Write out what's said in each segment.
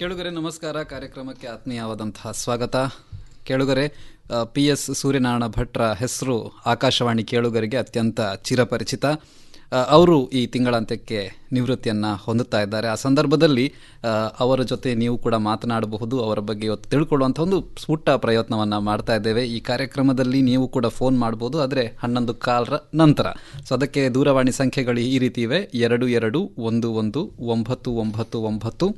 ಕೇಳುಗರೆ ನಮಸ್ಕಾರ. ಕಾರ್ಯಕ್ರಮಕ್ಕೆ ಆತ್ಮೀಯವಾದಂತಹ ಸ್ವಾಗತ. ಕೇಳುಗರೆ, PS ಸೂರ್ಯನಾರಾಯಣ ಭಟ್ರ ಹೆಸರು ಆಕಾಶವಾಣಿ ಕೇಳುಗರಿಗೆ ಅತ್ಯಂತ ಚಿರಪರಿಚಿತ. ಅವರು ಈ ತಿಂಗಳಂತ್ಯಕ್ಕೆ ನಿವೃತ್ತಿಯನ್ನು ಹೊಂದುತ್ತಾ ಇದ್ದಾರೆ. ಆ ಸಂದರ್ಭದಲ್ಲಿ ಅವರ ಜೊತೆ ನೀವು ಕೂಡ ಮಾತನಾಡಬಹುದು, ಅವರ ಬಗ್ಗೆ ಇವತ್ತು ತಿಳ್ಕೊಳ್ಳುವಂಥ ಒಂದು ಪುಟ್ಟ ಪ್ರಯತ್ನವನ್ನು ಮಾಡ್ತಾ ಇದ್ದೇವೆ. ಈ ಕಾರ್ಯಕ್ರಮದಲ್ಲಿ ನೀವು ಕೂಡ ಫೋನ್ ಮಾಡ್ಬೋದು, ಆದರೆ 11 ನಂತರ. ಸೊ ಅದಕ್ಕೆ ದೂರವಾಣಿ ಸಂಖ್ಯೆಗಳು ಈ ರೀತಿ ಇವೆ: 22119999,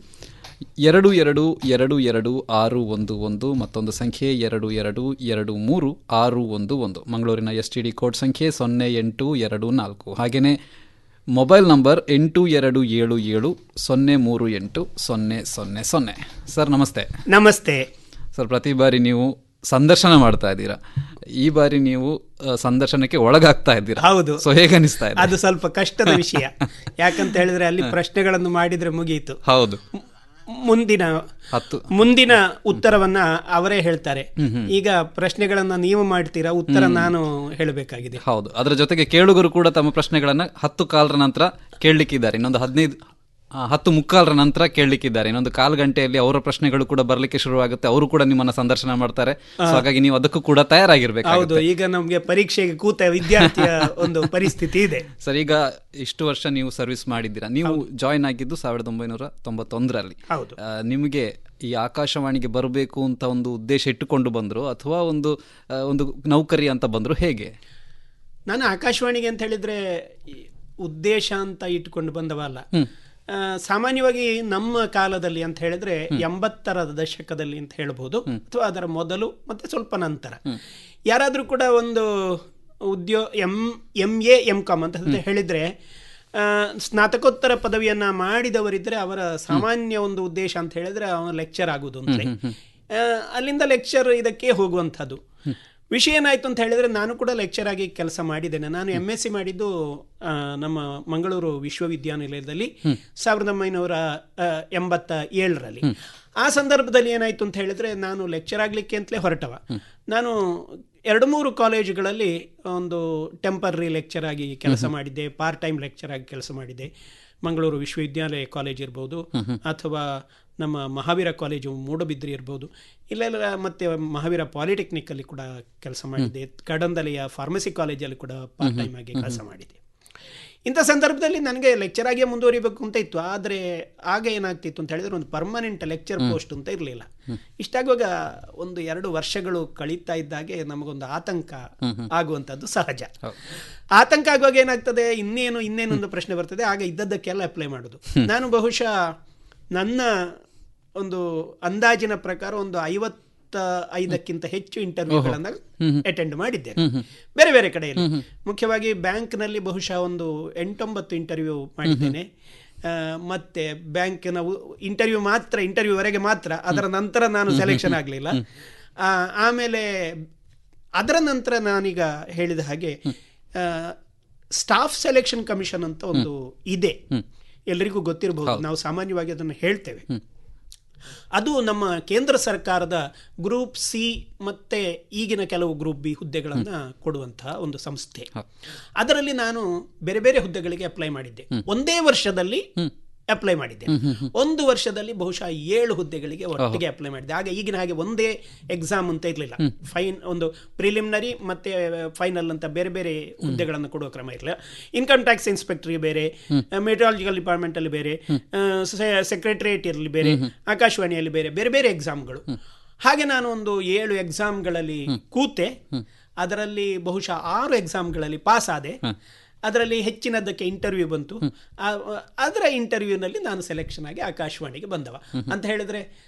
22222611, ಮತ್ತೊಂದು ಸಂಖ್ಯೆ 22236111. ಮಂಗಳೂರಿನ STD ಕೋಡ್ ಸಂಖ್ಯೆ 0824. ಹಾಗೆಯೇ ಮೊಬೈಲ್ ನಂಬರ್ 8277038000. ಸರ್ ನಮಸ್ತೆ. ನಮಸ್ತೆ ಸರ್, ಪ್ರತಿ ಬಾರಿ ನೀವು ಸಂದರ್ಶನ ಮಾಡ್ತಾ ಇದ್ದೀರಾ, ಈ ಬಾರಿ ನೀವು ಸಂದರ್ಶನಕ್ಕೆ ಒಳಗಾಗ್ತಾ ಇದ್ದೀರಾ. ಹೌದು. ಸೊ ಹೇಗೆ ಅನಿಸ್ತಾ ಇದೆ? ಅದು ಸ್ವಲ್ಪ ಕಷ್ಟದ ವಿಷಯ. ಯಾಕಂತ ಹೇಳಿದ್ರೆ ಅಲ್ಲಿ ಪ್ರಶ್ನೆಗಳನ್ನು ಮಾಡಿದ್ರೆ ಮುಗಿಯಿತು. ಹೌದು, ಮುಂದಿನ ಉತ್ತರವನ್ನ ಅವರೇ ಹೇಳ್ತಾರೆ. ಈಗ ಪ್ರಶ್ನೆಗಳನ್ನ ನೀವು ಮಾಡ್ತೀರಾ, ಉತ್ತರ ನಾನು ಹೇಳಬೇಕಾಗಿದೆ. ಹೌದು, ಅದರ ಜೊತೆಗೆ ಕೇಳುಗರು ಕೂಡ ತಮ್ಮ ಪ್ರಶ್ನೆಗಳನ್ನ 10 ನಂತರ ಕೇಳಲಿಕ್ಕಿದ್ದಾರೆ. ಇನ್ನೊಂದು 10:15 ನಂತರ ಕೇಳಲಿಕ್ಕಿದ್ದಾರೆ. ಇನ್ನೊಂದು 1/4 ಗಂಟೆಯಲ್ಲಿ ಅವರ ಪ್ರಶ್ನೆಗಳು ಕೂಡ ಬರಲಿಕ್ಕೆ ಶುರುವಾಗುತ್ತೆ. ಅವರು ಕೂಡ ನಿಮ್ಮನ್ನ ಸಂದರ್ಶನ ಮಾಡ್ತಾರೆ. ಹಾಗಾಗಿ ನೀವು ಅದಕ್ಕೂ ಕೂಡ ತಯಾರಾಗಿರ್ಬೇಕು. ಹೌದು, ಈಗ ನಮ್ಗೆ ಪರೀಕ್ಷೆಗೆ ಕೂತ ವಿದ್ಯಾರ್ಥಿಯ ಒಂದು ಪರಿಸ್ಥಿತಿ ಇದೆ. ಸರ್, ಈಗ ಇಷ್ಟು ವರ್ಷ ನೀವು ಸರ್ವಿಸ್ ಮಾಡಿದ್ದೀರಾ. ನೀವು ಜಾಯಿನ್ ಆಗಿದ್ದು 1991ರಲ್ಲಿ. ಹೌದು. ನಿಮಗೆ ಈ ಆಕಾಶವಾಣಿಗೆ ಬರಬೇಕು ಅಂತ ಒಂದು ಉದ್ದೇಶ ಇಟ್ಟುಕೊಂಡು ಬಂದ್ರು, ಅಥವಾ ಒಂದು ನೌಕರಿ ಅಂತ ಬಂದ್ರು, ಹೇಗೆ? ನಾನು ಆಕಾಶವಾಣಿಗೆ ಅಂತ ಹೇಳಿದ್ರೆ ಉದ್ದೇಶ ಅಂತ ಇಟ್ಟುಕೊಂಡು ಬಂದವಲ್ಲ. ಸಾಮಾನ್ಯವಾಗಿ ನಮ್ಮ ಕಾಲದಲ್ಲಿ ಅಂತ ಹೇಳಿದ್ರೆ 80ರ ದಶಕದಲ್ಲಿ ಅಂತ ಹೇಳ್ಬೋದು, ಅಥವಾ ಅದರ ಮೊದಲು ಮತ್ತೆ ಸ್ವಲ್ಪ ನಂತರ ಯಾರಾದ್ರೂ ಕೂಡ ಒಂದು MA MCom ಅಂತ ಹೇಳಿದ್ರೆ ಸ್ನಾತಕೋತ್ತರ ಪದವಿಯನ್ನ ಮಾಡಿದವರಿದ್ರೆ ಅವರ ಸಾಮಾನ್ಯ ಒಂದು ಉದ್ದೇಶ ಅಂತ ಹೇಳಿದ್ರೆ ಅವನು ಲೆಕ್ಚರ್ ಆಗುವುದು ಅಂತಲೇ. ಅಲ್ಲಿಂದ ಲೆಕ್ಚರ್ ಇದಕ್ಕೆ ಹೋಗುವಂಥದ್ದು. ವಿಷಯ ಏನಾಯ್ತು ಅಂತ ಹೇಳಿದ್ರೆ, ನಾನು ಕೂಡ ಲೆಕ್ಚರ್ ಆಗಿ ಕೆಲಸ ಮಾಡಿದ್ದೇನೆ. ನಾನು MSc ಮಾಡಿದ್ದು ನಮ್ಮ ಮಂಗಳೂರು ವಿಶ್ವವಿದ್ಯಾನಿಲಯದಲ್ಲಿ 1987ರಲ್ಲಿ. ಆ ಸಂದರ್ಭದಲ್ಲಿ ಏನಾಯ್ತು ಅಂತ ಹೇಳಿದ್ರೆ, ನಾನು ಲೆಕ್ಚರ್ ಆಗ್ಲಿಕ್ಕೆ ಅಂತಲೇ ಹೊರಟವ. ನಾನು 2-3 ಕಾಲೇಜುಗಳಲ್ಲಿ ಒಂದು ಟೆಂಪರರಿ ಲೆಕ್ಚರ್ ಆಗಿ ಕೆಲಸ ಮಾಡಿದ್ದೆ, ಪಾರ್ಟ್ ಟೈಮ್ ಲೆಕ್ಚರ್ ಆಗಿ ಕೆಲಸ ಮಾಡಿದ್ದೆ. ಮಂಗಳೂರು ವಿಶ್ವವಿದ್ಯಾಲಯ ಕಾಲೇಜ್ ಇರ್ಬೋದು, ಅಥವಾ ನಮ್ಮ ಮಹಾವೀರ ಕಾಲೇಜು ಮೂಡಬಿದ್ರಿ ಇರ್ಬೋದು, ಇಲ್ಲೆಲ್ಲ ಮತ್ತೆ ಮಹಾವೀರ ಪಾಲಿಟೆಕ್ನಿಕಲ್ಲಿ ಕೂಡ ಕೆಲಸ ಮಾಡಿದ್ದೆ. ಕಡಂದಲೆಯ ಫಾರ್ಮಸಿ ಕಾಲೇಜಲ್ಲಿ ಕೂಡ ಪಾರ್ಟ್ ಟೈಮ್ ಆಗಿ ಕೆಲಸ ಮಾಡಿದ್ದೆ. ಇಂಥ ಸಂದರ್ಭದಲ್ಲಿ ನನಗೆ ಲೆಕ್ಚರ್ ಆಗಿಯೇ ಮುಂದುವರಿಬೇಕು ಅಂತ ಇತ್ತು. ಆದರೆ ಆಗ ಏನಾಗ್ತಿತ್ತು ಅಂತ ಹೇಳಿದ್ರೆ, ಒಂದು ಪರ್ಮನೆಂಟ್ ಲೆಕ್ಚರ್ ಪೋಸ್ಟ್ ಅಂತ ಇರಲಿಲ್ಲ. ಇಷ್ಟಾಗುವಾಗ 1-2 ವರ್ಷಗಳು ಕಳೀತಾ ಇದ್ದಾಗೆ ನಮಗೊಂದು ಆತಂಕ ಆಗುವಂಥದ್ದು ಸಹಜ. ಆತಂಕ ಆಗುವಾಗ ಏನಾಗ್ತದೆ, ಇನ್ನೇನು ಒಂದು ಪ್ರಶ್ನೆ ಬರ್ತದೆ. ಆಗ ಇದ್ದದ್ದಕ್ಕೆಲ್ಲ ಅಪ್ಲೈ ಮಾಡೋದು. ನಾನು ಬಹುಶಃ ನನ್ನ ಒಂದು ಅಂದಾಜಿನ ಪ್ರಕಾರ ಒಂದು 55ಕ್ಕಿಂತ ಹೆಚ್ಚು ಇಂಟರ್ವ್ಯೂಗಳನ್ನ ಅಟೆಂಡ್ ಮಾಡಿದ್ದೇನೆ, ಬೇರೆ ಬೇರೆ ಕಡೆಯಲ್ಲಿ. ಮುಖ್ಯವಾಗಿ ಬ್ಯಾಂಕ್ನಲ್ಲಿ ಬಹುಶಃ ಒಂದು 8-9 ಇಂಟರ್ವ್ಯೂ ಮಾಡಿದ್ದೇನೆ. ಮತ್ತೆ ಬ್ಯಾಂಕ್ನ ಇಂಟರ್ವ್ಯೂವರೆಗೆ ಮಾತ್ರ, ಅದರ ನಂತರ ನಾನು ಸೆಲೆಕ್ಷನ್ ಆಗಲಿಲ್ಲ. ಆಮೇಲೆ ಅದರ ನಂತರ ನಾನೀಗ ಹೇಳಿದ ಹಾಗೆ ಸ್ಟಾಫ್ ಸೆಲೆಕ್ಷನ್ ಕಮಿಷನ್ ಅಂತ ಒಂದು ಇದೆ, ಎಲ್ಲರಿಗೂ ಗೊತ್ತಿರಬಹುದು. ನಾವು ಸಾಮಾನ್ಯವಾಗಿ ಅದನ್ನು ಹೇಳ್ತೇವೆ. ಅದು ನಮ್ಮ ಕೇಂದ್ರ ಸರ್ಕಾರದ ಗ್ರೂಪ್ C ಮತ್ತೆ ಈಗಿನ ಕೆಲವು ಗ್ರೂಪ್ B ಹುದ್ದೆಗಳನ್ನು ಕೊಡುವಂತಹ ಒಂದು ಸಂಸ್ಥೆ. ಅದರಲ್ಲಿ ನಾನು ಬೇರೆ ಬೇರೆ ಹುದ್ದೆಗಳಿಗೆ ಅಪ್ಲೈ ಮಾಡಿದ್ದೆ. ಒಂದೇ ವರ್ಷದಲ್ಲಿ ಅಪ್ಲೈ ಮಾಡಿದ್ದೆ. 1 ವರ್ಷದಲ್ಲಿ ಬಹುಶಃ 7 ಹುದ್ದೆಗಳಿಗೆ ಒಟ್ಟಿಗೆ ಅಪ್ಲೈ ಮಾಡಿದ್ದೆ. ಆಗ ಈಗಿನ ಹಾಗೆ ಒಂದೇ ಎಕ್ಸಾಮ್ ಅಂತ ಇರಲಿಲ್ಲ. ಒಂದು ಪ್ರಿಲಿಮಿನರಿ ಮತ್ತೆ ಫೈನಲ್ ಅಂತ ಬೇರೆ ಬೇರೆ ಹುದ್ದೆಗಳನ್ನು ಕೊಡುವ ಕ್ರಮ ಇರಲಿಲ್ಲ. ಇನ್ಕಮ್ ಟ್ಯಾಕ್ಸ್ ಇನ್ಸ್ಪೆಕ್ಟರ್ ಬೇರೆ, ಮೆಟ್ರಾಲಜಿಕಲ್ ಡಿಪಾರ್ಟ್ಮೆಂಟ್ ಅಲ್ಲಿ ಬೇರೆ, ಸೆಕ್ರೆಟರಿಯೇಟ್ ಇರಲಿ ಬೇರೆ, ಆಕಾಶವಾಣಿಯಲ್ಲಿ ಬೇರೆ ಬೇರೆ ಬೇರೆ ಎಕ್ಸಾಮ್ಗಳು. ಹಾಗೆ ನಾನು ಒಂದು 7 ಎಕ್ಸಾಮ್ಗಳಲ್ಲಿ ಕೂತೆ. ಅದರಲ್ಲಿ ಬಹುಶಃ 6 ಎಕ್ಸಾಮ್ಗಳಲ್ಲಿ ಪಾಸ್ ಆದೆ. ಅದರಲ್ಲಿ ಹೆಚ್ಚಿನದಕ್ಕೆ ಇಂಟರ್ವ್ಯೂ ಬಂತು. ಅದರ ಇಂಟರ್ವ್ಯೂನಲ್ಲಿ ನಾನು ಸೆಲೆಕ್ಷನ್ ಆಗಿ ಆಕಾಶವಾಣಿಗೆ ಬಂದವ. ಅಂತ ಹೇಳಿದ್ರೆ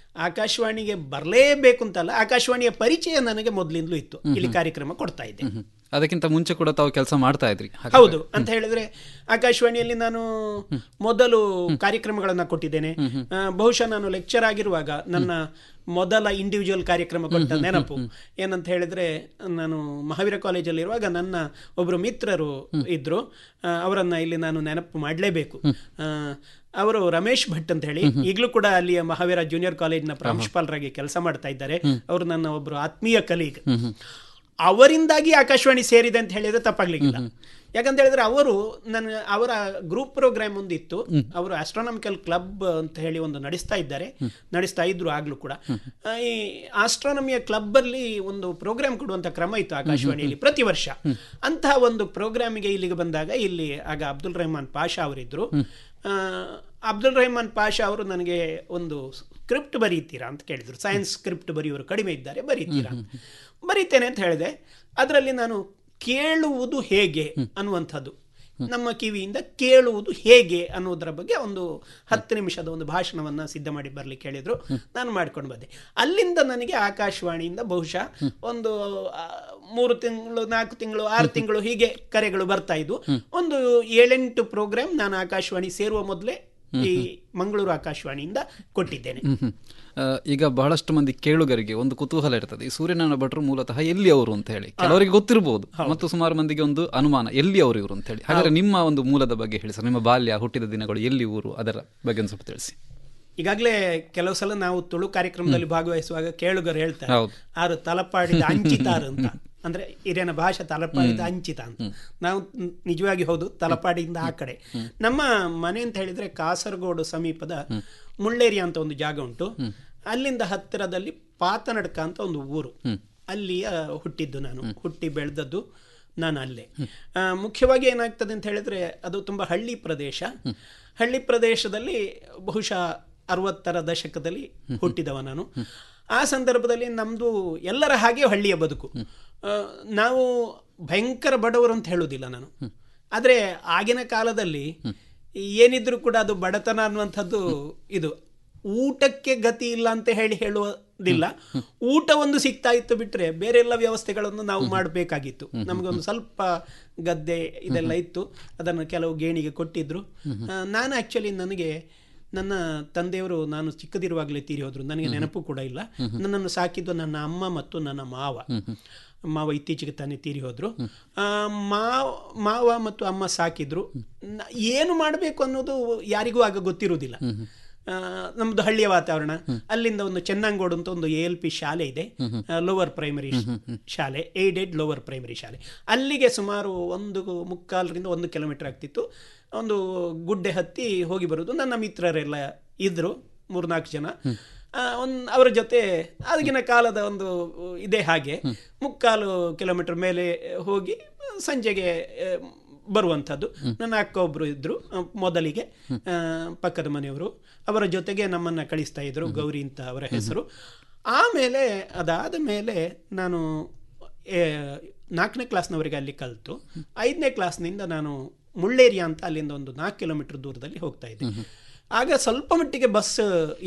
ಆಕಾಶವಾಣಿಗೆ ಬರಲೇಬೇಕು ಅಂತಲ್ಲ, ಆಕಾಶವಾಣಿಯ ಪರಿಚಯ ನನಗೆ ಮೊದಲಿಂದಲೂ ಇತ್ತು. ಇಲ್ಲಿ ಕಾರ್ಯಕ್ರಮ ಕೊಡ್ತಾ ಇದ್ದೆ. ಅದಕ್ಕಿಂತ ಮುಂಚೆ ಕೂಡ ತಾವು ಕೆಲಸ ಮಾಡ್ತಾ ಇದ್ರಿ? ಹೌದು. ಅಂತ ಹೇಳಿದ್ರೆ ಆಕಾಶವಾಣಿಯಲ್ಲಿ ನಾನು ಮೊದಲು ಕಾರ್ಯಕ್ರಮಗಳನ್ನು ಕೊಟ್ಟಿದ್ದೇನೆ. ಬಹುಶಃ ನಾನು ಲೆಕ್ಚರ್ ಆಗಿರುವಾಗ ನನ್ನ ಮೊದಲ ಇಂಡಿವಿಜುವಲ್ ಕಾರ್ಯಕ್ರಮ ಕೊಟ್ಟ ನೆನಪು ಏನಂತ ಹೇಳಿದ್ರೆ, ನಾನು ಮಹಾವೀರ ಕಾಲೇಜಲ್ಲಿರುವಾಗ ನನ್ನ ಒಬ್ಬರು ಮಿತ್ರರು ಇದ್ರು. ಅವರನ್ನು ಇಲ್ಲಿ ನಾನು ನೆನಪು ಮಾಡಲೇಬೇಕು. ಅವರು ರಮೇಶ್ ಭಟ್ ಅಂತ ಹೇಳಿ, ಈಗಲೂ ಕೂಡ ಅಲ್ಲಿಯ ಮಹಾವೀರ ಜೂನಿಯರ್ ಕಾಲೇಜ್ನ ಪ್ರಾಂಶುಪಾಲರಾಗಿ ಕೆಲಸ ಮಾಡ್ತಾ ಇದ್ದಾರೆ. ಅವರು ನನ್ನ ಒಬ್ಬರು ಆತ್ಮೀಯ ಕಲೀಗ್. ಅವರಿಂದಾಗಿ ಆಕಾಶವಾಣಿ ಸೇರಿದೆ ಅಂತ ಹೇಳಿದ್ರೆ ತಪ್ಪಾಗ್ಲಿಕ್ಕಿಲ್ಲ. ಯಾಕಂತ ಹೇಳಿದ್ರೆ ಅವರ ಗ್ರೂಪ್ ಪ್ರೋಗ್ರಾಮ್ ಒಂದಿತ್ತು, ಅವರು ಆಸ್ಟ್ರಾನಮಿಕಲ್ ಕ್ಲಬ್ ಅಂತ ಹೇಳಿ ಒಂದು ನಡೆಸ್ತಾ ಇದ್ರು ಆಗ್ಲೂ ಕೂಡ. ಈ ಆಸ್ಟ್ರಾನಮಿಯ ಕ್ಲಬ್ ಅಲ್ಲಿ ಒಂದು ಪ್ರೋಗ್ರಾಮ್ ಕೊಡುವಂತ ಕ್ರಮ ಇತ್ತು ಆಕಾಶವಾಣಿಯಲ್ಲಿ ಪ್ರತಿ ವರ್ಷ. ಅಂತಹ ಒಂದು ಪ್ರೋಗ್ರಾಮಿಗೆ ಇಲ್ಲಿಗೆ ಬಂದಾಗ, ಇಲ್ಲಿ ಆಗ ಅಬ್ದುಲ್ ರೆಹಮಾನ್ ಪಾಷಾ ಅವರಿದ್ರು. ಅಬ್ದುಲ್ ರೆಹಮಾನ್ ಪಾಷಾ ಅವರು ನನಗೆ ಒಂದು ಸ್ಕ್ರಿಪ್ಟ್ ಬರೀತೀರಾ ಅಂತ ಕೇಳಿದ್ರು. ಸೈನ್ಸ್ ಸ್ಕ್ರಿಪ್ಟ್ ಬರೆಯೋರು ಕಡಿಮೆ ಇದ್ದಾರೆ, ಬರೀತೀರಾ? ಬರೀತೇನೆ ಅಂತ ಹೇಳಿದೆ. ಅದರಲ್ಲಿ ನಾನು ಕೇಳುವುದು ಹೇಗೆ ಅನ್ನುವಂಥದ್ದು, ನಮ್ಮ ಕಿವಿಯಿಂದ ಕೇಳುವುದು ಹೇಗೆ ಅನ್ನೋದರ ಬಗ್ಗೆ ಒಂದು 10 ನಿಮಿಷದ ಒಂದು ಭಾಷಣವನ್ನು ಸಿದ್ಧ ಮಾಡಿ ಬರಲಿಕ್ಕೆ ಹೇಳಿದರು. ನಾನು ಮಾಡ್ಕೊಂಡು ಬಂದೆ. ಅಲ್ಲಿಂದ ನನಗೆ ಆಕಾಶವಾಣಿಯಿಂದ ಬಹುಶಃ ಒಂದು 3 ತಿಂಗಳು 4 ತಿಂಗಳು 6 ತಿಂಗಳು ಹೀಗೆ ಕರೆಗಳು ಬರ್ತಾ ಇದ್ವು. ಒಂದು 7-8 ಪ್ರೋಗ್ರಾಮ್ ನಾನು ಆಕಾಶವಾಣಿ ಸೇರುವ ಮೊದಲೇ ಈ ಮಂಗಳೂರು ಆಕಾಶವಾಣಿಯಿಂದ ಕೊಟ್ಟಿದ್ದೇನೆ. ಈಗ ಬಹಳಷ್ಟು ಮಂದಿ ಕೇಳುಗರಿಗೆ ಒಂದು ಕುತೂಹಲ ಇರ್ತದೆ, ಈ ಸೂರ್ಯನಾರಾಯಣ ಭಟ್ರು ಮೂಲತಃ ಎಲ್ಲಿ ಅವರು ಅಂತ ಹೇಳಿ ಕೆಲವರಿಗೆ ಗೊತ್ತಿರಬಹುದು, ಮತ್ತು ಸುಮಾರು ಮಂದಿಗೆ ಒಂದು ಅನುಮಾನ ಎಲ್ಲಿ ಅವರು ಇವರು ಅಂತ ಹೇಳಿ. ಹಾಗಾದ್ರೆ ನಿಮ್ಮ ಒಂದು ಮೂಲದ ಬಗ್ಗೆ ಹೇಳಿ ಸರ್, ನಿಮ್ಮ ಬಾಲ್ಯ, ಹುಟ್ಟಿದ ದಿನಗಳು, ಎಲ್ಲಿ ಊರು, ಅದರ ಬಗ್ಗೆ ಒಂದು ಸ್ವಲ್ಪ ತಿಳಿಸಿ. ಈಗಾಗಲೇ ಕೆಲವು ಸಲ ನಾವು ತುಳು ಕಾರ್ಯಕ್ರಮದಲ್ಲಿ ಭಾಗವಹಿಸುವಾಗ ಕೇಳುಗರು ಹೇಳ್ತಾರೆ, ಆರು ತಲಪಾಡಿದ ಅಂಚಿತಾರು ಅಂತ, ಅಂದ್ರೆ ಹಿರಿಯನ ಭಾಷೆ ತಲಪಾಡಿದ ಅಂಚಿತ ಅಂತ. ನಾವು ನಿಜವಾಗಿ ಹೌದು, ತಲಪಾಡಿಯಿಂದ ಆ ಕಡೆ. ನಮ್ಮ ಮನೆ ಅಂತ ಹೇಳಿದ್ರೆ ಕಾಸರಗೋಡು ಸಮೀಪದ ಮುಳ್ಳೇರಿ ಅಂತ ಒಂದು ಜಾಗ ಉಂಟು. ಅಲ್ಲಿಂದ ಹತ್ತಿರದಲ್ಲಿ ಪಾತನಡ್ಕ ಅಂತ ಒಂದು ಊರು, ಅಲ್ಲಿಯ ಹುಟ್ಟಿದ್ದು ನಾನು, ಹುಟ್ಟಿ ಬೆಳೆದದ್ದು ನಾನು ಅಲ್ಲೇ. ಮುಖ್ಯವಾಗಿ ಏನಾಗ್ತದೆ ಅಂತ ಹೇಳಿದ್ರೆ, ಅದು ತುಂಬ ಹಳ್ಳಿ ಪ್ರದೇಶ. ಹಳ್ಳಿ ಪ್ರದೇಶದಲ್ಲಿ ಬಹುಶಃ 60ರ ದಶಕದಲ್ಲಿ ಹುಟ್ಟಿದವ ನಾನು. ಆ ಸಂದರ್ಭದಲ್ಲಿ ನಮ್ಮದು ಎಲ್ಲರ ಹಾಗೆ ಹಳ್ಳಿಯ ಬದುಕು. ನಾವು ಭಯಂಕರ ಬಡವರು ಅಂತ ಹೇಳುವುದಿಲ್ಲ ನಾನು, ಆದರೆ ಆಗಿನ ಕಾಲದಲ್ಲಿ ಏನಿದ್ರು ಕೂಡ ಅದು ಬಡತನ ಅನ್ನುವಂಥದ್ದು ಇದು. ಊಟಕ್ಕೆ ಗತಿ ಇಲ್ಲ ಅಂತ ಹೇಳುವುದಿಲ್ಲ, ಊಟ ಒಂದು ಸಿಗ್ತಾ ಇತ್ತು ಬಿಟ್ಟರೆ ಬೇರೆ ಎಲ್ಲ ವ್ಯವಸ್ಥೆಗಳನ್ನು ನಾವು ಮಾಡಬೇಕಾಗಿತ್ತು. ನಮಗೊಂದು ಸ್ವಲ್ಪ ಗದ್ದೆ ಇದೆಲ್ಲ ಇತ್ತು, ಅದನ್ನು ಕೆಲವು ಗೇಣಿಗೆ ಕೊಟ್ಟಿದ್ರು. ನಾನು ಆ್ಯಕ್ಚುಲಿ ನನಗೆ ನನ್ನ ತಂದೆಯವರು ನಾನು ಚಿಕ್ಕದಿರುವಾಗಲೇ ತೀರಿ ಹೋದರು, ನನಗೆ ನೆನಪು ಕೂಡ ಇಲ್ಲ. ನನ್ನನ್ನು ಸಾಕಿದ್ದು ನನ್ನ ಅಮ್ಮ ಮತ್ತು ನನ್ನ ಮಾವ ಇತ್ತೀಚೆಗೆ ತಾನೇ ತೀರಿ ಹೋದರು. ಮಾವ ಮತ್ತು ಅಮ್ಮ ಸಾಕಿದ್ರು. ಏನು ಮಾಡಬೇಕು ಅನ್ನೋದು ಯಾರಿಗೂ ಆಗ ಗೊತ್ತಿರುವುದಿಲ್ಲ. ನಮ್ಮದು ಹಳ್ಳಿಯ ವಾತಾವರಣ. ಅಲ್ಲಿಂದ ಒಂದು ಚೆನ್ನಂಗೋಡು ಅಂತ ಒಂದು ALP ಶಾಲೆ ಇದೆ, ಲೋವರ್ ಪ್ರೈಮರಿ ಶಾಲೆ, ಏಡೆಡ್ ಲೋವರ್ ಪ್ರೈಮರಿ ಶಾಲೆ. ಅಲ್ಲಿಗೆ ಸುಮಾರು 1.25ರಿಂದ 1 ಕಿಲೋಮೀಟರ್ ಆಗ್ತಿತ್ತು. ಒಂದು ಗುಡ್ಡೆ ಹತ್ತಿ ಹೋಗಿ ಬರೋದು. ನನ್ನ ಮಿತ್ರರೆಲ್ಲ ಇದ್ದರು, 3-4 ಜನ. ಅವರ ಜೊತೆ ಆಗಿನ ಕಾಲದ ಒಂದು ಇದೇ ಹಾಗೆ 3/4 ಕಿಲೋಮೀಟರ್ ಮೇಲೆ ಹೋಗಿ ಸಂಜೆಗೆ ಬರುವಂಥದ್ದು. ನನ್ನ ಅಕ್ಕ ಒಬ್ಬರು ಇದ್ದರು ಮೊದಲಿಗೆ, ಪಕ್ಕದ ಮನೆಯವರು. ಅವರ ಜೊತೆಗೆ ನಮ್ಮನ್ನು ಕಳಿಸ್ತಾ ಇದ್ರು, ಗೌರಿ ಅಂತ ಅವರ ಹೆಸರು. ಆಮೇಲೆ ಅದಾದ ಮೇಲೆ ನಾನು 4ನೇ ಕ್ಲಾಸ್ನವರೆಗೆ ಅಲ್ಲಿ ಕಲಿತು 5ನೇ ಕ್ಲಾಸ್ನಿಂದ ನಾನು ಮುಳ್ಳೇರಿಯಾ ಅಂತ ಅಲ್ಲಿಂದ ಒಂದು 4 ಕಿಲೋಮೀಟರ್ ದೂರದಲ್ಲಿ ಹೋಗ್ತಾ ಇದ್ದೆ. ಆಗ ಸ್ವಲ್ಪ ಮಟ್ಟಿಗೆ ಬಸ್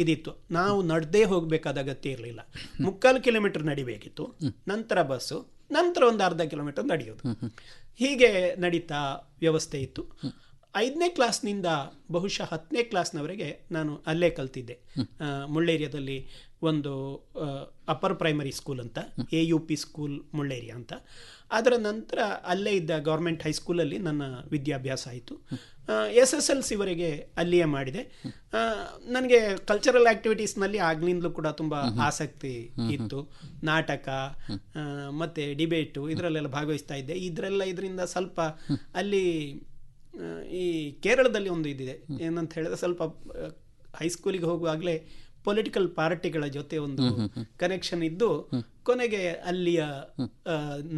ಇದಿತ್ತು, ನಾವು ನಡೆದೇ ಹೋಗಬೇಕಾದ ಅಗತ್ಯ ಇರಲಿಲ್ಲ. 3/4 ಕಿಲೋಮೀಟರ್ ನಡಿಬೇಕಿತ್ತು, ನಂತರ ಬಸ್ಸು, ನಂತರ ಒಂದು 1/2 ಕಿಲೋಮೀಟರ್ ನಡೆಯೋದು. ಹೀಗೆ ನಡೀತಾ ವ್ಯವಸ್ಥೆ ಇತ್ತು. 5ನೇ ಕ್ಲಾಸ್ನಿಂದ ಬಹುಶಃ 10ನೇ ಕ್ಲಾಸ್ನವರೆಗೆ ನಾನು ಅಲ್ಲೇ ಕಲ್ತಿದ್ದೆ. ಮುಳ್ಳೇರಿಯಾದಲ್ಲಿ ಒಂದು ಅಪ್ಪರ್ ಪ್ರೈಮರಿ ಸ್ಕೂಲ್ ಅಂತ, AUP ಸ್ಕೂಲ್ ಮುಳ್ಳೇರಿಯಾ ಅಂತ. ಅದರ ನಂತರ ಅಲ್ಲೇ ಇದ್ದ ಗೌರ್ಮೆಂಟ್ ಹೈಸ್ಕೂಲಲ್ಲಿ ನನ್ನ ವಿದ್ಯಾಭ್ಯಾಸ ಆಯಿತು. SSLCವರೆಗೆ ಅಲ್ಲಿಯೇ ಮಾಡಿದೆ. ನನಗೆ ಕಲ್ಚರಲ್ ಆ್ಯಕ್ಟಿವಿಟೀಸ್ನಲ್ಲಿ ಆಗ್ಲಿಂದಲೂ ಕೂಡ ತುಂಬ ಆಸಕ್ತಿ ಇತ್ತು. ನಾಟಕ ಮತ್ತು ಡಿಬೇಟು ಇದರಲ್ಲೆಲ್ಲ ಭಾಗವಹಿಸ್ತಾ ಇದ್ದೆ. ಇದರಿಂದ ಸ್ವಲ್ಪ ಅಲ್ಲಿ ಈ ಕೇರಳದಲ್ಲಿ ಒಂದು ಇದಿದೆ, ಏನಂತ ಹೇಳಿದ್ರೆ ಸ್ವಲ್ಪ ಹೈಸ್ಕೂಲಿಗೆ ಹೋಗುವಾಗಲೇ ಪೊಲಿಟಿಕಲ್ ಪಾರ್ಟಿಗಳ ಜೊತೆ ಒಂದು ಕನೆಕ್ಷನ್ ಇದ್ದು, ಕೊನೆಗೆ ಅಲ್ಲಿಯ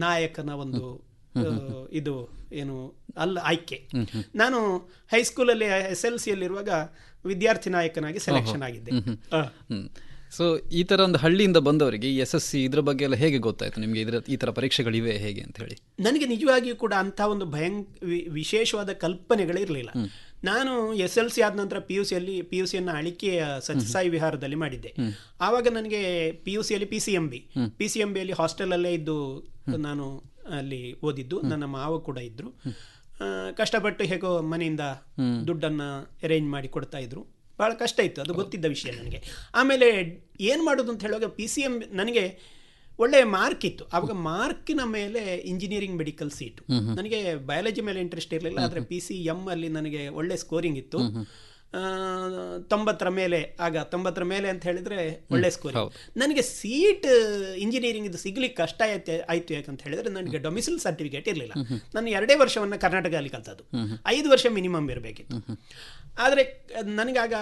ನಾಯಕನ ಒಂದು ಇದು ಏನು ಆಯ್ಕೆ. ನಾನು ಹೈಸ್ಕೂಲಲ್ಲಿ SLCಯಲ್ಲಿರುವಾಗ ವಿದ್ಯಾರ್ಥಿ ನಾಯಕನಾಗಿ ಸೆಲೆಕ್ಷನ್ ಆಗಿದ್ದೆ. ಸೊ ಈ ಥರ ಒಂದು ಹಳ್ಳಿಯಿಂದ ಬಂದವರಿಗೆ ಈ SSC ಇದ್ರ ಬಗ್ಗೆ ಎಲ್ಲ ಹೇಗೆ ಗೊತ್ತಾಯ್ತು ನಿಮಗೆ, ಈ ಥರ ಪರೀಕ್ಷೆಗಳಿವೆ ಹೇಗೆ ಅಂತ ಹೇಳಿ? ನನಗೆ ನಿಜವಾಗಿಯೂ ಕೂಡ ಅಂಥ ಒಂದು ವಿಶೇಷವಾದ ಕಲ್ಪನೆಗಳಿರಲಿಲ್ಲ. ನಾನು SLC ಆದ ನಂತರ PUCಯನ್ನು ಅಳಿಕೆಯ ಸತ್ಯಸಾಯಿ ವಿಹಾರದಲ್ಲಿ ಮಾಡಿದ್ದೆ. ಆವಾಗ ನನಗೆ PUCಯಲ್ಲಿ PCMBಯಲ್ಲಿ ಹಾಸ್ಟೆಲಲ್ಲೇ ಇದ್ದು ನಾನು ಅಲ್ಲಿ ಓದಿದ್ದು. ನನ್ನ ಮಾವ ಕೂಡ ಇದ್ದರು. ಕಷ್ಟಪಟ್ಟು ಹೇಗೋ ಮನೆಯಿಂದ ದುಡ್ಡನ್ನು ಅರೇಂಜ್ ಮಾಡಿ ಕೊಡ್ತಾ ಇದ್ರು. ಭಾಳ ಕಷ್ಟ ಇತ್ತು, ಅದು ಗೊತ್ತಿದ್ದ ವಿಷಯ ನನಗೆ. ಆಮೇಲೆ ಏನು ಮಾಡೋದು ಅಂತ ಹೇಳುವಾಗ PCM ನನಗೆ ಒಳ್ಳೆಯ ಮಾರ್ಕ್ ಇತ್ತು. ಆವಾಗ ಮಾರ್ಕಿನ ಮೇಲೆ ಇಂಜಿನಿಯರಿಂಗ್ ಮೆಡಿಕಲ್ ಸೀಟು. ನನಗೆ ಬಯಾಲಜಿ ಮೇಲೆ ಇಂಟ್ರೆಸ್ಟ್ ಇರಲಿಲ್ಲ, ಆದರೆ PCM ಅಲ್ಲಿ ನನಗೆ ಒಳ್ಳೆ ಸ್ಕೋರಿಂಗ್ ಇತ್ತು. 90 ಮೇಲೆ, ಆಗ 90 ಮೇಲೆ ಅಂತ ಹೇಳಿದ್ರೆ ಒಳ್ಳೆ ಸ್ಕೋರ್. ನನಗೆ ಸೀಟ್ ಇಂಜಿನಿಯರಿಂಗ್ ಇದು ಸಿಗ್ಲಿಕ್ಕೆ ಕಷ್ಟ ಆಯ್ತು ಯಾಕಂತ ಹೇಳಿದ್ರೆ ನನಗೆ ಡೊಮಿಸಿಲ್ ಸರ್ಟಿಫಿಕೇಟ್ ಇರಲಿಲ್ಲ. ನಾನು 2 ವರ್ಷವನ್ನು ಕರ್ನಾಟಕದಲ್ಲಿ ಕಲ್ತದ್ದು, 5 ವರ್ಷ ಮಿನಿಮಮ್ ಇರಬೇಕಿತ್ತು. ಆದರೆ ನನಗಾಗ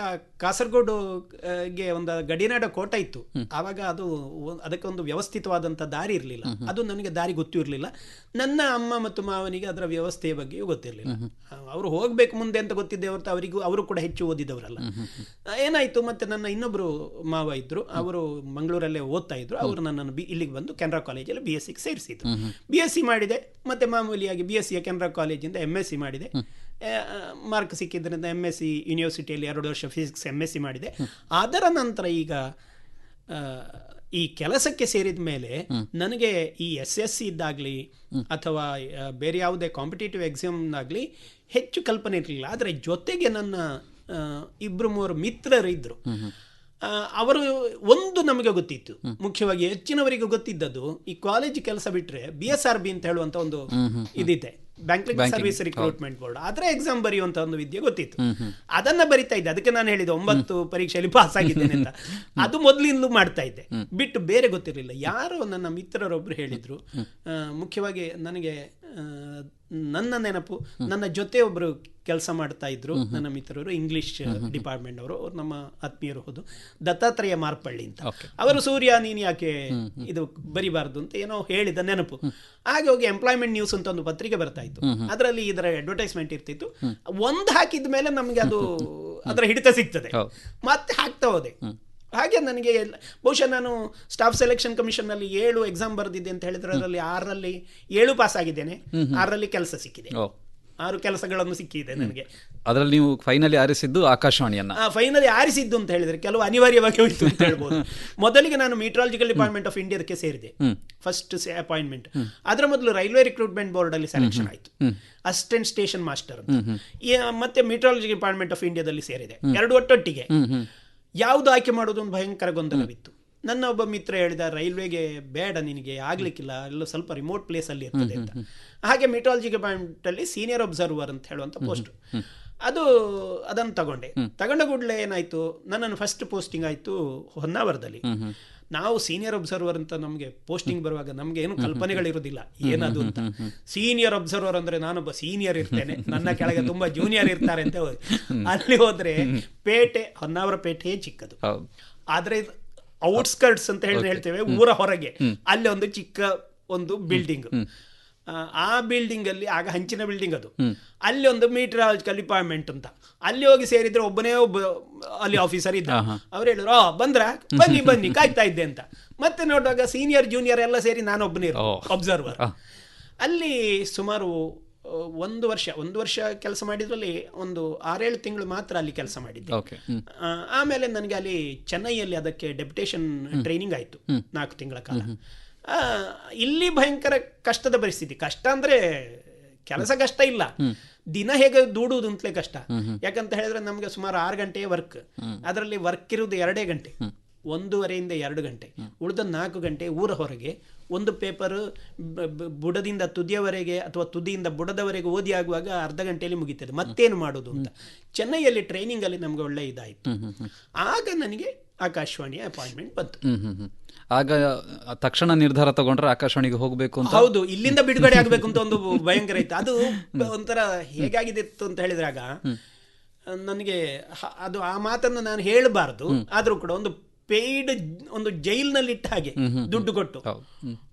ಕಾಸರಗೋಡುಗೆ ಒಂದು ಗಡಿನಾಡ ಕೋಟ ಇತ್ತು. ಆವಾಗ ಅದಕ್ಕೆ ಒಂದು ವ್ಯವಸ್ಥಿತವಾದಂಥ ದಾರಿ ಇರಲಿಲ್ಲ. ಅದು ನನಗೆ ದಾರಿ ಗೊತ್ತೂ ಇರಲಿಲ್ಲ. ನನ್ನ ಅಮ್ಮ ಮತ್ತು ಮಾವನಿಗೆ ಅದರ ವ್ಯವಸ್ಥೆಯ ಬಗ್ಗೆಯೂ ಗೊತ್ತಿರಲಿಲ್ಲ. ಅವರು ಹೋಗಬೇಕು ಮುಂದೆ ಅಂತ ಗೊತ್ತಿದ್ದೆ ಹೊರತು ಅವರು ಕೂಡ ಹೆಚ್ಚು ಓದಿದವರಲ್ಲ. ಏನಾಯಿತು, ಮತ್ತೆ ನನ್ನ ಇನ್ನೊಬ್ಬರು ಮಾವ ಇದ್ದರು, ಅವರು ಮಂಗಳೂರಲ್ಲೇ ಓದ್ತಾ ಇದ್ರು. ಅವರು ನನ್ನನ್ನು ಇಲ್ಲಿಗೆ ಬಂದು ಕೆನರಾ ಕಾಲೇಜಲ್ಲಿ BSc ಸೇರಿಸಿದ್ರು. BSc ಮಾಡಿದೆ, ಮತ್ತು ಮಾಮೂಲಿಯಾಗಿ BSc ಕೆನರಾ ಕಾಲೇಜಿಂದ MSc ಮಾಡಿದೆ. ಮಾರ್ಕ್ ಸಿಕ್ಕಿದ್ದರಿಂದ MSc ಯೂನಿವರ್ಸಿಟಿಯಲ್ಲಿ 2 ವರ್ಷ ಫಿಸಿಕ್ಸ್ MSc ಮಾಡಿದೆ. ಅದರ ನಂತರ ಈಗ ಈ ಕೆಲಸಕ್ಕೆ ಸೇರಿದ ಮೇಲೆ ನನಗೆ ಈ SSC ಇದ್ದಾಗಲಿ ಅಥವಾ ಬೇರೆ ಯಾವುದೇ ಕಾಂಪಿಟೇಟಿವ್ ಎಕ್ಸಾಮ್ನಾಗಲಿ ಹೆಚ್ಚು ಕಲ್ಪನೆ ಇರಲಿಲ್ಲ. ಆದರೆ ಜೊತೆಗೆ ನನ್ನ 2-3 ಮಿತ್ರರು ಇದ್ದರು. ಅವರು ಒಂದು ನಮಗೆ ಗೊತ್ತಿತ್ತು, ಮುಖ್ಯವಾಗಿ ಹೆಚ್ಚಿನವರಿಗೆ ಗೊತ್ತಿದ್ದದ್ದು, ಈ ಕಾಲೇಜ್ ಕೆಲಸ ಬಿಟ್ಟರೆ BSRB ಅಂತ ಹೇಳುವಂಥ ಒಂದು ಇದಿದೆ, ಬ್ಯಾಂಕಿಂಗ್ ಸರ್ವಿಸ್ ರಿಕ್ರೂಟ್ಮೆಂಟ್ ಬೋರ್ಡ್, ಅದರ ಎಕ್ಸಾಮ್ ಬರೆಯುವಂಥ ಒಂದು ವಿದ್ಯೆ ಗೊತ್ತಿತ್ತು. ಅದನ್ನ ಬರಿತಾ ಇದ್ದೆ. ಅದಕ್ಕೆ ನಾನು ಹೇಳಿದೆ 9 ಪರೀಕ್ಷೆಯಲ್ಲಿ ಪಾಸ್ ಆಗಿದ್ದೇನೆ ಅಂತ. ಅದು ಮೊದಲಿಂದಲೂ ಮಾಡ್ತಾ ಇದ್ದೆ, ಬಿಟ್ಟು ಬೇರೆ ಗೊತ್ತಿರಲಿಲ್ಲ. ಯಾರೋ ನನ್ನ ಮಿತ್ರರೊಬ್ಬರು ಹೇಳಿದ್ರು, ಮುಖ್ಯವಾಗಿ ನನಗೆ ನನ್ನ ನೆನಪು, ನನ್ನ ಜೊತೆ ಒಬ್ಬರು ಕೆಲಸ ಮಾಡ್ತಾ ಇದ್ರು ನನ್ನ ಮಿತ್ರರು, ಇಂಗ್ಲಿಷ್ ಡಿಪಾರ್ಟ್ಮೆಂಟ್ ಅವರು, ನಮ್ಮ ಆತ್ಮೀಯರು. ಹೌದು, ದತ್ತಾತ್ರೇಯ ಮಾರ್ಪಳ್ಳಿ ಅಂತ. ಅವರು ಸೂರ್ಯ ನೀನು ಯಾಕೆ ಇದು ಬರಿಬಾರ್ದು ಅಂತ ಏನೋ ಹೇಳಿದ ನೆನಪು. ಹಾಗೆ ಹೋಗಿ ಎಂಪ್ಲಾಯ್ಮೆಂಟ್ ನ್ಯೂಸ್ ಅಂತ ಒಂದು ಪತ್ರಿಕೆ ಬರ್ತಾ ಇತ್ತು, ಅದರಲ್ಲಿ ಇದರ ಅಡ್ವರ್ಟೈಸ್ಮೆಂಟ್ ಇರ್ತಿತ್ತು. ಒಂದು ಹಾಕಿದ ಮೇಲೆ ನಮಗೆ ಅದು ಅದರ ಹಿಡಿತ ಸಿಗ್ತದೆ, ಮತ್ತೆ ಹಾಕ್ತಾ ಹೋದೆ. ಹಾಗೆ ನನಗೆ ಬಹುಶಃ ನಾನು ಸ್ಟಾಫ್ ಸೆಲೆಕ್ಷನ್ ಕಮಿಷನ್ನಲ್ಲಿ 7 ಎಕ್ಸಾಮ್ ಬರೆದಿದ್ದೆ ಅಂತ ಹೇಳಿದ್ರೆ ಅದರಲ್ಲಿ 6ರಲ್ಲಿ 7 ಪಾಸ್ ಆಗಿದ್ದೇನೆ, 6ರಲ್ಲಿ ಕೆಲಸ ಸಿಕ್ಕಿದೆ. 6 ಕೆಲಸಗಳನ್ನು ಸಿಕ್ಕಿದೆ ನನಗೆ. ಅದರಲ್ಲಿ ನೀವು ಫೈನಲಿ ಆರಿಸಿದ್ದು ಆಕಾಶವಾಣಿಯನ್ನ? ಫೈನಲಿ ಆರಿಸಿದ್ದು ಅಂತ ಹೇಳಿದ್ರೆ ಕೆಲವು ಅನಿವಾರ್ಯವಾಗಿ ಹೋಯಿತು ಅಂತ ಹೇಳ್ಬೋದು. ಮೊದಲಿಗೆ ನಾನು ಮೀಟ್ರಾಲಜಿಕಲ್ ಡಿಪಾರ್ಟ್ಮೆಂಟ್ ಆಫ್ ಇಂಡಿಯಾದಕ್ಕೆ ಸೇರಿದೆ, ಫಸ್ಟ್ ಅಪಾಯಿಂಟ್ಮೆಂಟ್. ಅದರ ಮೊದಲು ರೈಲ್ವೆ ರಿಕ್ರೂಟ್ಮೆಂಟ್ ಬೋರ್ಡ್ ಅಲ್ಲಿ ಸೆಲೆಕ್ಷನ್ ಆಯಿತು, ಅಸಿಸ್ಟೆಂಟ್ ಸ್ಟೇಷನ್ ಮಾಸ್ಟರ್ ಅಂತ. ಮತ್ತೆ ಮೀಟ್ರಾಲಜಿ ಡಿಪಾರ್ಟ್ಮೆಂಟ್ ಆಫ್ ಇಂಡಿಯಾದಲ್ಲಿ ಸೇರಿದೆ, 2 ಒಟ್ಟೊಟ್ಟಿಗೆ. ಯಾವುದು ಆಯ್ಕೆ ಮಾಡೋದು ಒಂದು ಭಯಂಕರ ಗೊಂದಲವಿತ್ತು. ನನ್ನ ಒಬ್ಬ ಮಿತ್ರ ಹೇಳಿದ, ರೈಲ್ವೆಗೆ ಬೇಡ, ನಿನಗೆ ಆಗ್ಲಿಕ್ಕಿಲ್ಲ, ಎಲ್ಲ ಸ್ವಲ್ಪ ರಿಮೋಟ್ ಪ್ಲೇಸ್ ಅಲ್ಲಿ ಇರ್ತದೆ ಅಂತ. ಹಾಗೆ ಮೆಟ್ರಾಲಜಿ ಡಿಪಾರ್ಟ್ಮೆಂಟಲ್ಲಿ ಸೀನಿಯರ್ ಅಬ್ಸರ್ವರ್ ಅಂತ ಹೇಳುವಂಥ ಪೋಸ್ಟ್, ಅದನ್ನು ತಗೊಂಡ ಕೂಡಲೇ ಏನಾಯ್ತು, ನನ್ನನ್ನು ಫಸ್ಟ್ ಪೋಸ್ಟಿಂಗ್ ಆಯಿತು ಹೊನ್ನಾವರದಲ್ಲಿ. ನಾವು ಸೀನಿಯರ್ ಅಬ್ಸರ್ವರ್ ಅಂತ ನಮಗೆ ಪೋಸ್ಟಿಂಗ್ ಬರುವಾಗ ನಮ್ಗೆ ಏನು ಕಲ್ಪನೆಗಳಿರುವುದಿಲ್ಲ ಏನದು ಅಂತ. ಸೀನಿಯರ್ ಅಬ್ಸರ್ವರ್ ಅಂದ್ರೆ ನಾನೊಬ್ಬ ಸೀನಿಯರ್ ಇರ್ತೇನೆ, ನನ್ನ ಕೆಳಗೆ ತುಂಬಾ ಜೂನಿಯರ್ ಇರ್ತಾರೆ ಅಂತ ಹೋಗಿ ಅಲ್ಲಿ ಹೋದ್ರೆ ಪೇಟೆ, ಹೊನ್ನಾವರ ಪೇಟೆ ಚಿಕ್ಕದು, ಆದ್ರೆ ಔಟ್ಸ್ಕರ್ಟ್ಸ್ ಅಂತ ಹೇಳ್ತೇವೆ, ಊರ ಹೊರಗೆ ಅಲ್ಲಿ ಒಂದು ಚಿಕ್ಕ ಒಂದು ಬಿಲ್ಡಿಂಗ್. ಆ ಬಿಲ್ಡಿಂಗ್ ಅಲ್ಲಿ ಆಗ ಹಂಚಿನ ಬಿಲ್ಡಿಂಗ್ ಅದು, ಅಲ್ಲಿ ಒಂದು ಮೀಟರಾಲಜಿಕಲ್ ಡಿಪಾರ್ಟ್ಮೆಂಟ್ ಅಂತ. ಅಲ್ಲಿ ಹೋಗಿ ಸೇರಿದ್ರೆ ಒಬ್ಬ ಅಲ್ಲಿ ಆಫೀಸರ್ ಇದ್ದ. ಅವ್ರು ಹೇಳಿದ್ರು, ಬಂದ್ರ ಬನ್ನಿ ಕಾಯ್ತಾ ಇದ್ದೆ ಅಂತ. ಮತ್ತೆ ನೋಡುವಾಗ ಸೀನಿಯರ್ ಜೂನಿಯರ್ ಎಲ್ಲ ಸೇರಿ ನಾನೊಬ್ಬನೇ ಅಬ್ಸರ್ವರ್. ಅಲ್ಲಿ ಸುಮಾರು 1 ವರ್ಷ ಕೆಲಸ ಮಾಡಿದ್ರಲ್ಲಿ ಒಂದು 6-7 ತಿಂಗಳು ಮಾತ್ರ ಅಲ್ಲಿ ಕೆಲಸ ಮಾಡಿದ್ದೆ. ಆಮೇಲೆ ನನಗೆ ಅಲ್ಲಿ ಚೆನ್ನೈಯಲ್ಲಿ ಅದಕ್ಕೆ ಡೆಪ್ಯುಟೇಷನ್ ಟ್ರೈನಿಂಗ್ ಆಯಿತು 4 ತಿಂಗಳ ಕಾಲ. ಇಲ್ಲಿ ಭಯಂಕರ ಕಷ್ಟದ ಪರಿಸ್ಥಿತಿ. ಕಷ್ಟ ಅಂದ್ರೆ ಕೆಲಸ ಕಷ್ಟ ಇಲ್ಲ, ದಿನ ಹೇಗೆ ದೂಡುವುದು ಅಂತಲೇ ಕಷ್ಟ. ಯಾಕಂತ ಹೇಳಿದ್ರೆ ನಮ್ಗೆ ಸುಮಾರು 6 ಗಂಟೆ ವರ್ಕ್, ಅದರಲ್ಲಿ ವರ್ಕ್ ಇರುವುದು 2 ಗಂಟೆ, 1:30 ಇಂದ 2 ಗಂಟೆ, ಉಳಿದ 4 ಗಂಟೆ ಊರ ಹೊರಗೆ. ಒಂದು ಪೇಪರ್ ಬುಡದಿಂದ ತುದಿಯವರೆಗೆ ಅಥವಾ ತುದಿಯಿಂದ ಬುಡದವರೆಗೆ ಓದಿ ಆಗುವಾಗ ಅರ್ಧ ಗಂಟೆಯಲ್ಲಿ ಮುಗಿತದೆ. ಮತ್ತೇನು ಮಾಡೋದು ಅಂತ ಚೆನ್ನೈಯಲ್ಲಿ ಟ್ರೈನಿಂಗ್ ಅಲ್ಲಿ ನಮ್ಗೆ ಒಳ್ಳೆ ಇದಾಯಿತು. ಆಗ ನನಗೆ ಆಕಾಶವಾಣಿಯ ಅಪಾಯಿಂಟ್ಮೆಂಟ್ ಬಂತು. ಆಗ ತಕ್ಷಣ ನಿರ್ಧಾರ ತಗೊಂಡ್ರೆ ಆಕಾಶವಾಣಿಗೆ ಹೋಗ್ಬೇಕು ಅಂತ? ಹೌದು, ಇಲ್ಲಿಂದ ಬಿಡುಗಡೆ ಆಗ್ಬೇಕು ಅಂತ ಒಂದು ಭಯಂಕರ ಇತ್ತು. ಅದು ಒಂಥರ ಹೇಗಾಗಿತ್ತು ಅಂತ ಹೇಳಿದ್ರಾಗ ನನಗೆ ಅದು ಆ ಮಾತನ್ನು ನಾನು ಹೇಳಬಾರ್ದು, ಆದ್ರೂ ಕೂಡ ಒಂದು ಪೇಯ್ಡ್ ಒಂದು ಜೈಲ್ನಲ್ಲಿ ಇಟ್ಟ ಹಾಗೆ ದುಡ್ಡು ಕೊಟ್ಟು.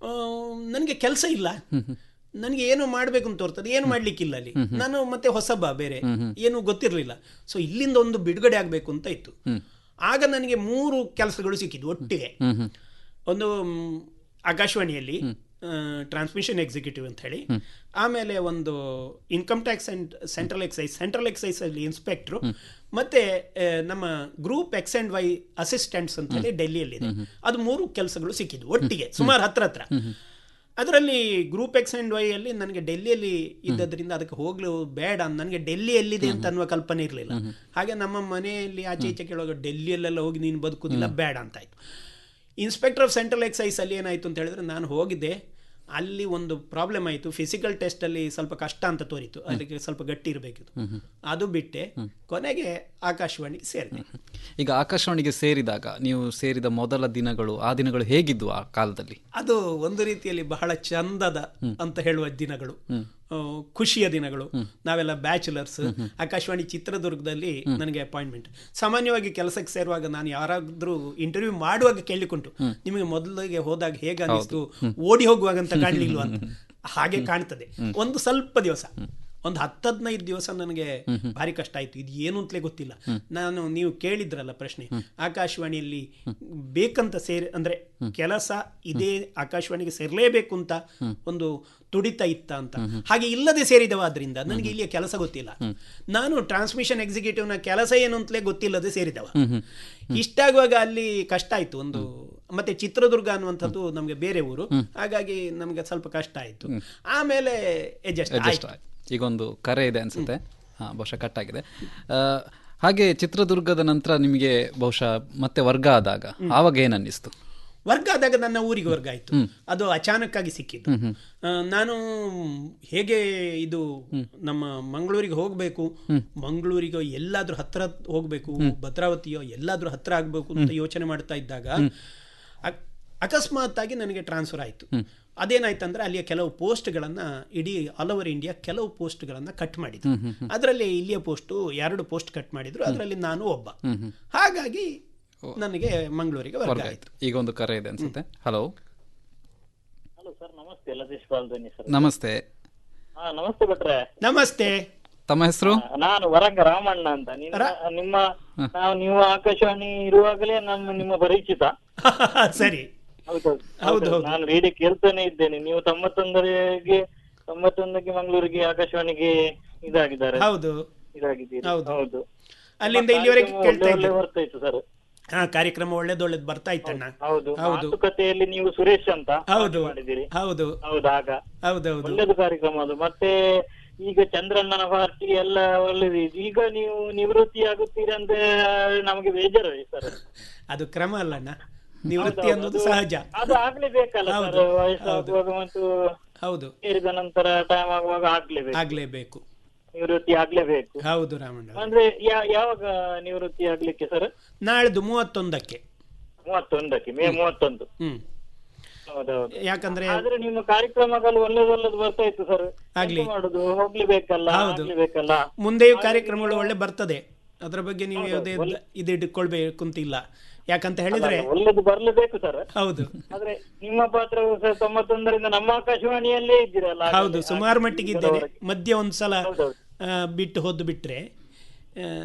ನನಗೆ ಕೆಲಸ ಇಲ್ಲ, ನನಗೆ ಏನು ಮಾಡಬೇಕು ಅಂತ ತೋರ್ತದೆ, ಏನು ಮಾಡ್ಲಿಕ್ಕಿಲ್ಲ ಅಲ್ಲಿ. ನಾನು ಮತ್ತೆ ಹೊಸಬ, ಬೇರೆ ಏನು ಗೊತ್ತಿರಲಿಲ್ಲ. ಸೊ ಇಲ್ಲಿಂದ ಒಂದು ಬಿಡುಗಡೆ ಆಗಬೇಕು ಅಂತ ಇತ್ತು. ಆಗ ನನಗೆ 3 ಕೆಲಸಗಳು ಸಿಕ್ಕಿದ್ವು ಒಟ್ಟಿಗೆ. ಒಂದು ಆಕಾಶವಾಣಿಯಲ್ಲಿ ಟ್ರಾನ್ಸ್ಮಿಷನ್ ಎಕ್ಸಿಕ್ಯೂಟಿವ್ ಅಂತ ಹೇಳಿ, ಆಮೇಲೆ ಒಂದು income tax and central exercise ಅಲ್ಲಿ ಇನ್ಸ್ಪೆಕ್ಟ್ರು, ಮತ್ತೆ ನಮ್ಮ ಗ್ರೂಪ್ X&Y ಅಸಿಸ್ಟೆಂಟ್ಸ್ ಅಂತ ಹೇಳಿ ಡೆಲ್ಲಿಯಲ್ಲಿದೆ. ಅದು 3 ಕೆಲಸಗಳು ಸಿಕ್ಕಿದ್ವು ಒಟ್ಟಿಗೆ, ಸುಮಾರು ಹತ್ರ. ಅದರಲ್ಲಿ ಗ್ರೂಪ್ X&Y ಅಲ್ಲಿ ನನಗೆ ಡೆಲ್ಲಿಯಲ್ಲಿ ಇದ್ದದ್ರಿಂದ ಅದಕ್ಕೆ ಹೋಗ್ಲು ಬೇಡ, ನನಗೆ ಡೆಲ್ಲಿ ಎಲ್ಲಿದೆ ಅಂತ ಅನ್ನುವ ಕಲ್ಪನೆ ಇರಲಿಲ್ಲ. ಹಾಗೆ ನಮ್ಮ ಮನೆಯಲ್ಲಿ ಆಚೆ ಈಚೆ ಕೇಳುವಾಗ ಡೆಲ್ಲಿಯಲ್ಲೆಲ್ಲ ಹೋಗಿ ನೀನು ಬದುಕುದಿಲ್ಲ, ಬೇಡ ಅಂತಾಯ್ತು. ಇನ್ಸ್ಪೆಕ್ಟರ್ ಆಫ್ ಸೆಂಟ್ರಲ್ ಎಕ್ಸೈಸ್ ಅಲ್ಲಿ ಏನಾಯ್ತು ಅಂತ ಹೇಳಿದ್ರೆ, ನಾನು ಹೋಗಿದ್ದೆ, ಅಲ್ಲಿ ಒಂದು ಪ್ರಾಬ್ಲಮ್ ಆಯಿತು, ಫಿಸಿಕಲ್ ಟೆಸ್ಟಲ್ಲಿ ಸ್ವಲ್ಪ ಕಷ್ಟ ಅಂತ ತೋರಿತು, ಅದಕ್ಕೆ ಸ್ವಲ್ಪ ಗಟ್ಟಿ ಇರಬೇಕಿತ್ತು. ಅದು ಬಿಟ್ಟೆ ಕೊನೆಗೆ ಆಕಾಶವಾಣಿಗೆ ಸೇರಿದೆ. ಈಗ ಆಕಾಶವಾಣಿಗೆ ಸೇರಿದಾಗ ನೀವು ಸೇರಿದ ಮೊದಲ ದಿನಗಳು, ಆ ದಿನಗಳು ಹೇಗಿದ್ವು ಆ ಕಾಲದಲ್ಲಿ? ಅದು ಒಂದು ರೀತಿಯಲ್ಲಿ ಬಹಳ ಚಂದದ ಅಂತ ಹೇಳುವ ದಿನಗಳು, ಖುಷಿಯ ದಿನಗಳು. ನಾವೆಲ್ಲ ಬ್ಯಾಚುಲರ್ಸ್. ಆಕಾಶವಾಣಿ ಚಿತ್ರದುರ್ಗದಲ್ಲಿ ನನಗೆ ಅಪಾಯಿಂಟ್ಮೆಂಟ್. ಸಾಮಾನ್ಯವಾಗಿ ಕೆಲಸಕ್ಕೆ ಸೇರುವಾಗ ನಾನು ಯಾರಾದ್ರೂ ಇಂಟರ್ವ್ಯೂ ಮಾಡುವಾಗ ಕೇಳಿಕೊಂಡು, ನಿಮಗೆ ಮೊದಲಿಗೆ ಹೋದಾಗ ಹೇಗೆ ಅನಿಸ್ತು, ಓಡಿ ಹೋಗುವಾಗಂತ ಕಾಣಲಿಲ್ವ ಅಂತ. ಹಾಗೆ ಕಾಣ್ತದೆ. ಒಂದು ಸ್ವಲ್ಪ ದಿವಸ, ಒಂದು 10-15 ದಿವಸ ನನಗೆ ಭಾರಿ ಕಷ್ಟ ಆಯಿತು. ಇದು ಏನು ಅಂತಲೇ ಗೊತ್ತಿಲ್ಲ. ನಾನು, ನೀವು ಕೇಳಿದ್ರಲ್ಲ ಪ್ರಶ್ನೆ, ಆಕಾಶವಾಣಿಯಲ್ಲಿ ಬೇಕಂತ ಅಂದರೆ ಕೆಲಸ ಇದೇ ಆಕಾಶವಾಣಿಗೆ ಸೇರಲೇಬೇಕು ಅಂತ ಒಂದು ತುಡಿತ ಇತ್ತ ಅಂತ. ಹಾಗೆ ಇಲ್ಲದೆ ಸೇರಿದವಾದ್ರಿಂದ ನನಗೆ ಇಲ್ಲಿಯ ಕೆಲಸ ಗೊತ್ತಿಲ್ಲ. ನಾನು ಟ್ರಾನ್ಸ್ಮಿಷನ್ ಎಕ್ಸಿಕ್ಯೂಟಿವ್ನ ಕೆಲಸ ಏನು ಅಂತಲೇ ಗೊತ್ತಿಲ್ಲದೆ ಸೇರಿದವ. ಇಷ್ಟಾಗುವಾಗ ಅಲ್ಲಿ ಕಷ್ಟ ಆಯಿತು. ಒಂದು ಮತ್ತೆ ಚಿತ್ರದುರ್ಗ ಅನ್ನುವಂಥದ್ದು ನಮಗೆ ಬೇರೆ ಊರು, ಹಾಗಾಗಿ ನಮಗೆ ಸ್ವಲ್ಪ ಕಷ್ಟ ಆಯಿತು. ಆಮೇಲೆ ಅಡ್ಜಸ್ಟ್ ಆಯಿತು. ಈಗೊಂದು ಕರೆ ಇದೆ ಅನ್ಸುತ್ತೆ, ಬಹುಶಃ ಕಟ್ ಆಗಿದೆ. ಹಾಗೆ ಚಿತ್ರದುರ್ಗದ ನಂತರ ನಿಮಗೆ ಬಹುಶಃ ಮತ್ತೆ ವರ್ಗ ಆದಾಗ ಆವಾಗ ಏನು ಅನ್ನಿಸ್ತು? ವರ್ಗ ಆದಾಗ ನನ್ನ ಊರಿಗೆ ವರ್ಗ ಆಯಿತು. ಅದು ಅಚಾನಕ್ಕಾಗಿ ಸಿಕ್ಕಿದ್ದು. ನಾನು ಹೇಗೆ ಇದು ನಮ್ಮ ಮಂಗಳೂರಿಗೆ ಹೋಗಬೇಕು, ಮಂಗಳೂರಿಗೋ ಎಲ್ಲಾದ್ರೂ ಹತ್ರ ಹೋಗಬೇಕು, ಭದ್ರಾವತಿಯೋ ಎಲ್ಲಾದ್ರೂ ಹತ್ರ ಆಗಬೇಕು ಅಂತ ಯೋಚನೆ ಮಾಡ್ತಾ ಇದ್ದಾಗ ಅಕಸ್ಮಾತ್ ಆಗಿ ನನಗೆ ಟ್ರಾನ್ಸ್ಫರ್ ಆಯಿತು. ಅದೇನಾಯ್ತಂದ್ರೆ ಅಲ್ಲಿಯ ಕೆಲವು ಪೋಸ್ಟ್ಗಳನ್ನು, ಇಡೀ ಆಲ್ ಓವರ್ ಇಂಡಿಯಾ ಕೆಲವು ಪೋಸ್ಟ್ಗಳನ್ನು ಕಟ್ ಮಾಡಿದ್ರು. ಅದರಲ್ಲಿ ಇಲ್ಲಿಯ ಪೋಸ್ಟು 2 ಪೋಸ್ಟ್ ಕಟ್ ಮಾಡಿದ್ರು, ಅದರಲ್ಲಿ ನಾನು ಒಬ್ಬ. ಹಾಗಾಗಿ ನನಗೆ ಮಂಗಳೂರಿಗೆ ವರ್ಗ ಆಯಿತು. ಈಗ ಒಂದು ಕರೆ ಇದೆ ಅನ್ಸುತ್ತೆ. ಹಲೋ ಹಲೋ ಸರ್, ನಮಸ್ತೆ. ಲತೀಶ್ ಪಾಲ್ದನಿ ಸರ್. ನಮಸ್ತೆ. ನಮಸ್ತೆ ಭಟ್ರೆ. ನಮಸ್ತೆ. ತಮ್ಮ ಹೆಸರು? ನಾನು ವರಂಗ ರಾಮಣ್ಣ ಅಂತ. ನೀವು ಆಕಾಶವಾಣಿ ಇರುವಾಗಲೇ ನಿಮ್ಮ ಪರಿಚಿತ. ಸರಿ. ಹೌದು, ನಾನು ರೇಡಿಯೋ ಕೇಳ್ತಾನೆ ಇದ್ದೇನೆ. ನೀವು 91ಕ್ಕೆ ಮಂಗಳೂರಿಗೆ ಆಕಾಶವಾಣಿಗೆ ಇದಾಗಿದ್ದಾರೆ. ಹೌದು, ಇದಾಗಿದ್ದೀರಿ. ಹೌದು, ಅಲ್ಲಿಂದ ಇಲ್ಲಿವರೆಗೆ ಕೇಳ್ತಾ ಇದ್ದೆ. ಬರ್ತಾ ಇತ್ತು ಸರ್. ಕಾರ್ಯಕ್ರಮ ಒಳ್ಳೇದು ಬರ್ತಾ ಇತ್ತಣ್ಣ. ಹೌದು, ಮಾತುಕತೆಯಲ್ಲಿ ನೀವು ಸುರೇಶ್ ಅಂತ ಮಾಡಿದ್ದೀರಿ. ಹೌದು ಹೌದಾಗ ಹೌದೌದು, ಒಳ್ಳೇದು ಕಾರ್ಯಕ್ರಮ ಅದು. ಮತ್ತೆ ಈಗ ಚಂದ್ರಣ್ಣನ ಪಾರ್ಟಿ ಎಲ್ಲ ಒಳ್ಳೇದು. ಈಗ ನೀವು ನಿವೃತ್ತಿ ಆಗುತ್ತೀರಿ ಅಂತ ನಮಗೆ ಬೇಜಾರು ಸರ್. ಅದು ಕ್ರಮ ಅಲ್ಲಣ್ಣ, ನಿವೃತ್ತಿ ಅನ್ನೋದು ಸಹಜ. ಅದು ಆಗ್ಲೇಬೇಕಲ್ಲ ಸರ್, ವಯಸ್ಸಾಗುವಾಗ ಮತ್ತು ಹೌದು ಸೇರಿದ ನಂತರ ಟೈಮ್ ಆಗುವಾಗ ಆಗ್ಲೇಬೇಕು, ನಿವೃತ್ತಿ ಆಗ್ಲೇಬೇಕು. ಹೌದು ರಾಮಣ್ಣ. ಅಂದ್ರೆ ಯಾವಾಗ ನಿವೃತ್ತಿ ಆಗ್ಲಿಕ್ಕೆ ಸರ್? ನಾಳ್ದು 31ಕ್ಕೆ. ಮೇ 31. ಹೌದೌದು. ಯಾಕಂದ್ರೆ ಆದ್ರೆ ನಿಮ್ಮ ಕಾರ್ಯಕ್ರಮಗಳು ಒಳ್ಳೇದೊಳ್ಳೇದು ಬರ್ತಾ ಇತ್ತು ಸರ್. ಆಗ್ಲಿ ಮಾಡುದು, ಹೋಗ್ಲೇಬೇಕಲ್ಲ. ಮುಂದೆಯೂ ಕಾರ್ಯಕ್ರಮಗಳು ಒಳ್ಳೆ ಬರ್ತದೆ. ಅದರ ಬಗ್ಗೆ ನೀವು ಯಾವುದೇ ಇದಿಟ್ಕೊಳ್ಬೇಕು ಅಂತಿಲ್ಲ. ಯಾಕಂತ ಹೇಳಿದ್ರೆ ಒಳ್ಳೇದು ಬರ್ಲೇಬೇಕು ಸರ್. ಹೌದು. ಆದ್ರೆ ನಿಮ್ಮ ಪಾತ್ರ 91ರಿಂದ ನಮ್ಮ ಆಕಾಶವಾಣಿಯಲ್ಲೇ ಇದ್ದೀರಲ್ಲ. ಹೌದು, ಸುಮಾರು ಮಟ್ಟಿಗೆ ಇದ್ದೇನೆ. ಮಧ್ಯೆ ಒಂದ್ಸಲ ಬಿಟ್ಟು ಹೋದ್ದು ಬಿಟ್ರೆ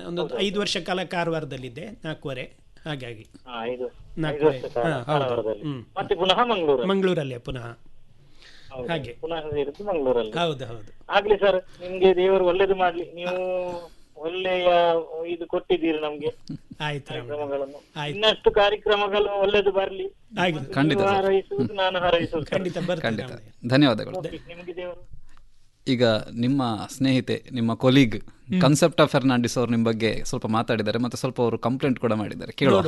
ಒಂದು 5 ವರ್ಷ ಕಾಲ ಕಾರವಾರದಲ್ಲಿದ್ದೆ, 4 ಹಾಗಾಗಿ 4 ಮತ್ತೆ ಪುನಃ ಮಂಗಳೂರಲ್ಲೇ ಪುನಃ ಹಾಗೆ ಮಂಗಳೂರಲ್ಲಿ. ಹೌದು ಹೌದು. ಆಗ್ಲಿ ಸರ್, ನಿಮ್ಗೆ ದೇವರು ಒಳ್ಳೇದು ಮಾಡ್ಲಿ. ನೀವು ಒಳ್ಳೆಯ ಇದು ಕೊಟ್ಟಿದ್ದೀರಿ ನಮ್ಗೆ ಕಾರ್ಯಕ್ರಮಗಳನ್ನು. ಇನ್ನಷ್ಟು ಕಾರ್ಯಕ್ರಮಗಳು ಒಳ್ಳೇದು ಬರ್ಲಿ. ಹಾರೈಸುವುದು, ನಾನು ಹಾರೈಸುವುದು. ಖಂಡಿತ, ಧನ್ಯವಾದಗಳು. ನಿಮ್ಗೆ ದೇವರು. ಈಗ ನಿಮ್ಮ ಸ್ನೇಹಿತೆ, ನಿಮ್ಮ ಕೊಲೀಗ್ ಕನ್ಸೆಪ್ಟಾ ಫೆರ್ನಾಂಡಿಸ್ ಅವರು ನಿಮ್ಮ ಬಗ್ಗೆ ಸ್ವಲ್ಪ ಮಾತಾಡಿದ್ದಾರೆ, ಮತ್ತೆ ಸ್ವಲ್ಪ ಅವರು ಕಂಪ್ಲೇಂಟ್ ಕೂಡ ಮಾಡಿದ್ದಾರೆ, ಕೇಳುವ.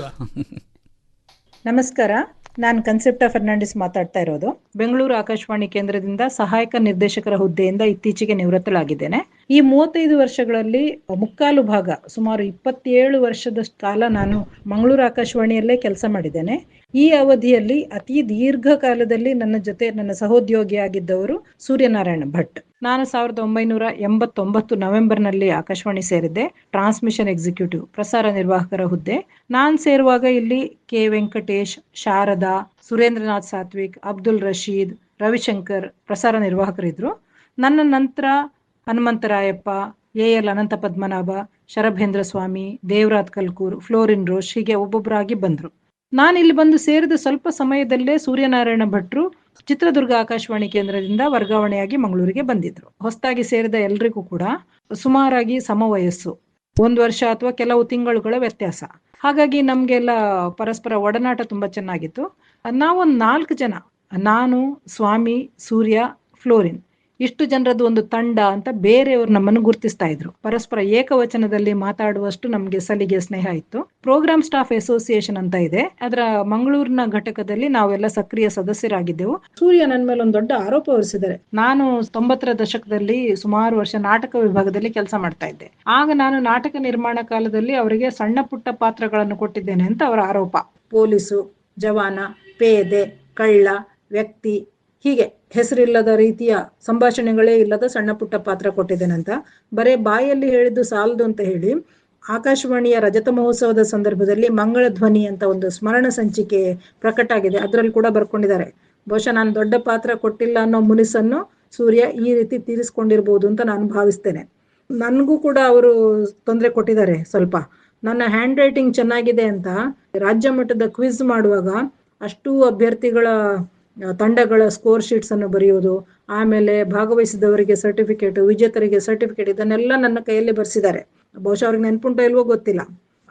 ನಮಸ್ಕಾರ, ನಾನು ಕನ್ಸೆಪ್ಟಾ ಫೆರ್ನಾಂಡಿಸ್ ಮಾತಾಡ್ತಾ ಇರೋದು. ಬೆಂಗಳೂರು ಆಕಾಶವಾಣಿ ಕೇಂದ್ರದಿಂದ ಸಹಾಯಕ ನಿರ್ದೇಶಕರ ಹುದ್ದೆಯಿಂದ ಇತ್ತೀಚೆಗೆ ನಿವೃತ್ತಲಾಗಿದ್ದೇನೆ. ಈ 35 ವರ್ಷಗಳಲ್ಲಿ ಮುಕ್ಕಾಲು ಭಾಗ, ಸುಮಾರು 27 ವರ್ಷದ ಕಾಲ ನಾನು ಮಂಗಳೂರು ಆಕಾಶವಾಣಿಯಲ್ಲೇ ಕೆಲಸ ಮಾಡಿದ್ದೇನೆ. ಈ ಅವಧಿಯಲ್ಲಿ ಅತಿ ದೀರ್ಘಕಾಲದಲ್ಲಿ ನನ್ನ ಜೊತೆ ನನ್ನ ಸಹೋದ್ಯೋಗಿಯಾಗಿದ್ದವರು ಸೂರ್ಯನಾರಾಯಣ ಭಟ್. ನಾನು 1989 ನವೆಂಬರ್ನಲ್ಲಿ ಆಕಾಶವಾಣಿ ಸೇರಿದ್ದೆ, ಟ್ರಾನ್ಸ್ಮಿಷನ್ ಎಕ್ಸಿಕ್ಯೂಟಿವ್, ಪ್ರಸಾರ ನಿರ್ವಾಹಕರ ಹುದ್ದೆ. ನಾನು ಸೇರುವಾಗ ಇಲ್ಲಿ ಕೆ ವೆಂಕಟೇಶ್, ಶಾರದಾ, ಸುರೇಂದ್ರನಾಥ್ ಸಾತ್ವಿಕ್, ಅಬ್ದುಲ್ ರಶೀದ್, ರವಿಶಂಕರ್ ಪ್ರಸಾರ ನಿರ್ವಾಹಕರಿದ್ರು. ನನ್ನ ನಂತರ ಹನುಮಂತರಾಯಪ್ಪ, ಎಲ್ ಅನಂತ ಪದ್ಮನಾಭ, ಶರಭೇಂದ್ರ ಸ್ವಾಮಿ, ದೇವರಾಜ್ ಕಲ್ಕೂರ್, ಫ್ಲೋರಿನ್ ರೋಷ್, ಹೀಗೆ ಒಬ್ಬೊಬ್ಬರಾಗಿ ಬಂದರು. ನಾನಿಲ್ಲಿ ಬಂದು ಸೇರಿದ ಸ್ವಲ್ಪ ಸಮಯದಲ್ಲೇ ಸೂರ್ಯನಾರಾಯಣ ಭಟ್ರು ಚಿತ್ರದುರ್ಗ ಆಕಾಶವಾಣಿ ಕೇಂದ್ರದಿಂದ ವರ್ಗಾವಣೆಯಾಗಿ ಮಂಗಳೂರಿಗೆ ಬಂದಿದ್ರು. ಹೊಸದಾಗಿ ಸೇರಿದ ಎಲ್ರಿಗೂ ಕೂಡ ಸುಮಾರಾಗಿ ಸಮವಯಸ್ಸು, 1 ವರ್ಷ ಅಥವಾ ಕೆಲವು ತಿಂಗಳುಗಳ ವ್ಯತ್ಯಾಸ. ಹಾಗಾಗಿ ನಮಗೆಲ್ಲ ಪರಸ್ಪರ ಒಡನಾಟ ತುಂಬ ಚೆನ್ನಾಗಿತ್ತು. ನಾವೊಂದು 4 ಜನ, ನಾನು, ಸ್ವಾಮಿ, ಸೂರ್ಯ, ಫ್ಲೋರಿನ್ ಇಷ್ಟು ಜನರದ್ದು ಒಂದು ತಂಡ ಅಂತ ಬೇರೆಯವರು ನಮ್ಮನ್ನು ಗುರುತಿಸ್ತಾ ಇದ್ರು. ಪರಸ್ಪರ ಏಕವಚನದಲ್ಲಿ ಮಾತಾಡುವಷ್ಟು ನಮ್ಗೆ ಸಲಿಗೆ ಸ್ನೇಹ ಇತ್ತು. ಪ್ರೋಗ್ರಾಮ್ ಸ್ಟಾಫ್ ಅಸೋಸಿಯೇಷನ್ ಅಂತ ಇದೆ, ಅದರ ಮಂಗಳೂರಿನ ಘಟಕದಲ್ಲಿ ನಾವೆಲ್ಲ ಸಕ್ರಿಯ ಸದಸ್ಯರಾಗಿದ್ದೆವು. ಸೂರ್ಯ ನನ್ನ ಮೇಲೆ ಒಂದು ದೊಡ್ಡ ಆರೋಪ ಹೊರಿಸಿದ್ದಾರೆ. ನಾನು 90ರ ದಶಕದಲ್ಲಿ ಸುಮಾರು ವರ್ಷ ನಾಟಕ ವಿಭಾಗದಲ್ಲಿ ಕೆಲಸ ಮಾಡ್ತಾ ಇದ್ದೆ. ಆಗ ನಾನು ನಾಟಕ ನಿರ್ಮಾಣ ಕಾಲದಲ್ಲಿ ಅವರಿಗೆ ಸಣ್ಣ ಪುಟ್ಟ ಪಾತ್ರಗಳನ್ನು ಕೊಟ್ಟಿದ್ದೇನೆ ಅಂತ ಅವರ ಆರೋಪ. ಪೊಲೀಸು, ಜವಾನ, ಪೇದೆ, ಕಳ್ಳ, ವ್ಯಕ್ತಿ, ಹೀಗೆ ಹೆಸರಿಲ್ಲದ ರೀತಿಯ ಸಂಭಾಷಣೆಗಳೇ ಇಲ್ಲದ ಸಣ್ಣ ಪುಟ್ಟ ಪಾತ್ರ ಕೊಟ್ಟಿದ್ದೇನಂತ. ಬರೇ ಬಾಯಲ್ಲಿ ಹೇಳಿದ್ದು ಸಾಲದು ಅಂತ ಹೇಳಿ ಆಕಾಶವಾಣಿಯ ರಜತ ಮಹೋತ್ಸವದ ಸಂದರ್ಭದಲ್ಲಿ ಮಂಗಳ ಧ್ವನಿ ಅಂತ ಒಂದು ಸ್ಮರಣ ಸಂಚಿಕೆ ಪ್ರಕಟ ಆಗಿದೆ, ಅದರಲ್ಲಿ ಕೂಡ ಬರ್ಕೊಂಡಿದ್ದಾರೆ. ಬಹುಶಃ ನಾನು ದೊಡ್ಡ ಪಾತ್ರ ಕೊಟ್ಟಿಲ್ಲ ಅನ್ನೋ ಮುನಿಸನ್ನು ಸೂರ್ಯ ಈ ರೀತಿ ತೀರಿಸ್ಕೊಂಡಿರ್ಬೋದು ಅಂತ ನಾನು ಭಾವಿಸ್ತೇನೆ. ನನಗೂ ಕೂಡ ಅವರು ತೊಂದರೆ ಕೊಟ್ಟಿದ್ದಾರೆ ಸ್ವಲ್ಪ. ನನ್ನ ಹ್ಯಾಂಡ್ ರೈಟಿಂಗ್ ಚೆನ್ನಾಗಿದೆ ಅಂತ ರಾಜ್ಯ ಮಟ್ಟದ ಕ್ವಿಜ್ ಮಾಡುವಾಗ ಅಷ್ಟು ಅಭ್ಯರ್ಥಿಗಳ ತಂಡಗಳ ಸ್ಕೋರ್ ಶೀಟ್ಸ್ ಅನ್ನು ಬರೆಯೋದು, ಆಮೇಲೆ ಭಾಗವಹಿಸಿದವರಿಗೆ ಸರ್ಟಿಫಿಕೇಟ್, ವಿಜೇತರಿಗೆ ಸರ್ಟಿಫಿಕೇಟ್, ಇದನ್ನೆಲ್ಲ ನನ್ನ ಕೈಯಲ್ಲಿ ಬರೆಸಿದ್ದಾರೆ. ಬಹುಶಃ ಅವ್ರಿಗೆ ನೆನ್ಪುಂಟೋ ಇಲ್ವೋ ಗೊತ್ತಿಲ್ಲ.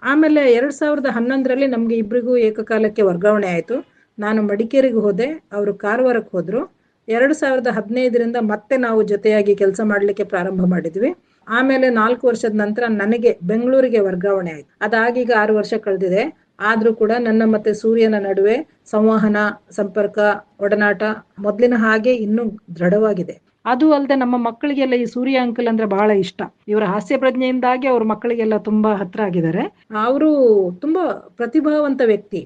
ಆಮೇಲೆ 2011ರಲ್ಲಿ ನಮ್ಗೆ ಇಬ್ಬರಿಗೂ ಏಕಕಾಲಕ್ಕೆ ವರ್ಗಾವಣೆ ಆಯಿತು. ನಾನು ಮಡಿಕೇರಿಗೆ ಹೋದೆ, ಅವರು ಕಾರವಾರಕ್ಕೆ ಹೋದ್ರು. 2015ರಿಂದ ಮತ್ತೆ ನಾವು ಜೊತೆಯಾಗಿ ಕೆಲಸ ಮಾಡಲಿಕ್ಕೆ ಪ್ರಾರಂಭ ಮಾಡಿದ್ವಿ. ಆಮೇಲೆ 4 ವರ್ಷದ ನಂತರ ನನಗೆ ಬೆಂಗಳೂರಿಗೆ ವರ್ಗಾವಣೆ ಆಯ್ತು. ಅದಾಗೀಗ 6 ವರ್ಷ ಕಳೆದಿದೆ. ಆದ್ರೂ ಕೂಡ ನನ್ನ ಮತ್ತೆ ಸೂರ್ಯನ ನಡುವೆ ಸಂವಹನ, ಸಂಪರ್ಕ, ಒಡನಾಟ ಮೊದಲಿನ ಹಾಗೆ ಇನ್ನೂ ದೃಢವಾಗಿದೆ. ಅದು ಅಲ್ಲದೆ ನಮ್ಮ ಮಕ್ಕಳಿಗೆಲ್ಲ ಈ ಸೂರ್ಯ ಅಂಕಲ್ ಅಂದ್ರೆ ಬಹಳ ಇಷ್ಟ. ಇವರ ಹಾಸ್ಯ ಪ್ರಜ್ಞೆಯಿಂದಾಗಿ ಅವ್ರ ಮಕ್ಕಳಿಗೆಲ್ಲ ತುಂಬಾ ಹತ್ರ ಆಗಿದ್ದಾರೆ. ಅವರು ತುಂಬಾ ಪ್ರತಿಭಾವಂತ ವ್ಯಕ್ತಿ.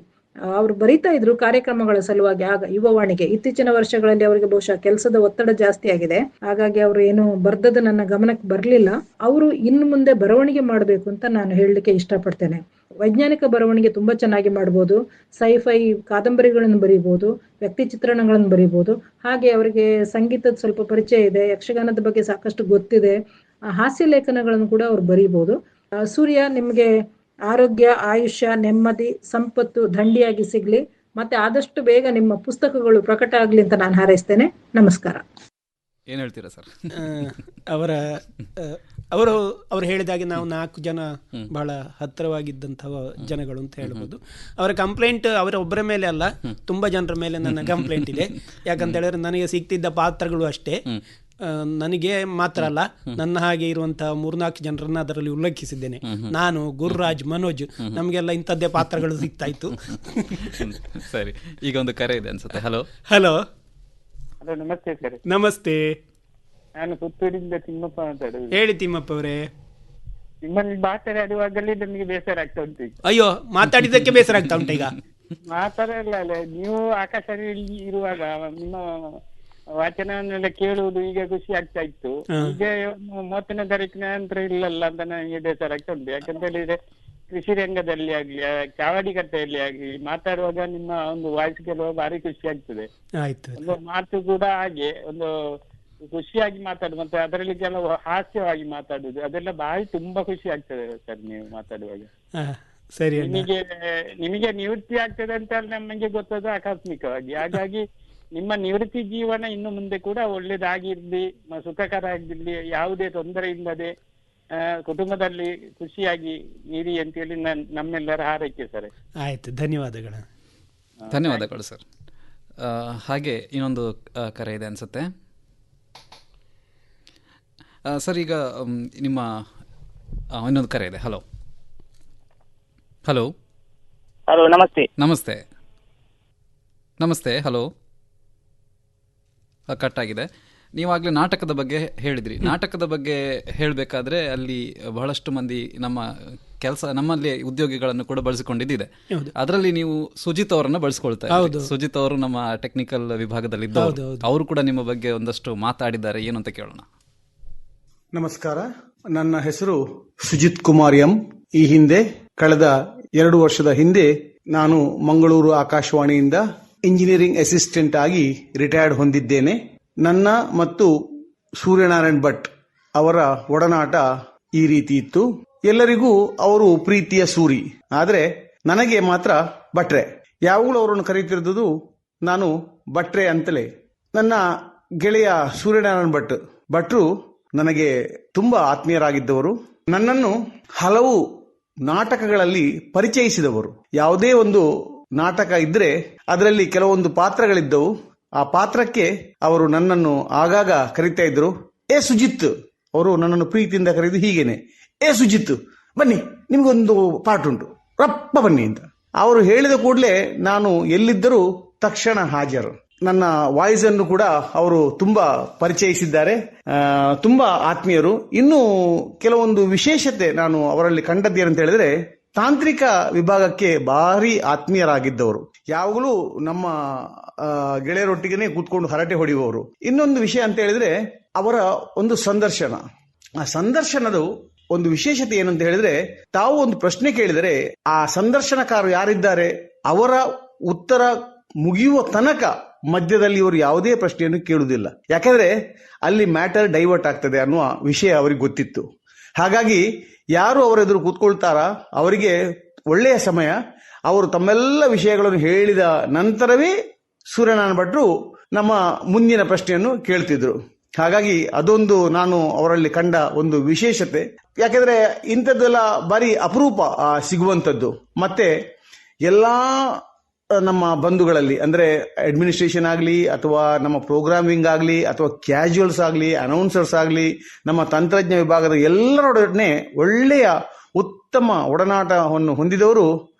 ಅವರು ಬರೀತಾ ಇದ್ರು ಕಾರ್ಯಕ್ರಮಗಳ ಸಲುವಾಗಿ. ಆಗ ಯುವವಾಣಿಗೆ ಇತ್ತೀಚಿನ ವರ್ಷಗಳಲ್ಲಿ ಅವರಿಗೆ ಬಹುಶಃ ಕೆಲಸದ ಒತ್ತಡ ಜಾಸ್ತಿ ಆಗಿದೆ, ಹಾಗಾಗಿ ಅವರು ಏನು ಬರ್ದದ್ದು ನನ್ನ ಗಮನಕ್ಕೆ ಬರಲಿಲ್ಲ. ಅವರು ಇನ್ನು ಮುಂದೆ ಬರವಣಿಗೆ ಮಾಡಬೇಕು ಅಂತ ನಾನು ಹೇಳಲಿಕ್ಕೆ ಇಷ್ಟಪಡ್ತೇನೆ. ವೈಜ್ಞಾನಿಕ ಬರವಣಿಗೆ ತುಂಬಾ ಚೆನ್ನಾಗಿ ಮಾಡ್ಬೋದು, ಸೈಫೈ ಕಾದಂಬರಿಗಳನ್ನು ಬರೀಬಹುದು, ವ್ಯಕ್ತಿ ಚಿತ್ರಣಗಳನ್ನು ಬರೀಬಹುದು. ಹಾಗೆ ಅವರಿಗೆ ಸಂಗೀತದ ಸ್ವಲ್ಪ ಪರಿಚಯ ಇದೆ, ಯಕ್ಷಗಾನದ ಬಗ್ಗೆ ಸಾಕಷ್ಟು ಗೊತ್ತಿದೆ, ಹಾಸ್ಯ ಲೇಖನಗಳನ್ನು ಕೂಡ ಅವ್ರು ಬರೀಬಹುದು. ಸೂರ್ಯ, ನಿಮಗೆ ಆರೋಗ್ಯ, ಆಯುಷ್ಯ, ನೆಮ್ಮದಿ, ಸಂಪತ್ತು ದಂಡಿಯಾಗಿ ಸಿಗ್ಲಿ, ಮತ್ತೆ ಆದಷ್ಟು ಬೇಗ ನಿಮ್ಮ ಪುಸ್ತಕಗಳು ಪ್ರಕಟ ಆಗ್ಲಿ ಅಂತ ನಾನು ಹಾರೈಸ್ತೇನೆ. ನಮಸ್ಕಾರ. ಏನ್ ಹೇಳ್ತೀರಾ ಸರ್? ಅವರು ಹೇಳಿದಾಗೆ ನಾವು 4 ಜನ ಬಹಳ ಹತ್ತಿರವಾಗಿದ್ದಂತಹ ಜನಗಳು ಅಂತ ಹೇಳ್ಬೋದು. ಅವರ ಕಂಪ್ಲೇಂಟ್ ಅವರ ಒಬ್ಬರ ಮೇಲೆ ಅಲ್ಲ, ತುಂಬಾ ಜನರ ಮೇಲೆ ನನ್ನ ಕಂಪ್ಲೇಂಟ್ ಇದೆ. ಯಾಕಂತ ಹೇಳಿದ್ರೆ ನನಗೆ ಸಿಗ್ತಿದ್ದ ಪಾತ್ರಗಳು ಅಷ್ಟೇ, ನನಗೆ ಮಾತ್ರ ಅಲ್ಲ, ನನ್ನ ಹಾಗೆ ಇರುವಂತಹ 3-4 ಜನರನ್ನ ಅದರಲ್ಲಿ ಉಲ್ಲೇಖಿಸಿದ್ದೇನೆ. ನಾನು, ಗುರುರಾಜ್, ಮನೋಜ್, ನಮಗೆಲ್ಲ ಇಂಥದ್ದೇ ಪಾತ್ರಗಳು ಸಿಗ್ತಾ ಇತ್ತು. ಸರಿ, ಈಗ ಒಂದು ಕರೆ ಇದೆ ಅನ್ಸುತ್ತೆ. ಹಲೋ ಹಲೋ ಹಲೋ, ನಮಸ್ತೆ ಸರ್. ನಮಸ್ತೆ, ನಾನು ಪುತ್ತೂರಿಂದ ತಿಮ್ಮಪ್ಪ ಮಾತಾಡುದು. ಹೇಳಿ ತಿಮ್ಮಪ್ಪ ಅವರೇ. ನಿಮ್ಮಲ್ಲಿ ಮಾತಾಡುವಾಗಲೇ ನನಗೆ ಬೇಸರ ಆಗ್ತಾ ಉಂಟು. ಅಯ್ಯೋ, ಮಾತಾಡಿದ್ದಕ್ಕೆ ಬೇಸರ ಆಗ್ತಾ ಉಂಟು ಈಗ? ಮಾತಾಡಲ್ಲ, ನೀವು ಆಕಾಶದಲ್ಲಿ ಇರುವಾಗ ನಿಮ್ಮ ವಾಚನವನ್ನೆಲ್ಲ ಕೇಳುವುದು ಈಗ ಖುಷಿ ಆಗ್ತಾ ಇತ್ತು. ಈಗ 30ನೇ ತಾರೀಕಿನ ನಂತರ ಇಲ್ಲಲ್ಲ ಅಂತ ನನಗೆ ಬೇಸರ ಆಗ್ತಾ ಉಂಟು. ಯಾಕಂತ ಹೇಳಿದ್ರೆ ಕೃಷಿ ರಂಗದಲ್ಲಿ ಆಗ್ಲಿ, ಚಾವಡಿ ಕಟ್ಟೆಯಲ್ಲಿ ಆಗ್ಲಿ ಮಾತಾಡುವಾಗ ನಿಮ್ಮ ಒಂದು ವಾಯ್ಸ್ ಕೆಲವು ಬಾರಿ ಖುಷಿ ಆಗ್ತದೆ. ಒಂದು ಮಾತು ಕೂಡ ಹಾಗೆ ಒಂದು ಖುಷಿಯಾಗಿ ಮಾತಾಡುದು, ಮತ್ತೆ ಅದರಲ್ಲಿ ಕೆಲವು ಹಾಸ್ಯವಾಗಿ ಮಾತಾಡುದು, ಅದೆಲ್ಲ ಬಾರಿ ತುಂಬಾ ಖುಷಿ ಆಗ್ತದೆ ಸರ್ ನೀವು ಮಾತಾಡುವಾಗ. ಸರಿ, ನಿಮಗೆ ನಿವೃತ್ತಿ ಆಗ್ತದೆ ಅಂತ ನಮಗೆ ಗೊತ್ತದು ಆಕಸ್ಮಿಕವಾಗಿ. ಹಾಗಾಗಿ ನಿಮ್ಮ ನಿವೃತ್ತಿ ಜೀವನ ಇನ್ನು ಮುಂದೆ ಕೂಡ ಒಳ್ಳೇದಾಗಿರ್ಲಿ, ಸುಖಕರ ಆಗಿರ್ಲಿ, ಯಾವುದೇ ತೊಂದರೆ ಇಲ್ಲದೆ ಕುಟುಂಬದಲ್ಲಿ ಖುಷಿಯಾಗಿ ಇರಿ ಅಂತೇಳಿ ನಮ್ಮೆಲ್ಲರ ಹಾರೈಕೆ ಸರ್. ಆಯ್ತು, ಧನ್ಯವಾದಗಳು. ಧನ್ಯವಾದಗಳು ಸರ್. ಹಾಗೆ ಇನ್ನೊಂದು ಕರೆ ಇದೆ ಅನ್ಸುತ್ತೆ ಸರ್. ಈಗ ನಿಮ್ಮ ಇನ್ನೊಂದು ಕರೆ ಇದೆ. ಹಲೋ ಹಲೋ ಹಲೋ, ನಮಸ್ತೆ. ನಮಸ್ತೆ ನಮಸ್ತೆ. ಹಲೋ, ಕಟ್ ಆಗಿದೆ. ನೀವಾಗಲೇ ನಾಟಕದ ಬಗ್ಗೆ ಹೇಳಿದ್ರಿ. ನಾಟಕದ ಬಗ್ಗೆ ಹೇಳಬೇಕಾದ್ರೆ ಅಲ್ಲಿ ಬಹಳಷ್ಟು ಮಂದಿ ನಮ್ಮ ನಮ್ಮಲ್ಲಿ ಉದ್ಯೋಗಿಗಳನ್ನು ಕೂಡ ಬಳಸಿಕೊಂಡಿದ್ದಿದೆ. ಅದರಲ್ಲಿ ನೀವು ಸುಜಿತ್ ಅವರನ್ನ ಬಳಸ್ಕೊಳ್ತಾ ಇದ್ದೀರಿ. ಸುಜಿತ್ ಅವರು ನಮ್ಮ ಟೆಕ್ನಿಕಲ್ ವಿಭಾಗದಲ್ಲಿ ಇದ್ದವರು, ಅವರು ಕೂಡ ನಿಮ್ಮ ಬಗ್ಗೆ ಒಂದಷ್ಟು ಮಾತಾಡಿದ್ದಾರೆ. ಏನು ಅಂತ ಕೇಳೋಣ. ನಮಸ್ಕಾರ, ನನ್ನ ಹೆಸರು ಸುಜಿತ್ ಕುಮಾರ್ ಎಂ. ಈ ಹಿಂದೆ ಕಳೆದ 2 ವರ್ಷದ ಹಿಂದೆ ನಾನು ಮಂಗಳೂರು ಆಕಾಶವಾಣಿಯಿಂದ ಇಂಜಿನಿಯರಿಂಗ್ ಅಸಿಸ್ಟೆಂಟ್ ಆಗಿ ರಿಟೈರ್ಡ್ ಹೊಂದಿದ್ದೇನೆ. ನನ್ನ ಮತ್ತು ಸೂರ್ಯನಾರಾಯಣ್ ಭಟ್ ಅವರ ಒಡನಾಟ ಈ ರೀತಿ ಇತ್ತು. ಎಲ್ಲರಿಗೂ ಅವರು ಪ್ರೀತಿಯ ಸೂರಿ, ಆದರೆ ನನಗೆ ಮಾತ್ರ ಭಟ್ರೆ. ಯಾವಾಗಲೂ ಅವರನ್ನು ಕರೀತಿರೋದು ನಾನು ಭಟ್ರೆ ಅಂತಲೇ. ನನ್ನ ಗೆಳೆಯ ಸೂರ್ಯನಾರಾಯಣ್ ಭಟ್ರು ನನಗೆ ತುಂಬಾ ಆತ್ಮೀಯರಾಗಿದ್ದವರು. ನನ್ನನ್ನು ಹಲವು ನಾಟಕಗಳಲ್ಲಿ ಪರಿಚಯಿಸಿದವರು. ಯಾವುದೇ ಒಂದು ನಾಟಕ ಇದ್ರೆ ಅದರಲ್ಲಿ ಕೆಲವೊಂದು ಪಾತ್ರಗಳಿದ್ದವು, ಆ ಪಾತ್ರಕ್ಕೆ ಅವರು ನನ್ನನ್ನು ಆಗಾಗ ಕರೀತಾ ಇದ್ರು. ಏ ಸುಜಿತ್, ಅವರು ನನ್ನನ್ನು ಪ್ರೀತಿಯಿಂದ ಕರೆದು ಹೀಗೇನೆ, ಏ ಸುಜಿತ್ ಬನ್ನಿ, ನಿಮ್ಗೊಂದು ಪಾಠ ಉಂಟು, ರಪ್ಪ ಬನ್ನಿ ಅಂತ. ಅವರು ಹೇಳಿದ ಕೂಡಲೇ ನಾನು ಎಲ್ಲಿದ್ದರೂ ತಕ್ಷಣ ಹಾಜರು. ನನ್ನ ವಾಯ್ಸ್ ಅನ್ನು ಕೂಡ ಅವರು ತುಂಬಾ ಪರಿಚಯಿಸಿದ್ದಾರೆ, ತುಂಬಾ ಆತ್ಮೀಯರು. ಇನ್ನು ಕೆಲವೊಂದು ವಿಶೇಷತೆ ನಾನು ಅವರಲ್ಲಿ ಕಂಡದ್ದೇನಂತ ಹೇಳಿದ್ರೆ, ತಾಂತ್ರಿಕ ವಿಭಾಗಕ್ಕೆ ಭಾರಿ ಆತ್ಮೀಯರಾಗಿದ್ದವರು, ಯಾವಾಗಲೂ ನಮ್ಮ ಗೆಳೆಯರೊಟ್ಟಿಗೆ ಕೂತ್ಕೊಂಡು ಹರಟೆ ಹೊಡೆಯುವವರು. ಇನ್ನೊಂದು ವಿಷಯ ಅಂತ ಹೇಳಿದ್ರೆ ಅವರ ಒಂದು ಸಂದರ್ಶನ. ಆ ಸಂದರ್ಶನದ ಒಂದು ವಿಶೇಷತೆ ಏನಂತ ಹೇಳಿದ್ರೆ, ತಾವು ಒಂದು ಪ್ರಶ್ನೆ ಕೇಳಿದರೆ ಆ ಸಂದರ್ಶನಕಾರರು ಯಾರಿದ್ದಾರೆ ಅವರ ಉತ್ತರ ಮುಗಿಯುವ ತನಕ ಮಧ್ಯದಲ್ಲಿ ಇವರು ಯಾವುದೇ ಪ್ರಶ್ನೆಯನ್ನು ಕೇಳುವುದಿಲ್ಲ. ಯಾಕಂದ್ರೆ ಅಲ್ಲಿ ಮ್ಯಾಟರ್ ಡೈವರ್ಟ್ ಆಗ್ತದೆ ಅನ್ನುವ ವಿಷಯ ಅವರಿಗೆ ಗೊತ್ತಿತ್ತು. ಹಾಗಾಗಿ ಯಾರು ಅವರ ಎದುರು ಕೂತ್ಕೊಳ್ತಾರ ಅವರಿಗೆ ಒಳ್ಳೆಯ ಸಮಯ. ಅವರು ತಮ್ಮೆಲ್ಲ ವಿಷಯಗಳನ್ನು ಹೇಳಿದ ನಂತರವೇ ಸೂರ್ಯನಾರಾಯಣ ಭಟ್ರು ನಮ್ಮ ಮುಂದಿನ ಪ್ರಶ್ನೆಯನ್ನು ಕೇಳ್ತಿದ್ರು. ಹಾಗಾಗಿ ಅದೊಂದು ನಾನು ಅವರಲ್ಲಿ ಕಂಡ ಒಂದು ವಿಶೇಷತೆ. ಯಾಕೆಂದ್ರೆ ಇಂಥದ್ದೆಲ್ಲ ಬಾರಿ ಅಪರೂಪ ಸಿಗುವಂಥದ್ದು. ಮತ್ತೆ ಎಲ್ಲಾ ನಮ್ಮ ಬಂಧುಗಳಲ್ಲಿ ಅಂದ್ರೆ ಅಡ್ಮಿನಿಸ್ಟ್ರೇಷನ್ ಆಗಲಿ ಅಥವಾ ನಮ್ಮ ಪ್ರೋಗ್ರಾಮಿಂಗ್ ಆಗಲಿ ಅಥವಾ ಕ್ಯಾಶುವಲ್ಸ್ ಆಗಲಿ ಅನೌನ್ಸರ್ಸ್ ಆಗಲಿ ನಮ್ಮ ತಂತ್ರಜ್ಞ ವಿಭಾಗದ ಎಲ್ಲರೊಡನೆ ಒಳ್ಳೆಯ ಉತ್ತಮ ಒಡನಾಟವನ್ನು ಹೊಂದಿದವರು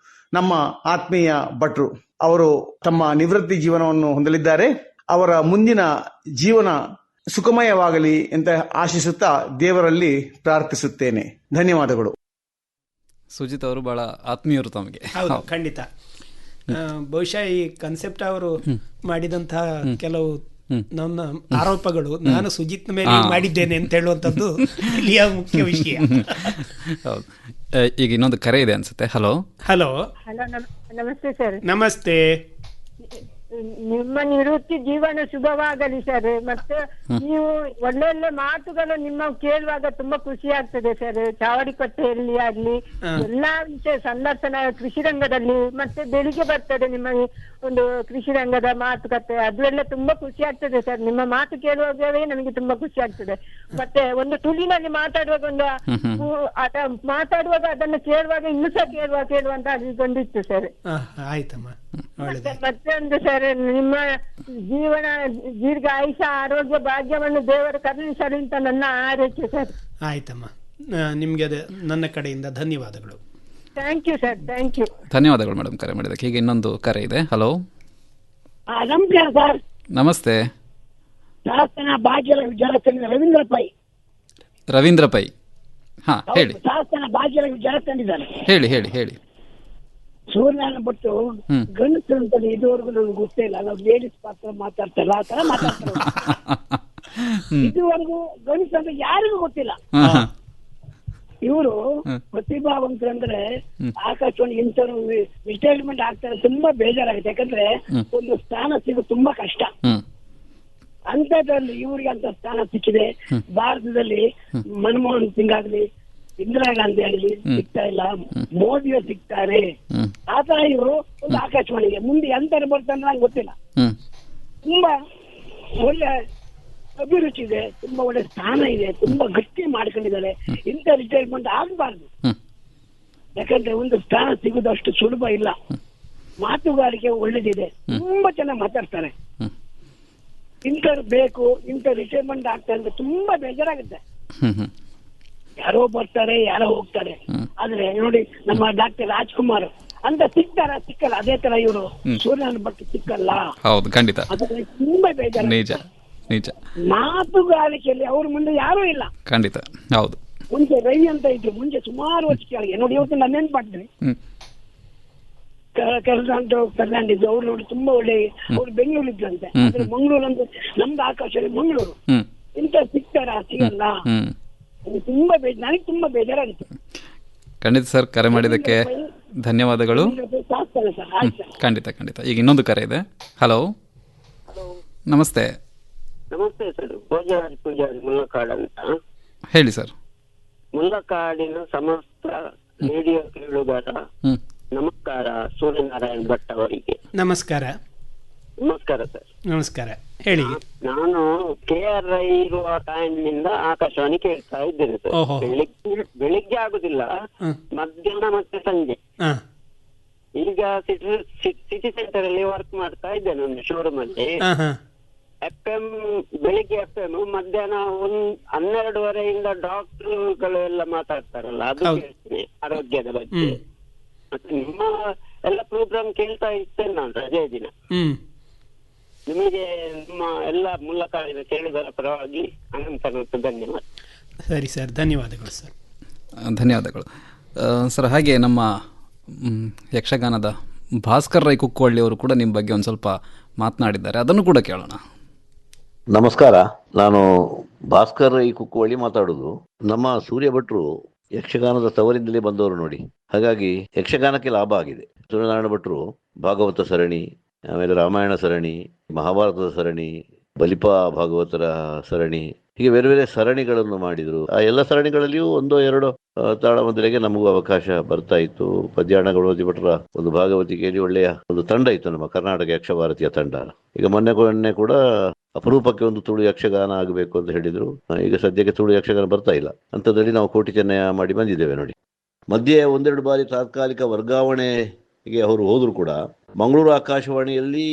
ನಮ್ಮ ಆತ್ಮೀಯ ಭಟ್ರು. ಅವರು ತಮ್ಮ ನಿವೃತ್ತಿ ಜೀವನವನ್ನು ಹೊಂದಲಿದ್ದಾರೆ. ಅವರ ಮುಂದಿನ ಜೀವನ ಸುಖಮಯವಾಗಲಿ ಅಂತ ಆಶಿಸುತ್ತಾ ದೇವರಲ್ಲಿ ಪ್ರಾರ್ಥಿಸುತ್ತೇನೆ. ಧನ್ಯವಾದಗಳು. ಸುಜಿತ್ ಅವರು ಬಹಳ ಆತ್ಮೀಯರು ತಮಗೆ. ಹೌದು, ಖಂಡಿತ. ಬಹುಶಃ ಈ ಕನ್ಸೆಪ್ಟ್ ಅವರು ಮಾಡಿದಂತಹ ಕೆಲವು ನನ್ನ ಆರೋಪಗಳು ನಾನು ಸುಜಿತ್ ಮೇಲೆ ಮಾಡಿದ್ದೇನೆ ಅಂತ ಹೇಳುವಂಥದ್ದು ಇಲ್ಲಿಯ ಮುಖ್ಯ ವಿಷಯ. ಹೌದು. ಈಗ ಇನ್ನೊಂದು ಕರೆ ಇದೆ ಅನ್ಸುತ್ತೆ. ಹಲೋ ಹಲೋ ನಮಸ್ತೆ ಸರ್. ನಮಸ್ತೆ. ನಿಮ್ಮ ನಿವೃತ್ತಿ ಜೀವನ ಶುಭವಾಗಲಿ ಸರ್. ಮತ್ತೆ ನೀವು ಒಳ್ಳೊಳ್ಳೆ ಮಾತುಗಳು ನಿಮ್ಮ ಕೇಳುವಾಗ ತುಂಬಾ ಖುಷಿ ಆಗ್ತದೆ ಸರ್. ಚಾವಡಿಕಟ್ಟೆಯಲ್ಲಿ ಆಗ್ಲಿ ಎಲ್ಲಾ ವಿಷಯ ಸಂದರ್ಶನ ಕೃಷಿ ರಂಗದಲ್ಲಿ ಮತ್ತೆ ಬೆಳಿಗ್ಗೆ ಬರ್ತದೆ ನಿಮ್ಮ ಒಂದು ಕೃಷಿ ರಂಗದ ಮಾತುಕತೆ, ಅದೆಲ್ಲ ತುಂಬಾ ಖುಷಿ ಆಗ್ತದೆ ಸರ್. ನಿಮ್ಮ ಮಾತು ಕೇಳುವಾಗವೇ ನಮಗೆ ತುಂಬಾ ಖುಷಿ ಆಗ್ತದೆ. ಮತ್ತೆ ಒಂದು ತುಳಿನಲ್ಲಿ ಮಾತಾಡುವಾಗ ಒಂದು ಮಾತಾಡುವಾಗ ಅದನ್ನು ಕೇಳುವಾಗ ಇನ್ನೂ ಸಹ ಕೇಳುವಂತ ಅನಿಸಿಕೊಂಡಿತ್ತು ಸರ್. ಆಯ್ತಮ್ಮ. ಮತ್ತೆ ಒಂದು ಸರ್, ನಿಮ್ಮ ಜೀವನ ದೀರ್ಘ ಆಯುಷ ಆರೋಗ್ಯ ಭಾಗ್ಯವನ್ನು ದೇವರು ಕರುಣಿಸಲಿ ಅಂತ ನನ್ನ ಆರೈಕೆ ಸರ್. ಆಯ್ತಮ್ಮ, ನಿಮ್ಗೆ ನನ್ನ ಕಡೆಯಿಂದ ಧನ್ಯವಾದಗಳು. Thank you sir, thank you. ಧನ್ಯವಾದಗಳು ಮೇಡಮ್ ಕರೆ ಮಾಡಿದ್ದಕ್ಕೆ. ಈಗ ಇನ್ನೊಂದು ಕರೆ ಇದೆ. ಹಲೋ ನಮಸ್ಕಾರ ಸರ್. ನಮಸ್ತೆ. ಶಾಸನ ಭಾಗ್ಯಲಕ್ಷ್ಮಿ ಜಲಚಂದ್ರ ರವೀಂದ್ರ ಪೈ. ರವೀಂದ್ರ ಪೈ, ಹಾ ಹೇಳಿ. ಶಾಸನ ಭಾಗ್ಯಲಕ್ಷ್ಮಿ ಜಲಚಂದಿದ್ದಾರೆ. ಹೇಳಿ ಹೇಳಿ ಹೇಳಿ. ಸೂರ್ಯನಾರಾಯಣ ಭಟ್ರು ಗಂಡಸರು ಅಂತ ಇದುವರೆಗೂ ನನಗೆ ಗೊತ್ತೇ ಇಲ್ಲ. ನಾವು ಲೇಡೀಸ್ ಪಾತ್ರ ಮಾತಾಡ್ತಾರಲ್ಲ ಆ ತರ ಮಾತಾಡ್ತಾರೆ. ಇದುವರೆಗೂ ಗಂಡಸರು ಅಂತ ಯಾರಿಗೂ ಗೊತ್ತಿಲ್ಲ. ಇವರು ಪ್ರತಿಭಾವಂತರಂದ್ರೆ ಆಕಾಶವಾಣಿ ಇಂಥವ್ರು ರಿಟೈರ್ಮೆಂಟ್ ಆಗ್ತಾರೆ, ತುಂಬಾ ಬೇಜಾರಾಗುತ್ತೆ. ಯಾಕಂದ್ರೆ ಒಂದು ಸ್ಥಾನ ಸಿಗೋದು ತುಂಬಾ ಕಷ್ಟ. ಅಂತದ್ರಲ್ಲಿ ಇವ್ರಿಗೆ ಅಂತ ಸ್ಥಾನ ಸಿಕ್ಕಿದೆ. ಭಾರತದಲ್ಲಿ ಮನಮೋಹನ್ ಸಿಂಗ್ ಆಗ್ಲಿ, ಇಂದಿರಾ ಗಾಂಧಿ ಆಗಲಿ ಸಿಗ್ತಾ ಇಲ್ಲ, ಮೋದಿಯು ಸಿಗ್ತಾರೆ. ಆತರ ಇವರು ಒಂದು ಆಕಾಶವಾಣಿಗೆ ಮುಂದೆ ಎಂತ ಬರ್ತಾರೆ ನಂಗೆ ಗೊತ್ತಿಲ್ಲ. ತುಂಬಾ ಒಳ್ಳೆ ಅಭಿರುಚಿ ಇದೆ, ತುಂಬಾ ಒಳ್ಳೆ ಸ್ಥಾನ ಇದೆ, ತುಂಬಾ ಗಟ್ಟಿ ಮಾಡ್ಕೊಂಡಿದ್ದಾರೆ. ಇಂಥ ರಿಟೈರ್ಮೆಂಟ್ ಆಗಬಾರ್ದು. ಯಾಕಂದ್ರೆ ಒಂದು ಸ್ಥಾನ ಸಿಗುದು ಅಷ್ಟು ಸುಲಭ ಇಲ್ಲ. ಮಾತುಗಾರಿಕೆ ಒಳ್ಳೇದಿದೆ, ತುಂಬಾ ಚೆನ್ನಾಗಿ ಮಾತಾಡ್ತಾರೆ. ಇಂಥವ್ರು ಬೇಕು, ಇಂಥ ರಿಟೈರ್ಮೆಂಟ್ ಆಗ್ತಾರೆ ಅಂತ ತುಂಬಾ ಬೇಜಾರಾಗುತ್ತೆ. ಯಾರೋ ಬರ್ತಾರೆ, ಯಾರೋ ಹೋಗ್ತಾರೆ. ಆದ್ರೆ ನೋಡಿ, ನಮ್ಮ ಡಾಕ್ಟರ್ ರಾಜ್ಕುಮಾರ್ ಅಂತ ಸಿಕ್ಕಲ್ಲ. ಅದೇ ತರ ಇವರು ಸೂರ್ಯನ ಭಟ್ ಸಿಕ್ಕಲ್ಲ. ಹೌದು, ಖಂಡಿತ. ಅದ್ರ ತುಂಬಾ ಬೇಜಾರು. ನಿಜ ನಿಜ. ಮಾತುಗಾರಿಕೆಯಲ್ಲಿ ಅವ್ರ ಮುಂದೆ ಯಾರೂ ಇಲ್ಲ. ಖಂಡಿತ, ಹೌದು. ಮುಂಚೆ ರವಿ ಅಂತ ಇದ್ರು, ಮುಂಚೆ ಸುಮಾರು ವರ್ಷ ಕೆಳಗೆ. ನೋಡಿ, ಇವತ್ತು ನಾನು ನೆನ್ಪಾಡ್ತೀನಿ. ಕರ್ನಾಟಕ ಅವ್ರು ನೋಡಿ ತುಂಬಾ ಒಳ್ಳೆ. ಅವ್ರು ಬೆಂಗಳೂರು ಇದ್ರಂತೆ, ಆದ್ರೆ ಮಂಗಳೂರು ಅಂದ್ರೆ ನಮ್ದು ಆಕಾಶವಾಣಿ ಮಂಗಳೂರು. ಇಂಥ ಸಿಗ್ತಾರ, ಸಿಗಲ್ಲ. ತುಂಬಾ ನನಗೆ ತುಂಬಾ ಬೇಜಾರಾಗುತ್ತೆ. ಖಂಡಿತ ಸರ್, ಕರೆ ಮಾಡಿದ್ದಕ್ಕೆ ಧನ್ಯವಾದಗಳು. ಖಂಡಿತ ಖಂಡಿತ. ಈಗ ಇನ್ನೊಂದು ಕರೆ ಇದೆ. ಹಲೋ ನಮಸ್ತೆ. ನಮಸ್ತೆ ಸರ್, ಪೂಜಾರಿ ಮುಲ್ಲಕಾಡ್ ಅಂತ. ಹೇಳಿ ಸರ್. ಮುಲ್ಲಕಾಡಿನ ಸಮಸ್ತ ರೇಡಿಯೋ ಕೇಳುಗರ ನಮಸ್ಕಾರ. ಸೂರ್ಯನಾರಾಯಣ ಭಟ್ ಅವರಿಗೆ ನಮಸ್ಕಾರ. ನಮಸ್ಕಾರ ಸರ್. ನಮಸ್ಕಾರ, ಹೇಳಿ. ನಾನು KRI ಇರುವ ಟೈಮ್ನಿಂದ ಆಕಾಶವಾಣಿ ಕೇಳ್ತಾ ಇದ್ದೇನೆ ಸರ್. ಬೆಳಿಗ್ಗೆ ಆಗುದಿಲ್ಲ, ಮಧ್ಯಾಹ್ನ ಮತ್ತೆ ಸಂಜೆ ಈಗ ಸಿಟಿ ಸೆಂಟರ್ ಅಲ್ಲಿ ವರ್ಕ್ ಮಾಡ್ತಾ ಇದ್ದೇನೆ ಒಂದು ಶೋರೂಮ್ ಅಲ್ಲಿ. FM ಬೆಳಿಗ್ಗೆ FM, ಮಧ್ಯಾಹ್ನ 12:30 ಡಾಕ್ಟರ್ಗಳು ಎಲ್ಲ ಮಾತಾಡ್ತಾರಲ್ಲ, ಅದು ಕೇಳ್ತೀನಿ ಆರೋಗ್ಯದ ಬಗ್ಗೆ. ಮತ್ತೆ ನಿಮ್ಮ ಎಲ್ಲ ಪ್ರೋಗ್ರಾಮ್ ಕೇಳ್ತಾ ಇರ್ತೇನೆ ನಾನು ರಜೆ ದಿನ. ನಿಮಗೆ ನಿಮ್ಮ ಎಲ್ಲ ಮೂಲಕ ಕೇಳಿದರ ಪರವಾಗಿ ಅನಂತ ಧನ್ಯವಾದ. ಸರಿ ಸರ್, ಧನ್ಯವಾದಗಳು ಸರ್. ಧನ್ಯವಾದಗಳು ಸರ್. ಹಾಗೆ ನಮ್ಮ ಯಕ್ಷಗಾನದ ಭಾಸ್ಕರ್ ರೈ ಕುಕ್ಕೋಳ್ಳಿ ಅವರು ಕೂಡ ನಿಮ್ಮ ಬಗ್ಗೆ ಒಂದು ಸ್ವಲ್ಪ ಮಾತನಾಡಿದ್ದಾರೆ, ಅದನ್ನು ಕೂಡ ಕೇಳೋಣ. ನಮಸ್ಕಾರ, ನಾನು ಭಾಸ್ಕರ್ ರೈ ಕುಕ್ಕೋಳ್ಳಿ ಮಾತಾಡೋದು. ನಮ್ಮ ಸೂರ್ಯ ಭಟ್ರು ಯಕ್ಷಗಾನದ ತವರಿಂದಲೇ ಬಂದವರು ನೋಡಿ, ಹಾಗಾಗಿ ಯಕ್ಷಗಾನಕ್ಕೆ ಲಾಭ ಆಗಿದೆ. ಸೂರ್ಯನಾರಾಯಣ ಭಟ್ರು ಭಾಗವತ ಸರಣಿ, ಆಮೇಲೆ ರಾಮಾಯಣ ಸರಣಿ, ಮಹಾಭಾರತದ ಸರಣಿ, ಬಲಿಪಾ ಭಾಗವತರ ಸರಣಿ, ಹೀಗೆ ಬೇರೆ ಬೇರೆ ಸರಣಿಗಳನ್ನು ಮಾಡಿದ್ರು. ಆ ಎಲ್ಲ ಸರಣಿಗಳಲ್ಲಿಯೂ ಒಂದೋ ಎರಡೋ ತಾಳಮದ್ದಳೆಗೆ ನಮಗೂ ಅವಕಾಶ ಬರ್ತಾ ಇತ್ತು. ಪದ್ಯಾಣ ಗಣಪತಿ ಭಟ್ರ ಒಂದು ಭಾಗವತಿಕೆಯಲ್ಲಿ ಒಳ್ಳೆಯ ಒಂದು ತಂಡ ಇತ್ತು, ನಮ್ಮ ಕರ್ನಾಟಕ ಯಕ್ಷಭಾರತೀಯ ತಂಡ. ಈಗ ಮೊನ್ನೆ ಕೂಡ ಅಪರೂಪಕ್ಕೆ ಒಂದು ತುಳು ಯಕ್ಷಗಾನ ಆಗಬೇಕು ಅಂತ ಹೇಳಿದ್ರು. ಈಗ ಸದ್ಯಕ್ಕೆ ತುಳು ಯಕ್ಷಗಾನ ಬರ್ತಾ ಇಲ್ಲ. ಅಂಥದ್ರಲ್ಲಿ ನಾವು ಕೋಟಿ ಚೆನ್ನಯ ಮಾಡಿ ಬಂದಿದ್ದೇವೆ ನೋಡಿ. ಮಧ್ಯೆ ಒಂದೆರಡು ಬಾರಿ ತಾತ್ಕಾಲಿಕ ವರ್ಗಾವಣೆಗೆ ಅವರು ಹೋದ್ರು ಕೂಡ ಮಂಗಳೂರು ಆಕಾಶವಾಣಿಯಲ್ಲಿ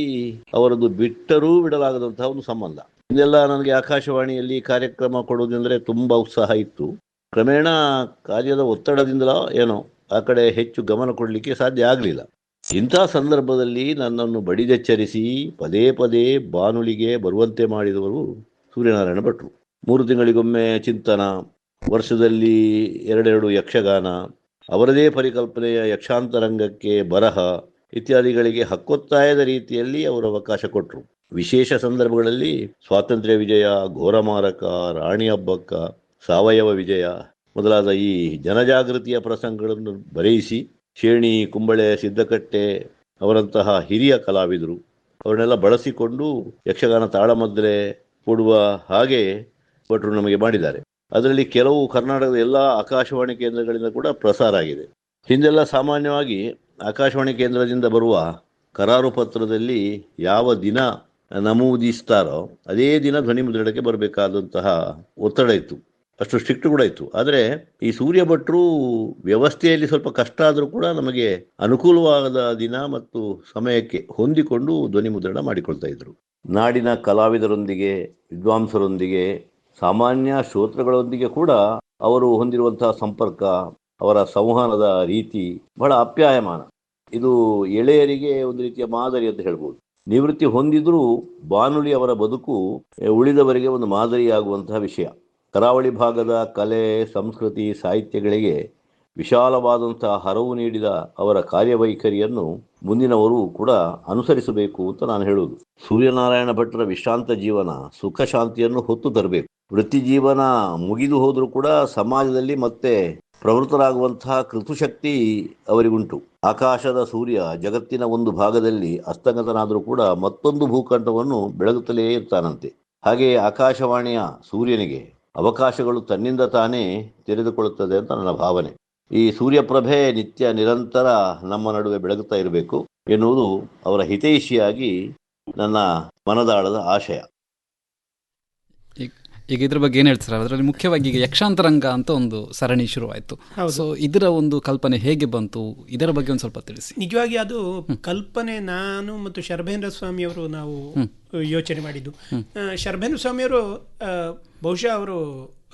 ಅವರದ್ದು ಬಿಟ್ಟರೂ ಬಿಡಲಾಗದಂತಹ ಒಂದು ಸಂಬಂಧ. ಇದೆಲ್ಲ ನನಗೆ ಆಕಾಶವಾಣಿಯಲ್ಲಿ ಕಾರ್ಯಕ್ರಮ ಕೊಡೋದಂದ್ರೆ ತುಂಬಾ ಉತ್ಸಾಹ ಇತ್ತು. ಕ್ರಮೇಣ ಕಾರ್ಯದ ಒತ್ತಡದಿಂದಲೋ ಏನೋ ಆ ಕಡೆ ಹೆಚ್ಚು ಗಮನ ಕೊಡಲಿಕ್ಕೆ ಸಾಧ್ಯ ಆಗಲಿಲ್ಲ. ಇಂಥ ಸಂದರ್ಭದಲ್ಲಿ ನನ್ನನ್ನು ಬಡಿದೆಚ್ಚರಿಸಿ ಪದೇ ಪದೇ ಬಾನುಲಿಗೆ ಬರುವಂತೆ ಮಾಡಿದವರು ಸೂರ್ಯನಾರಾಯಣ ಭಟ್ರು. 3 ತಿಂಗಳಿಗೊಮ್ಮೆ ಚಿಂತನ, ವರ್ಷದಲ್ಲಿ 2 ಯಕ್ಷಗಾನ, ಅವರದೇ ಪರಿಕಲ್ಪನೆಯ ಯಕ್ಷಾಂತರಂಗಕ್ಕೆ ಬರಹ ಇತ್ಯಾದಿಗಳಿಗೆ ಹಕ್ಕೊತ್ತಾಯದ ರೀತಿಯಲ್ಲಿ ಅವರು ಅವಕಾಶ ಕೊಟ್ಟರು. ವಿಶೇಷ ಸಂದರ್ಭಗಳಲ್ಲಿ ಸ್ವಾತಂತ್ರ್ಯ ವಿಜಯ, ಘೋರಮಾರಕ, ರಾಣಿ ಹಬ್ಬಕ್ಕ, ಸಾವಯವ ವಿಜಯ ಮೊದಲಾದ ಈ ಜನಜಾಗೃತಿಯ ಪ್ರಸಂಗಗಳನ್ನು ಬರೆಯಿಸಿ ಶೇಣಿ, ಕುಂಬಳೆ, ಸಿದ್ದಕಟ್ಟೆ ಅವರಂತಹ ಹಿರಿಯ ಕಲಾವಿದರು ಅವರನ್ನೆಲ್ಲ ಬಳಸಿಕೊಂಡು ಯಕ್ಷಗಾನ ತಾಳಮದ್ದಲೆ ಕೊಡುವ ಹಾಗೆ ಭಟ್ರು ನಮಗೆ ಮಾಡಿದ್ದಾರೆ. ಅದರಲ್ಲಿ ಕೆಲವು ಕರ್ನಾಟಕದ ಎಲ್ಲ ಆಕಾಶವಾಣಿ ಕೇಂದ್ರಗಳಿಂದ ಕೂಡ ಪ್ರಸಾರ ಆಗಿದೆ. ಹಿಂದೆಲ್ಲ ಸಾಮಾನ್ಯವಾಗಿ ಆಕಾಶವಾಣಿ ಕೇಂದ್ರದಿಂದ ಬರುವ ಕರಾರು ಪತ್ರದಲ್ಲಿ ಯಾವ ದಿನ ನಮೂದಿಸ್ತಾರೋ ಅದೇ ದಿನ ಧ್ವನಿ ಮುದ್ರಣಕ್ಕೆ ಬರಬೇಕಾದಂತಹ ಒತ್ತಡ ಇತ್ತು, ಅಷ್ಟು ಸ್ಟ್ರಿಕ್ಟ್ ಕೂಡ ಇತ್ತು. ಆದರೆ ಈ ಸೂರ್ಯ ಭಟ್ರು ವ್ಯವಸ್ಥೆಯಲ್ಲಿ ಸ್ವಲ್ಪ ಕಷ್ಟ ಆದರೂ ಕೂಡ ನಮಗೆ ಅನುಕೂಲವಾದ ದಿನ ಮತ್ತು ಸಮಯಕ್ಕೆ ಹೊಂದಿಕೊಂಡು ಧ್ವನಿ ಮುದ್ರಣ ಮಾಡಿಕೊಳ್ತಾ ಇದ್ರು. ನಾಡಿನ ಕಲಾವಿದರೊಂದಿಗೆ, ವಿದ್ವಾಂಸರೊಂದಿಗೆ, ಸಾಮಾನ್ಯ ಶ್ರೋತೃಗಳೊಂದಿಗೆ ಕೂಡ ಅವರು ಹೊಂದಿರುವಂತಹ ಸಂಪರ್ಕ, ಅವರ ಸಂವಹನದ ರೀತಿ ಬಹಳ ಅಪ್ಯಾಯಮಾನ. ಇದು ಎಳೆಯರಿಗೆ ಒಂದು ರೀತಿಯ ಮಾದರಿ ಅಂತ ಹೇಳ್ಬೋದು. ನಿವೃತ್ತಿ ಹೊಂದಿದ್ರೂ ಬಾನುಲಿ ಅವರ ಬದುಕು ಉಳಿದವರಿಗೆ ಒಂದು ಮಾದರಿಯಾಗುವಂತಹ ವಿಷಯ. ಕರಾವಳಿ ಭಾಗದ ಕಲೆ, ಸಂಸ್ಕೃತಿ, ಸಾಹಿತ್ಯಗಳಿಗೆ ವಿಶಾಲವಾದಂತಹ ಹರವು ನೀಡಿದ ಅವರ ಕಾರ್ಯವೈಖರಿಯನ್ನು ಮುಂದಿನವರು ಕೂಡ ಅನುಸರಿಸಬೇಕು ಅಂತ ನಾನು ಹೇಳುವುದು. ಸೂರ್ಯನಾರಾಯಣ ಭಟ್ರ ವಿಶ್ರಾಂತ ಜೀವನ ಸುಖ ಶಾಂತಿಯನ್ನು ಹೊತ್ತು ತರಬೇಕು. ವೃತ್ತಿ ಜೀವನ ಮುಗಿದು ಹೋದರೂ ಕೂಡ ಸಮಾಜದಲ್ಲಿ ಮತ್ತೆ ಪ್ರವೃತ್ತರಾಗುವಂತಹ ಕೃತುಶಕ್ತಿ ಅವರಿಗುಂಟು. ಆಕಾಶದ ಸೂರ್ಯ ಜಗತ್ತಿನ ಒಂದು ಭಾಗದಲ್ಲಿ ಅಸ್ತಂಗತನಾದರೂ ಕೂಡ ಮತ್ತೊಂದು ಭೂಖಂಡವನ್ನು ಬೆಳಗುತ್ತಲೇ ಇರ್ತಾನಂತೆ. ಹಾಗೆಯೇ ಆಕಾಶವಾಣಿಯ ಸೂರ್ಯನಿಗೆ ಅವಕಾಶಗಳು ತನ್ನಿಂದ ತಾನೇ ತೆರೆದುಕೊಳ್ಳುತ್ತದೆ ಅಂತ ನನ್ನ ಭಾವನೆ. ಈ ಸೂರ್ಯಪ್ರಭೆ ನಿತ್ಯ ನಿರಂತರ ನಮ್ಮ ನಡುವೆ ಬೆಳಗುತ್ತಾ ಇರಬೇಕು ಎನ್ನುವುದು ಅವರ ಹಿತೈಷಿಯಾಗಿ ನನ್ನ ಮನದಾಳದ ಆಶಯ. ಈಗ ಇದ್ರ ಬಗ್ಗೆ ಏನು ಹೇಳ್ತಾರೆ? ಅದರಲ್ಲಿ ಮುಖ್ಯವಾಗಿ ಈಗ ಯಕ್ಷಾಂತರಂಗ ಅಂತ ಒಂದು ಸರಣಿ ಶುರುವಾಯಿತು. ಸೊ ಇದರ ಒಂದು ಕಲ್ಪನೆ ಹೇಗೆ ಬಂತು, ಇದರ ಬಗ್ಗೆ ಒಂದು ಸ್ವಲ್ಪ ತಿಳಿಸಿ. ನಿಜವಾಗಿ ಅದು ಕಲ್ಪನೆ ನಾನು ಮತ್ತು ಶರ್ಬೇಂದ್ರ ಸ್ವಾಮಿಯವರು ನಾವು ಯೋಚನೆ ಮಾಡಿದ್ದು. ಶರ್ಬೇಂದ್ರ ಸ್ವಾಮಿಯವರು ಬಹುಶಃ ಅವರು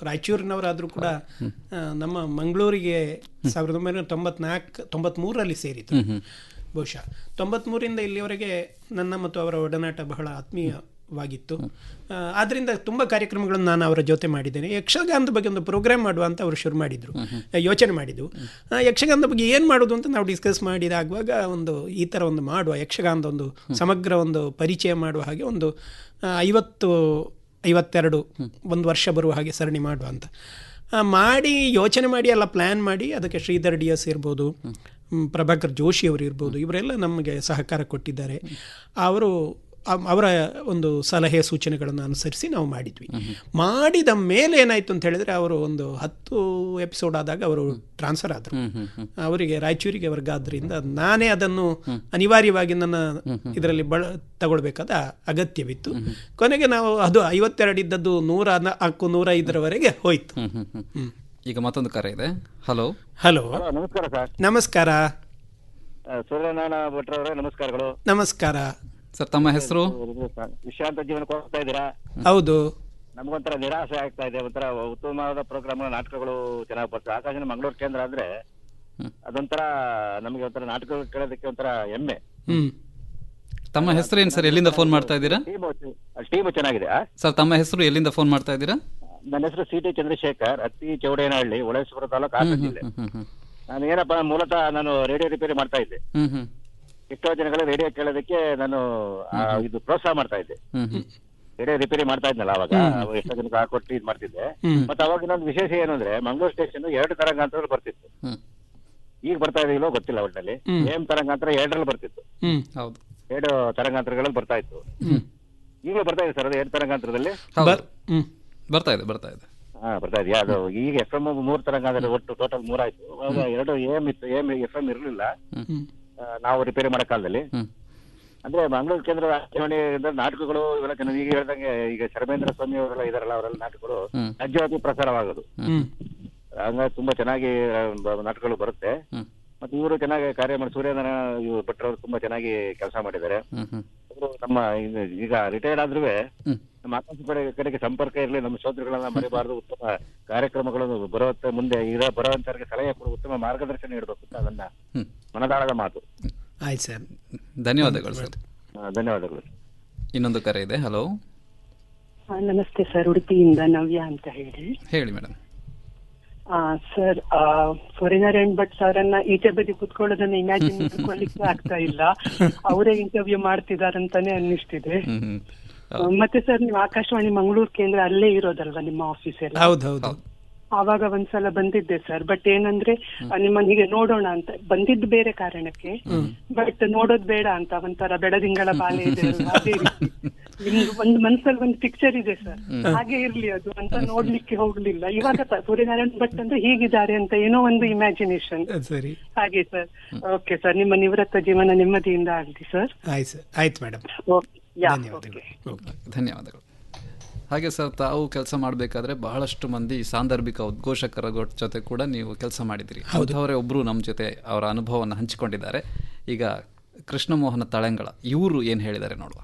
ರಾಯಚೂರಿನವರಾದರೂ ಕೂಡ ನಮ್ಮ ಮಂಗಳೂರಿಗೆ 1993ರಲ್ಲಿ ಸೇರಿತು. ಬಹುಶಃ 93ರಿಂದ ಇಲ್ಲಿವರೆಗೆ ನನ್ನ ಮತ್ತು ಅವರ ಒಡನಾಟ ಬಹಳ ಆತ್ಮೀಯವಾಗಿತ್ತು. ಆದ್ದರಿಂದ ತುಂಬ ಕಾರ್ಯಕ್ರಮಗಳನ್ನು ನಾನು ಅವರ ಜೊತೆ ಮಾಡಿದ್ದೇನೆ. ಯಕ್ಷಗಾನದ ಬಗ್ಗೆ ಒಂದು ಪ್ರೋಗ್ರಾಮ್ ಮಾಡುವ ಅಂತ ಅವರು ಶುರು ಮಾಡಿದರು, ಯೋಚನೆ ಮಾಡಿದ್ದು. ಯಕ್ಷಗಾನದ ಬಗ್ಗೆ ಏನು ಮಾಡೋದು ಅಂತ ನಾವು ಡಿಸ್ಕಸ್ ಮಾಡಿದಾಗುವಾಗ ಒಂದು ಈ ಥರ ಒಂದು ಮಾಡುವ ಯಕ್ಷಗಾನದ ಒಂದು ಸಮಗ್ರ ಒಂದು ಪರಿಚಯ ಮಾಡುವ ಹಾಗೆ ಒಂದು 52 ಒಂದು ವರ್ಷ ಬರುವ ಹಾಗೆ ಸರಣಿ ಮಾಡುವ ಅಂತ ಮಾಡಿ ಯೋಚನೆ ಮಾಡಿ ಎಲ್ಲ ಪ್ಲ್ಯಾನ್ ಮಾಡಿ ಅದಕ್ಕೆ ಶ್ರೀಧರ್ DS ಇರ್ಬೋದು, ಪ್ರಭಾಕರ್ ಜೋಶಿ ಅವರು ಇರ್ಬೋದು, ಇವರೆಲ್ಲ ನಮಗೆ ಸಹಕಾರ ಕೊಟ್ಟಿದ್ದಾರೆ. ಅವರ ಒಂದು ಸಲಹೆ ಸೂಚನೆಗಳನ್ನು ಅನುಸರಿಸಿ ನಾವು ಮಾಡಿದ್ವಿ. ಮಾಡಿದ ಮೇಲೆ ಏನಾಯಿತು ಅಂತ ಹೇಳಿದರೆ ಅವರು ಒಂದು 10 ಎಪಿಸೋಡ್ ಆದಾಗ ಅವರು ಟ್ರಾನ್ಸ್ಫರ್ ಆದರು. ಅವರಿಗೆ ರಾಯಚೂರಿಗೆ ವರ್ಗಾದ್ರಿಂದ ನಾನೇ ಅದನ್ನು ಅನಿವಾರ್ಯವಾಗಿ ನನ್ನ ಇದರಲ್ಲಿ ತಗೊಳ್ಬೇಕಾದ ಅಗತ್ಯವಿತ್ತು. ಕೊನೆಗೆ ನಾವು ಅದು 52 ಇದ್ದದ್ದು 104, 105ರವರೆಗೆ ಹೋಯ್ತು. ಈಗ ಮತ್ತೊಂದು ಕರೆ ಇದೆ. ಹಲೋ. ಹಲೋ, ನಮಸ್ಕಾರ ಸರ್. ನಮಸ್ಕಾರ. ಸೂರ್ಯನಾರಾಯಣ ಭಟ್ರವರೇ ನಮಸ್ಕಾರಗಳು. ನಮಸ್ಕಾರ ಸರ್. ತಮ್ಮ ಹೆಸರು? ವಿಶ್ರಾಂತ ಜೀವನ ಕೊಡ್ತಾ ಇದ್ದೀರಾ? ಹೌದು. ನಮಗೊಂಥರ ನಿರಾಸೆ ಆಗ್ತಾ ಇದೆ. ಒಂಥರ ಉತ್ತಮವಾದ ಪ್ರೋಗ್ರಾಮ್, ನಾಟಕಗಳು ಚೆನ್ನಾಗಿ ಬರ್ತವೆ. ಆಕಾಶವಾಣಿ ಮಂಗಳೂರು ಕೇಂದ್ರ ಅಂದ್ರೆ ಅದೊಂಥರ ನಮಗೆ ಒಂಥರ ನಾಟಕ ಕೇಳೋದಕ್ಕೆ ಒಂಥರ ಹೆಮ್ಮೆ. ತಮ್ಮ ಹೆಸರು ಏನು ಸರ್? ಎಲ್ಲಿಂದ ಫೋನ್ ಮಾಡ್ತಾ ಇದ್ದೀರಾ? ಟೀಮ್ ಚೆನ್ನಾಗಿದೆ ಸರ್. ತಮ್ಮ ಹೆಸರು? ಎಲ್ಲಿಂದ ಫೋನ್ ಮಾಡ್ತಾ ಇದ್ದೀರಾ? ನನ್ನ ಹೆಸರು ಸಿ.ಟಿ. ಚಂದ್ರಶೇಖರ್, ಅತ್ತಿ ಚೌಡೇನಹಳ್ಳಿ, ಹೊಳೆಸೂರು ತಾಲೂಕು, ಹಾಸನ ಜಿಲ್ಲೆ. ನಾನು ಏನಪ್ಪ, ಮೂಲತಃ ನಾನು ರೇಡಿಯೋ ರಿಪೇರಿ ಮಾಡ್ತಾ ಇದ್ದೆ. ಎಷ್ಟೋ ಜನಗಳು ರೇಡಿಯೋ ಕೇಳೋದಕ್ಕೆ ನಾನು ಇದು ಪ್ರೋತ್ಸಾಹ ಮಾಡ್ತಾ ಇದ್ದೆ. ರೇಡಿಯೋ ರಿಪೇರಿ ಮಾಡ್ತಾ ಇದ್ನಲ್ಲ ಅವಾಗ, ಎಷ್ಟೋ ಜನಕ್ಕೆ ಹಾಕೊಟ್ಟು ಇದು ಮಾಡ್ತಿದ್ದೆ. ಮತ್ತೆ ಅವಾಗ ಇನ್ನೊಂದು ವಿಶೇಷ ಏನು ಅಂದ್ರೆ, ಮಂಗಳೂರು ಸ್ಟೇಷನ್ 2 ತರಂಗಾಂತರಗಳು ಬರ್ತಿತ್ತು. ಈಗ ಬರ್ತಾ ಇದೆಯೋ ಗೊತ್ತಿಲ್ಲ. ಒಟ್ಟಿನಲ್ಲಿ AM ತರಂಗಾಂತರ 2ರಲ್ಲಿ ಬರ್ತಿತ್ತು. 2 ತರಂಗಾಂತರಗಳಲ್ಲಿ ಬರ್ತಾ ಇತ್ತು. ಈಗಲೂ ಬರ್ತಾ ಇದೆ ಸರ್ ಅದು 2 ತರಂಗಾಂತರದಲ್ಲಿ ಬರ್ತಾ ಇದೆ. ಬರ್ತಾ ಇದೆಯಾ? ಅದು ಈಗ FM 3 ತರಂಗಾಂತರ, ಒಟ್ಟು ಟೋಟಲ್ 3 ಆಯ್ತು. ಅವಾಗ 2 AM ಇತ್ತು, FM ಇರಲಿಲ್ಲ ನಾವು ರಿಪೇರಿ ಮಾಡೋ ಕಾಲದಲ್ಲಿ. ಅಂದ್ರೆ ಮಂಗಳೂರು ಕೇಂದ್ರ ಆಕಾಶವಾಣಿ ನಾಟಕಗಳು ಇವೆಲ್ಲ ಚೆನ್ನಾಗಿ, ಈಗ ಹೇಳ್ದಂಗೆ ಈಗ ಶರ್ಮೇಂದ್ರ ಸ್ವಾಮಿ ಅವರೆಲ್ಲ ಇದಾರಲ್ಲ, ಅವರೆಲ್ಲ ನಾಟಕಗಳು ರಾಜ್ಯವ್ಯಾಪಿ ಪ್ರಸಾರವಾಗೋದು. ಹಂಗಾಗಿ ತುಂಬಾ ಚೆನ್ನಾಗಿ ನಾಟಕಗಳು ಬರುತ್ತೆ. ಮತ್ತೆ ಇವರು ಚೆನ್ನಾಗಿ ಕಾರ್ಯ ಮಾಡಿ, ಸೂರ್ಯನಾರಾಯಣ ಭಟ್ರವರು ತುಂಬಾ ಚೆನ್ನಾಗಿ ಕೆಲಸ ಮಾಡಿದ್ದಾರೆ. ನಮ್ಮ ಈಗ ರಿಟೈರ್ಡ್ ಆದ್ರೂ ನಮ್ಮ ಆಕಾಶವಾಣಿ ಕಡೆಗೆ ಸಂಪರ್ಕ ಇರಲಿ, ನಮ್ಮ ಶ್ರೋತೃಗಳನ್ನ ಮರಿಬಾರದು, ಉತ್ತಮ ಕಾರ್ಯಕ್ರಮಗಳನ್ನು ಬರುವಂತ ಮುಂದೆ ಬರುವಂತವರಿಗೆ ಸಲಹೆ ಕೊಡು, ಉತ್ತಮ ಮಾರ್ಗದರ್ಶನ ನೀಡಬೇಕು ಅಂತ ನನ್ನ ಮನದಾಳದ ಮಾತು. ಆಯ್ತು ಸರ್, ಧನ್ಯವಾದಗಳು ಸರ್. ಧನ್ಯವಾದಗಳು. ಇನ್ನೊಂದು ಕರೆ ಇದೆ. ಹಲೋ, ನಮಸ್ತೆ ಸರ್. ಉಡುಪಿಯಿಂದ ನವ್ಯ ಅಂತ ಹೇಳಿ ಮೇಡಮ್. ಸರ್, ಸೂರ್ಯನಾರಾಯಣ್ ಭಟ್ ಅವರನ್ನ ಈಚೆ ಬದಿ ಕುತ್ಕೊಳ್ಳೋದನ್ನ ಇಮ್ಯಾಜಿನ್ ಮಾಡ್ಕೊಳ್ಳಿಕ್ಕೆ ಆಗ್ತಾ ಇಲ್ಲ. ಅವರೇ ಇಂಟರ್ವ್ಯೂ ಮಾಡ್ತಿದಾರಂತಾನೆ ಅನ್ನಿಸ್ತಿದೆ. ಮತ್ತೆ ಸರ್, ನೀವು ಆಕಾಶವಾಣಿ ಮಂಗಳೂರು ಕೇಂದ್ರ ಅಲ್ಲೇ ಇರೋದಲ್ವಾ ನಿಮ್ಮ ಆಫೀಸ್ ಎಲ್ಲ? ಹೌದೌದು. ಆವಾಗ ಒಂದ್ಸಲ ಬಂದಿದ್ದೆ ಸರ್. ಬಟ್ ಏನಂದ್ರೆ ನಿಮ್ಮನ್ನ ಹೀಗೆ ನೋಡೋಣ ಅಂತ ಬಂದಿದ್ದು ಬೇರೆ ಕಾರಣಕ್ಕೆ, ಬಟ್ ನೋಡೋದ್ ಬೇಡ ಅಂತ ಒಂಥರ ಬೆಳದಿಂಗಳ ಬಾಲೆ ಇದೆ ಅದೇ ರೀತಿ ನಿಮ್ದು ಒಂದು ಮನ್ಸಲ್ಲಿ ಒಂದು ಪಿಕ್ಚರ್ ಇದೆ ಸರ್, ಹಾಗೆ ಇರ್ಲಿ ಅದು ಅಂತ ನೋಡ್ಲಿಕ್ಕೆ ಹೋಗ್ಲಿಲ್ಲ. ಇವಾಗ ಸೂರ್ಯನಾರಾಯಣ್ ಭಟ್ ಅಂದ್ರೆ ಹೀಗಿದ್ದಾರೆ ಅಂತ ಏನೋ ಒಂದು ಇಮ್ಯಾಜಿನೇಷನ್. ಸರಿ, ಹಾಗೆ ಸರ್. ಓಕೆ ಸರ್, ನಿಮ್ಮ ನಿವೃತ್ತ ಜೀವನ ನೆಮ್ಮದಿಯಿಂದ ಆಗಲಿ ಸರ್. ಆಯ್ತು ಮೇಡಮ್, ಧನ್ಯವಾದಗಳು. ಹಾಗೆ ಸರ್, ತಾವು ಕೆಲಸ ಮಾಡಬೇಕಾದ್ರೆ ಬಹಳಷ್ಟು ಮಂದಿ ಸಾಂದರ್ಭಿಕ ಉದ್ಘೋಷಕರ ಜೊತೆ ಕೂಡ ನೀವು ಕೆಲಸ ಮಾಡಿದಿರಿ. ಅವರೇ ಒಬ್ಬರು ನಮ್ಮ ಜೊತೆ ಅವರ ಅನುಭವವನ್ನು ಹಂಚಿಕೊಂಡಿದ್ದಾರೆ. ಈಗ ಕೃಷ್ಣಮೋಹನ ತಳಂಗಳ ಇವರು ಏನು ಹೇಳಿದ್ದಾರೆ ನೋಡುವ.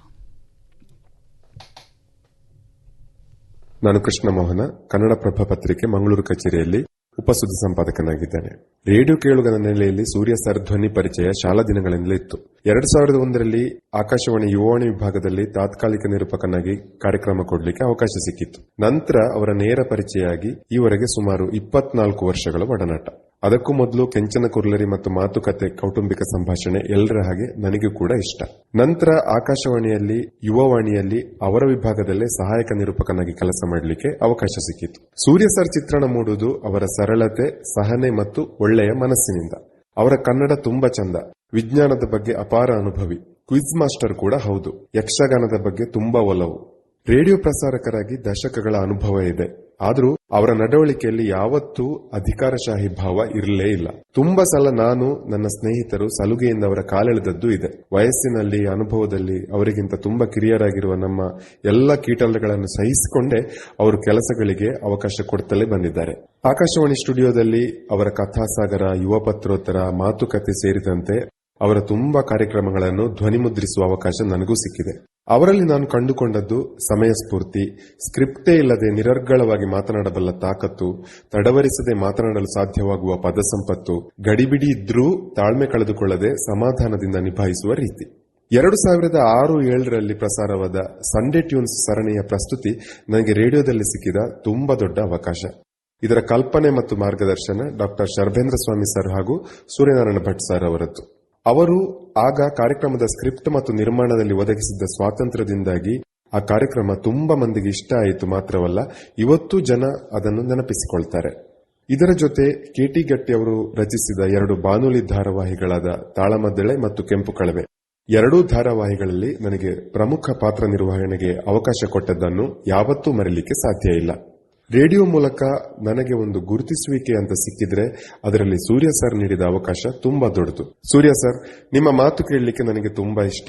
ನಾನು ಕೃಷ್ಣಮೋಹನ, ಕನ್ನಡಪ್ರಭ ಪತ್ರಿಕೆ ಮಂಗಳೂರು ಕಚೇರಿಯಲ್ಲಿ ಉಪಸುದ್ದಿ ಸಂಪಾದಕನಾಗಿದ್ದೇನೆ. ರೇಡಿಯೋ ಕೇಳುಗನ ನೆಲೆಯಲ್ಲಿ ಸೂರ್ಯ ಸರ್ ಧ್ವನಿ ಪರಿಚಯ ಶಾಲಾ ದಿನಗಳಿಂದಲೇ ಇತ್ತು. 2001ರಲ್ಲಿ ಆಕಾಶವಾಣಿ ಯುವವಾಣಿ ವಿಭಾಗದಲ್ಲಿ ತಾತ್ಕಾಲಿಕ ನಿರೂಪಕನಾಗಿ ಕಾರ್ಯಕ್ರಮ ಕೊಡಲಿಕ್ಕೆ ಅವಕಾಶ ಸಿಕ್ಕಿತ್ತು. ನಂತರ ಅವರ ನೇರ ಪರಿಚಯ ಆಗಿ ಈವರೆಗೆ ಸುಮಾರು 24 ವರ್ಷಗಳ ಒಡನಾಟ. ಅದಕ್ಕೂ ಮೊದಲು ಕೆಂಚನ ಕುರ್ಲರಿ ಮತ್ತು ಮಾತುಕತೆ, ಕೌಟುಂಬಿಕ ಸಂಭಾಷಣೆ ಎಲ್ಲರ ಹಾಗೆ ನನಗೂ ಕೂಡ ಇಷ್ಟ. ನಂತರ ಆಕಾಶವಾಣಿಯಲ್ಲಿ ಯುವವಾಣಿಯಲ್ಲಿ ಅವರ ವಿಭಾಗದಲ್ಲೇ ಸಹಾಯಕ ನಿರೂಪಕನಾಗಿ ಕೆಲಸ ಮಾಡಲಿಕ್ಕೆ ಅವಕಾಶ ಸಿಕ್ಕಿತು. ಸೂರ್ಯ ಸರ್ ಚಿತ್ರಣ ಮೂಡುವುದು ಅವರ ಸರಳತೆ, ಸಹನೆ ಮತ್ತು ಒಳ್ಳೆಯ ಮನಸ್ಸಿನಿಂದ. ಅವರ ಕನ್ನಡ ತುಂಬಾ ಚಂದ. ವಿಜ್ಞಾನದ ಬಗ್ಗೆ ಅಪಾರ ಅನುಭವಿ, ಕ್ವಿಜ್ ಮಾಸ್ಟರ್ ಕೂಡ ಹೌದು. ಯಕ್ಷಗಾನದ ಬಗ್ಗೆ ತುಂಬಾ ಒಲವು. ರೇಡಿಯೋ ಪ್ರಸಾರಕರಾಗಿ ದಶಕಗಳ ಅನುಭವ ಇದೆ. ಆದರೂ ಅವರ ನಡವಳಿಕೆಯಲ್ಲಿ ಯಾವತ್ತೂ ಅಧಿಕಾರಶಾಹಿ ಭಾವ ಇರಲೇ ಇಲ್ಲ. ತುಂಬಾ ಸಲ ನಾನು, ನನ್ನ ಸ್ನೇಹಿತರು ಸಲುಗೆಯಿಂದ ಅವರ ಕಾಲೆಳೆದದ್ದು ಇದೆ. ವಯಸ್ಸಿನಲ್ಲಿ, ಅನುಭವದಲ್ಲಿ ಅವರಿಗಿಂತ ತುಂಬಾ ಕಿರಿಯರಾಗಿರುವ ನಮ್ಮ ಎಲ್ಲ ಕೀಟಲೆಗಳನ್ನು ಸಹಿಸಿಕೊಂಡೇ ಅವರು ಕೆಲಸಗಳಿಗೆ ಅವಕಾಶ ಕೊಡ್ತಲೇ ಬಂದಿದ್ದಾರೆ. ಆಕಾಶವಾಣಿ ಸ್ಟುಡಿಯೋದಲ್ಲಿ ಅವರ ಕಥಾಸಾಗರ, ಯುವ ಪತ್ರೋತ್ತರ, ಮಾತುಕತೆ ಸೇರಿದಂತೆ ಅವರ ತುಂಬಾ ಕಾರ್ಯಕ್ರಮಗಳನ್ನು ಧ್ವನಿಮುದ್ರಿಸುವ ಅವಕಾಶ ನನಗೂ ಸಿಕ್ಕಿದೆ. ಅವರಲ್ಲಿ ನಾನು ಕಂಡುಕೊಂಡದ್ದು ಸಮಯ ಸ್ಫೂರ್ತಿ, ಸ್ಕ್ರಿಪ್ಟೇ ಇಲ್ಲದೆ ನಿರರ್ಗಳವಾಗಿ ಮಾತನಾಡಬಲ್ಲ ತಾಕತ್ತು, ತಡವರಿಸದೆ ಮಾತನಾಡಲು ಸಾಧ್ಯವಾಗುವ ಪದಸಂಪತ್ತು, ಗಡಿಬಿಡಿ ಇದ್ರೂ ತಾಳ್ಮೆ ಕಳೆದುಕೊಳ್ಳದೆ ಸಮಾಧಾನದಿಂದ ನಿಭಾಯಿಸುವ ರೀತಿ. 2006-07ರಲ್ಲಿ ಪ್ರಸಾರವಾದ ಸಂಡೇ ಟ್ಯೂನ್ಸ್ ಸರಣಿಯ ಪ್ರಸ್ತುತಿ ನನಗೆ ರೇಡಿಯೋದಲ್ಲಿ ಸಿಕ್ಕಿದ ತುಂಬಾ ದೊಡ್ಡ ಅವಕಾಶ. ಇದರ ಕಲ್ಪನೆ ಮತ್ತು ಮಾರ್ಗದರ್ಶನ ಡಾಕ್ಟರ್ ಶರ್ಬೇಂದ್ರ ಸ್ವಾಮಿ ಸರ್ ಹಾಗೂ ಸೂರ್ಯನಾರಾಯಣ ಭಟ್ ಸರ್ ಅವರದ್ದು. ಅವರು ಆಗ ಕಾರ್ಯಕ್ರಮದ ಸ್ಕ್ರಿಪ್ಟ್ ಮತ್ತು ನಿರ್ಮಾಣದಲ್ಲಿ ಒದಗಿಸಿದ್ದ ಸ್ವಾತಂತ್ರ್ಯದಿಂದಾಗಿ ಆ ಕಾರ್ಯಕ್ರಮ ತುಂಬಾ ಮಂದಿಗೆ ಇಷ್ಟ ಆಯಿತು. ಮಾತ್ರವಲ್ಲ, ಇವತ್ತೂ ಜನ ಅದನ್ನು ನೆನಪಿಸಿಕೊಳ್ತಾರೆ. ಇದರ ಜೊತೆ ಕೆಟಿ ಗಟ್ಟಿ ಅವರು ರಚಿಸಿದ 2 ಬಾನುಲಿ ಧಾರಾವಾಹಿಗಳಾದ ತಾಳಮದ್ದಳೆ ಮತ್ತು ಕೆಂಪು ಕಳವೆ, ಎರಡೂ ಧಾರಾವಾಹಿಗಳಲ್ಲಿ ನನಗೆ ಪ್ರಮುಖ ಪಾತ್ರ ನಿರ್ವಹಣೆಗೆ ಅವಕಾಶ ಕೊಟ್ಟದ್ದನ್ನು ಯಾವತ್ತೂ ಮರೆಯಲಿಕ್ಕೆ ಸಾಧ್ಯ ಇಲ್ಲ. ರೇಡಿಯೋ ಮೂಲಕ ನನಗೆ ಒಂದು ಗುರುತಿಸುವಿಕೆ ಅಂತ ಸಿಕ್ಕಿದ್ರೆ ಅದರಲ್ಲಿ ಸೂರ್ಯ ಸರ್ ನೀಡಿದ ಅವಕಾಶ ತುಂಬಾ ದೊಡ್ಡದು. ಸೂರ್ಯ ಸರ್, ನಿಮ್ಮ ಮಾತು ಕೇಳಲಿಕ್ಕೆ ನನಗೆ ತುಂಬಾ ಇಷ್ಟ.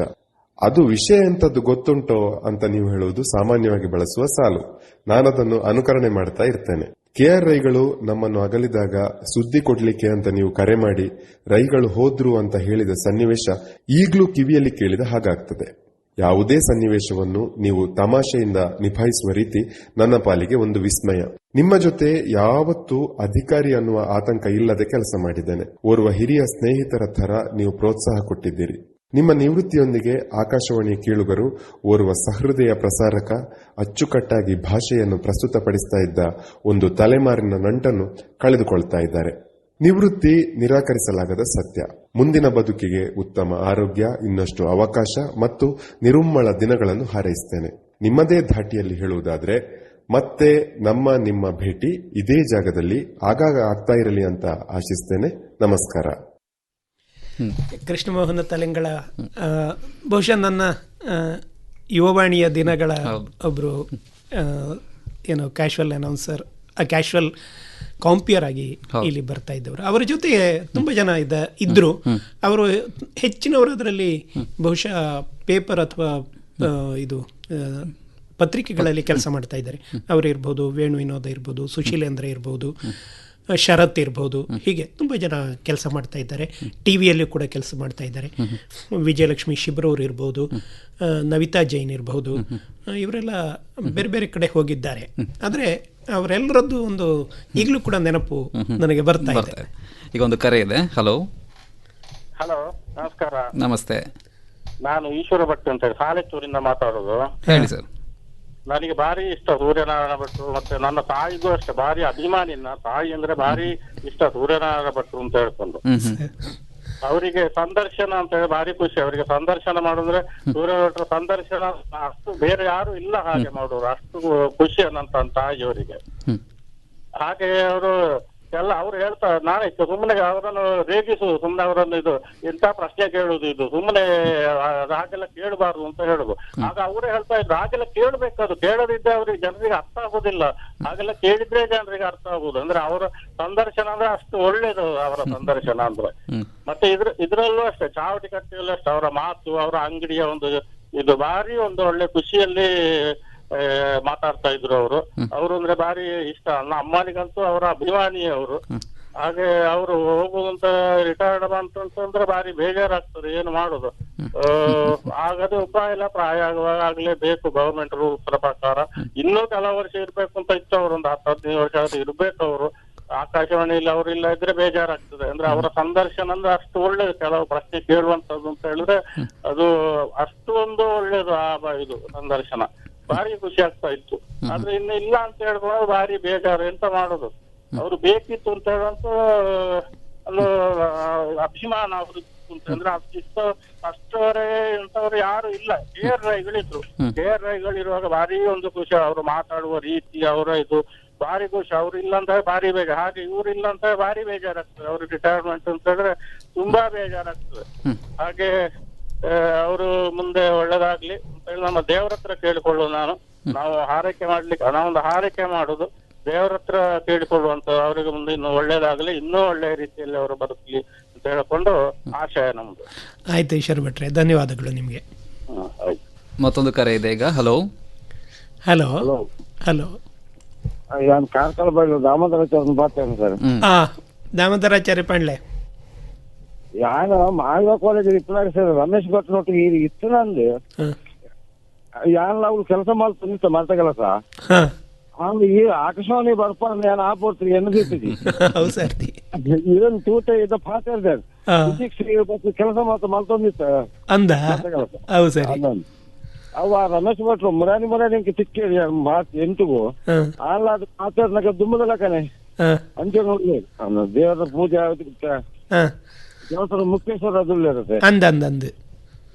ಅದು ವಿಷಯ ಎಂತದ್ದು ಗೊತ್ತುಂಟೋ ಅಂತ ನೀವು ಹೇಳುವುದು ಸಾಮಾನ್ಯವಾಗಿ ಬಳಸುವ ಸಾಲು. ನಾನದನ್ನು ಅನುಕರಣೆ ಮಾಡ್ತಾ ಇರ್ತೇನೆ. KR ರೈಗಳು ನಮ್ಮನ್ನು ಅಗಲಿದಾಗ ಸುದ್ದಿ ಕೊಡ್ಲಿಕ್ಕೆ ಅಂತ ನೀವು ಕರೆ ಮಾಡಿ ರೈಗಳು ಹೋದ್ರು ಅಂತ ಹೇಳಿದ ಸನ್ನಿವೇಶ ಈಗಲೂ ಕಿವಿಯಲ್ಲಿ ಕೇಳಿದ ಹಾಗಾಗ್ತದೆ. ಯಾವುದೇ ಸನ್ನಿವೇಶವನ್ನು ನೀವು ತಮಾಷೆಯಿಂದ ನಿಭಾಯಿಸುವ ರೀತಿ ನನ್ನ ಪಾಲಿಗೆ ಒಂದು ವಿಸ್ಮಯ. ನಿಮ್ಮ ಜೊತೆ ಯಾವತ್ತೂ ಅಧಿಕಾರಿ ಅನ್ನುವ ಆತಂಕ ಇಲ್ಲದೆ ಕೆಲಸ ಮಾಡಿದ್ದೇನೆ. ಓರ್ವ ಹಿರಿಯ ಸ್ನೇಹಿತರ ತರ ನೀವು ಪ್ರೋತ್ಸಾಹ ಕೊಟ್ಟಿದ್ದೀರಿ. ನಿಮ್ಮ ನಿವೃತ್ತಿಯೊಂದಿಗೆ ಆಕಾಶವಾಣಿಯ ಕೇಳುಗರು ಓರ್ವ ಸಹೃದಯ ಪ್ರಸಾರಕ ಅಚ್ಚುಕಟ್ಟಾಗಿ ಭಾಷೆಯನ್ನು ಪ್ರಸ್ತುತಪಡಿಸ್ತಾ ಇದ್ದ ಒಂದು ತಲೆಮಾರಿನ ನಂಟನ್ನು ಕಳೆದುಕೊಳ್ತಾ ಇದ್ದಾರೆ. ನಿವೃತ್ತಿ ನಿರಾಕರಿಸಲಾಗದ ಸತ್ಯ. ಮುಂದಿನ ಬದುಕಿಗೆ ಉತ್ತಮ ಆರೋಗ್ಯ, ಇನ್ನಷ್ಟು ಅವಕಾಶ ಮತ್ತು ನಿರುಮ್ಮಳ ದಿನಗಳನ್ನು ಹಾರೈಸುತ್ತೇನೆ. ನಿಮ್ಮದೇ ಧಾಟಿಯಲ್ಲಿ ಹೇಳುವುದಾದ್ರೆ ಮತ್ತೆ ನಿಮ್ಮ ಭೇಟಿ ಇದೇ ಜಾಗದಲ್ಲಿ ಆಗಾಗ ಆಗ್ತಾ ಇರಲಿ ಅಂತ ಆಶಿಸ್ತೇನೆ. ನಮಸ್ಕಾರ. ಕೃಷ್ಣಮೋಹನ ತಲೆಂಗಳ ಬಹುಶಃ ನನ್ನ ಯುವವಾಣಿಯ ದಿನಗಳ ಒಬ್ರು ಕ್ಯಾಶುವಲ್ ಅನೌನ್ಸರ್, ಕ್ಯಾಶುವಲ್ ಕಾಂಪಿಯರ್ ಆಗಿ ಇಲ್ಲಿ ಬರ್ತಾ ಇದ್ದವರು. ಅವರ ಜೊತೆ ತುಂಬ ಜನ ಇದ್ರು. ಅವರು ಹೆಚ್ಚಿನವರು ಅದರಲ್ಲಿ ಬಹುಶಃ ಪೇಪರ್ ಅಥವಾ ಇದು ಪತ್ರಿಕೆಗಳಲ್ಲಿ ಕೆಲಸ ಮಾಡ್ತಾ ಇದ್ದಾರೆ. ಅವರಿರ್ಬೋದು, ವೇಣು ವಿನೋದ ಇರ್ಬೋದು, ಸುಶೀಲೇಂದ್ರ ಇರ್ಬೋದು, ಶರತ್ ಇರ್ಬೋದು, ಹೀಗೆ ತುಂಬ ಜನ ಕೆಲಸ ಮಾಡ್ತಾ ಇದ್ದಾರೆ. ಟಿವಿಯಲ್ಲಿ ಕೂಡ ಕೆಲಸ ಮಾಡ್ತಾ ಇದ್ದಾರೆ. ವಿಜಯಲಕ್ಷ್ಮಿ ಶಿಬ್ರವ್ರು ಇರ್ಬೋದು, ನವಿತಾ ಜೈನ್ ಇರ್ಬೋದು, ಇವರೆಲ್ಲ ಬೇರೆ ಬೇರೆ ಕಡೆ ಹೋಗಿದ್ದಾರೆ. ಆದರೆ ಅವರೆಲ್ಲರದ್ದು ಒಂದು ಈಗಲೂ ಕೂಡ ನೆನಪು ನನಗೆ ಬರ್ತಾ ಇದೆ. ಈಗ ಒಂದು ಕರೆ ಇದೆ. ಹಲೋ ಹಲೋ, ನಮಸ್ಕಾರ. ನಮಸ್ತೆ. ನಾನು ಈಶ್ವರ ಭಟ್ ಅಂತ ಹೇಳಿ ಸಾಲೆತ್ತೂರಿಂದ ಮಾತಾಡೋದು. ಹೇಳಿ ಸರ್. ನನಗೆ ಭಾರಿ ಇಷ್ಟ ಸೂರ್ಯನಾರಾಯಣ ಭಟ್ರು. ಮತ್ತೆ ನನ್ನ ತಾಯಿಗೂ ಅಷ್ಟೇ ಭಾರಿ ಅಭಿಮಾನಿ. ತಾಯಿ ಅಂದ್ರೆ ಭಾರಿ ಇಷ್ಟ ಸೂರ್ಯನಾರಾಯಣ ಭಟ್ರು ಅಂತ ಹೇಳ್ಕೊಂಡು. ಅವರಿಗೆ ಸಂದರ್ಶನ ಅಂತ ಹೇಳಿ ಭಾರಿ ಖುಷಿ. ಅವರಿಗೆ ಸಂದರ್ಶನ ಮಾಡಿದ್ರೆ ಸೂರ್ಯ ಭಟ್ರ ಸಂದರ್ಶನ ಅಷ್ಟು ಬೇರೆ ಯಾರು ಇಲ್ಲ ಹಾಗೆ ಮಾಡೋರು. ಅಷ್ಟು ಖುಷಿ ನನ್ನ ತಾಯಿಯವರಿಗೆ. ಹಾಗೆ ಅವರು ಎಲ್ಲ ಅವ್ರು ಹೇಳ್ತಾರೆ, ನಾನೇ ಸುಮ್ಮನೆ ಅವರನ್ನು ರೇಗಿಸುದು, ಸುಮ್ಮನೆ ಅವರನ್ನು ಇದು ಎಂತ ಪ್ರಶ್ನೆ ಕೇಳುದು, ಇದು ಸುಮ್ಮನೆ ಹಾಗೆಲ್ಲ ಕೇಳಬಾರ್ದು ಅಂತ ಹೇಳುದು. ಆಗ ಅವರೇ ಹೇಳ್ತಾ ಇದ್ರು, ಹಾಗೆಲ್ಲ ಕೇಳಬೇಕದು, ಕೇಳದಿದ್ದೆ ಅವ್ರಿಗೆ ಜನರಿಗೆ ಅರ್ಥ ಆಗುದಿಲ್ಲ, ಹಾಗೆಲ್ಲ ಕೇಳಿದ್ರೆ ಜನರಿಗೆ ಅರ್ಥ ಆಗುದು. ಅಂದ್ರೆ ಅವರ ಸಂದರ್ಶನ ಅಂದ್ರೆ ಅಷ್ಟು ಒಳ್ಳೇದು ಅವರ ಸಂದರ್ಶನ ಅಂದ್ರೆ. ಮತ್ತೆ ಇದ್ರಲ್ಲೂ ಅಷ್ಟೇ, ಚಾವಟಿ ಕಟ್ಟೆಯಲ್ಲೂ ಅಷ್ಟೇ ಅವರ ಮಾತು, ಅವರ ಅಂಗಡಿಯ ಒಂದು ಇದು ಭಾರಿ ಒಂದು ಒಳ್ಳೆ ಖುಷಿಯಲ್ಲಿ ಮಾತಾಡ್ತಾ ಇದ್ರು ಅವರು ಅಂದ್ರೆ ಭಾರಿ ಇಷ್ಟ. ನನ್ನ ಅಮ್ಮನಿಗಂತೂ ಅವರ ಅಭಿಮಾನಿ ಅವರು. ಹಾಗೆ ಅವರು ಹೋಗುವಂತ ರಿಟೈರ್ಡ್ ಅಂತಂದ್ರೆ ಭಾರಿ ಬೇಜಾರಾಗ್ತದೆ. ಏನು ಮಾಡುದು, ಆಗದೆ ಉಪಾಯ ಇಲ್ಲ. ಪ್ರಾಯ ಆಗ್ಲೇಬೇಕು ಗವರ್ಮೆಂಟ್ ರೂಲ್ಸ್ ಪ್ರಕಾರ. ಇನ್ನೂ ಕೆಲವು ವರ್ಷ ಇರ್ಬೇಕು ಅಂತ ಇತ್ತು. ಅವರು ಒಂದು 10-15 ವರ್ಷ ಆದ್ರೂ ಇರ್ಬೇಕು ಅವರು ಆಕಾಶವಾಣಿಯಲ್ಲಿ. ಅವ್ರು ಇಲ್ಲ ಇದ್ರೆ ಬೇಜಾರಾಗ್ತದೆ. ಅಂದ್ರೆ ಅವರ ಸಂದರ್ಶನ ಅಂದ್ರೆ ಅಷ್ಟು ಒಳ್ಳೇದು. ಕೆಲವು ಪ್ರಶ್ನೆ ಕೇಳುವಂತದ್ದು ಅಂತ ಹೇಳಿದ್ರೆ ಅದು ಅಷ್ಟು ಒಂದು ಒಳ್ಳೇದು. ಇದು ಸಂದರ್ಶನ ಭಾರಿ ಖುಷಿ ಆಗ್ತಾ ಇತ್ತು. ಆದ್ರೆ ಇನ್ನು ಇಲ್ಲ ಅಂತ ಹೇಳ್ಕೊಂಡು ಭಾರಿ ಬೇಜಾರು. ಎಂತ ಮಾಡುದು, ಅವ್ರು ಬೇಕಿತ್ತು ಅಂತ ಹೇಳುವಂತ ಒಂದು ಅಭಿಮಾನ ಅವ್ರಿಗೆ ಅಂದ್ರೆ ಅಷ್ಟಿಷ್ಟ ಅಷ್ಟವರೇ ಇಂಥವ್ರು ಯಾರು ಇಲ್ಲ. KR ರೈಗಳಿದ್ರು. KR ರೈಗಳಿರುವಾಗ ಭಾರಿ ಒಂದು ಖುಷಿ. ಅವ್ರು ಮಾತಾಡುವ ರೀತಿ, ಅವರ ಇದು ಭಾರಿ ಖುಷಿ. ಅವ್ರು ಇಲ್ಲ ಅಂತ ಭಾರಿ ಬೇಜಾರು. ಹಾಗೆ ಇವ್ರು ಇಲ್ಲ ಅಂತ ಭಾರಿ ಬೇಜಾರಾಗ್ತದೆ. ಅವ್ರ ರಿಟೈರ್ಮೆಂಟ್ ಅಂತ ಹೇಳಿದ್ರೆ ತುಂಬಾ ಬೇಜಾರಾಗ್ತದೆ. ಹಾಗೆ ಅವರು ಮುಂದೆ ಒಳ್ಳೇದಾಗ್ಲಿ ಅಂತ ಹೇಳಿ ನಮ್ಮ ದೇವರ ಹತ್ರ ಕೇಳಿಕೊಳ್ಳುದು. ನಾವು ಹಾರೈಕೆ ಮಾಡ್ಲಿಕ್ಕೆ, ನಾವೊಂದು ಹಾರೈಕೆ ಮಾಡುದು ದೇವರ ಹತ್ರ ಕೇಳಿಕೊಳ್ಳುವಂತ. ಅವರಿಗೆ ಮುಂದೆ ಇನ್ನು ಒಳ್ಳೇದಾಗ್ಲಿ, ಇನ್ನೂ ಒಳ್ಳೆಯ ರೀತಿಯಲ್ಲಿ ಅವರು ಬದುಕಲಿ ಅಂತ ಹೇಳಿಕೊಂಡು ಆಶಯ ನಮ್ದು. ಆಯ್ತು ಈಶ್ವರ ಭಟ್ರೆ, ಧನ್ಯವಾದಗಳು ನಿಮ್ಗೆ. ಮತ್ತೊಂದು ಕರೆ ಇದೆ ಈಗ. ಹಲೋ ಹಲೋ ಹಲೋ, ನಾನು ಕಾರ್ಕಳ ಬಳಿ ದಾಮೋದರಾಚಾರ್ಯ ಮಾತಾಡ್ತೇನೆ ಸರ್. ದಾಮೋದರಾಚಾರ್ಯ ಪಾಂಡ್ಲೆ ಯಾನ ಮಾಳ್ವ ಕಾಲೇಜ್ ಇಪ್ಪನಾಗ ಸರ್ ರಮೇಶ್ ಭಟ್ ನೋಟಿಗೆ ಈಗ ಇತ್ತು ನಂದು ಯಾನ್ ಅವ್ರು ಕೆಲಸ ಮಾಡ್ತಾ ಮಾಡ್ತಾ ಕೆಲಸ ಆಮೇಲೆ ಈ ಆಕಾಶವಾಣಿ ಬರ್ಪ ನಾನು ಆಪೋರ್ತೀನಿ ಎನ್ನದಿರ್ತೀವಿ ಇದನ್ನು ತೂಟ ಇದ್ದ ಪಾತ್ರ ಕೆಲಸ ಮಾಡ್ತೊಂದಿತ್ತ ಅಂದ ಅವ ರಮೇಶ್ ಭಟ್ರು ಮುರಾನಿ ತಿಕ್ಕೇಳಿ ಎಂಟಿಗೂ ಆಲ ಅದು ಮಾತಾಡ್ನಾಗ ದುಂಬದಲ್ಲ ಕಣೆ ಅಂಚೆ ನೋಡ್ಲಿ ದೇವರ ಪೂಜೆ ಮುಕ್ತೇಶ್ವರ ಅದುಲ್ಲ ಇರುತ್ತೆ ಅಂದ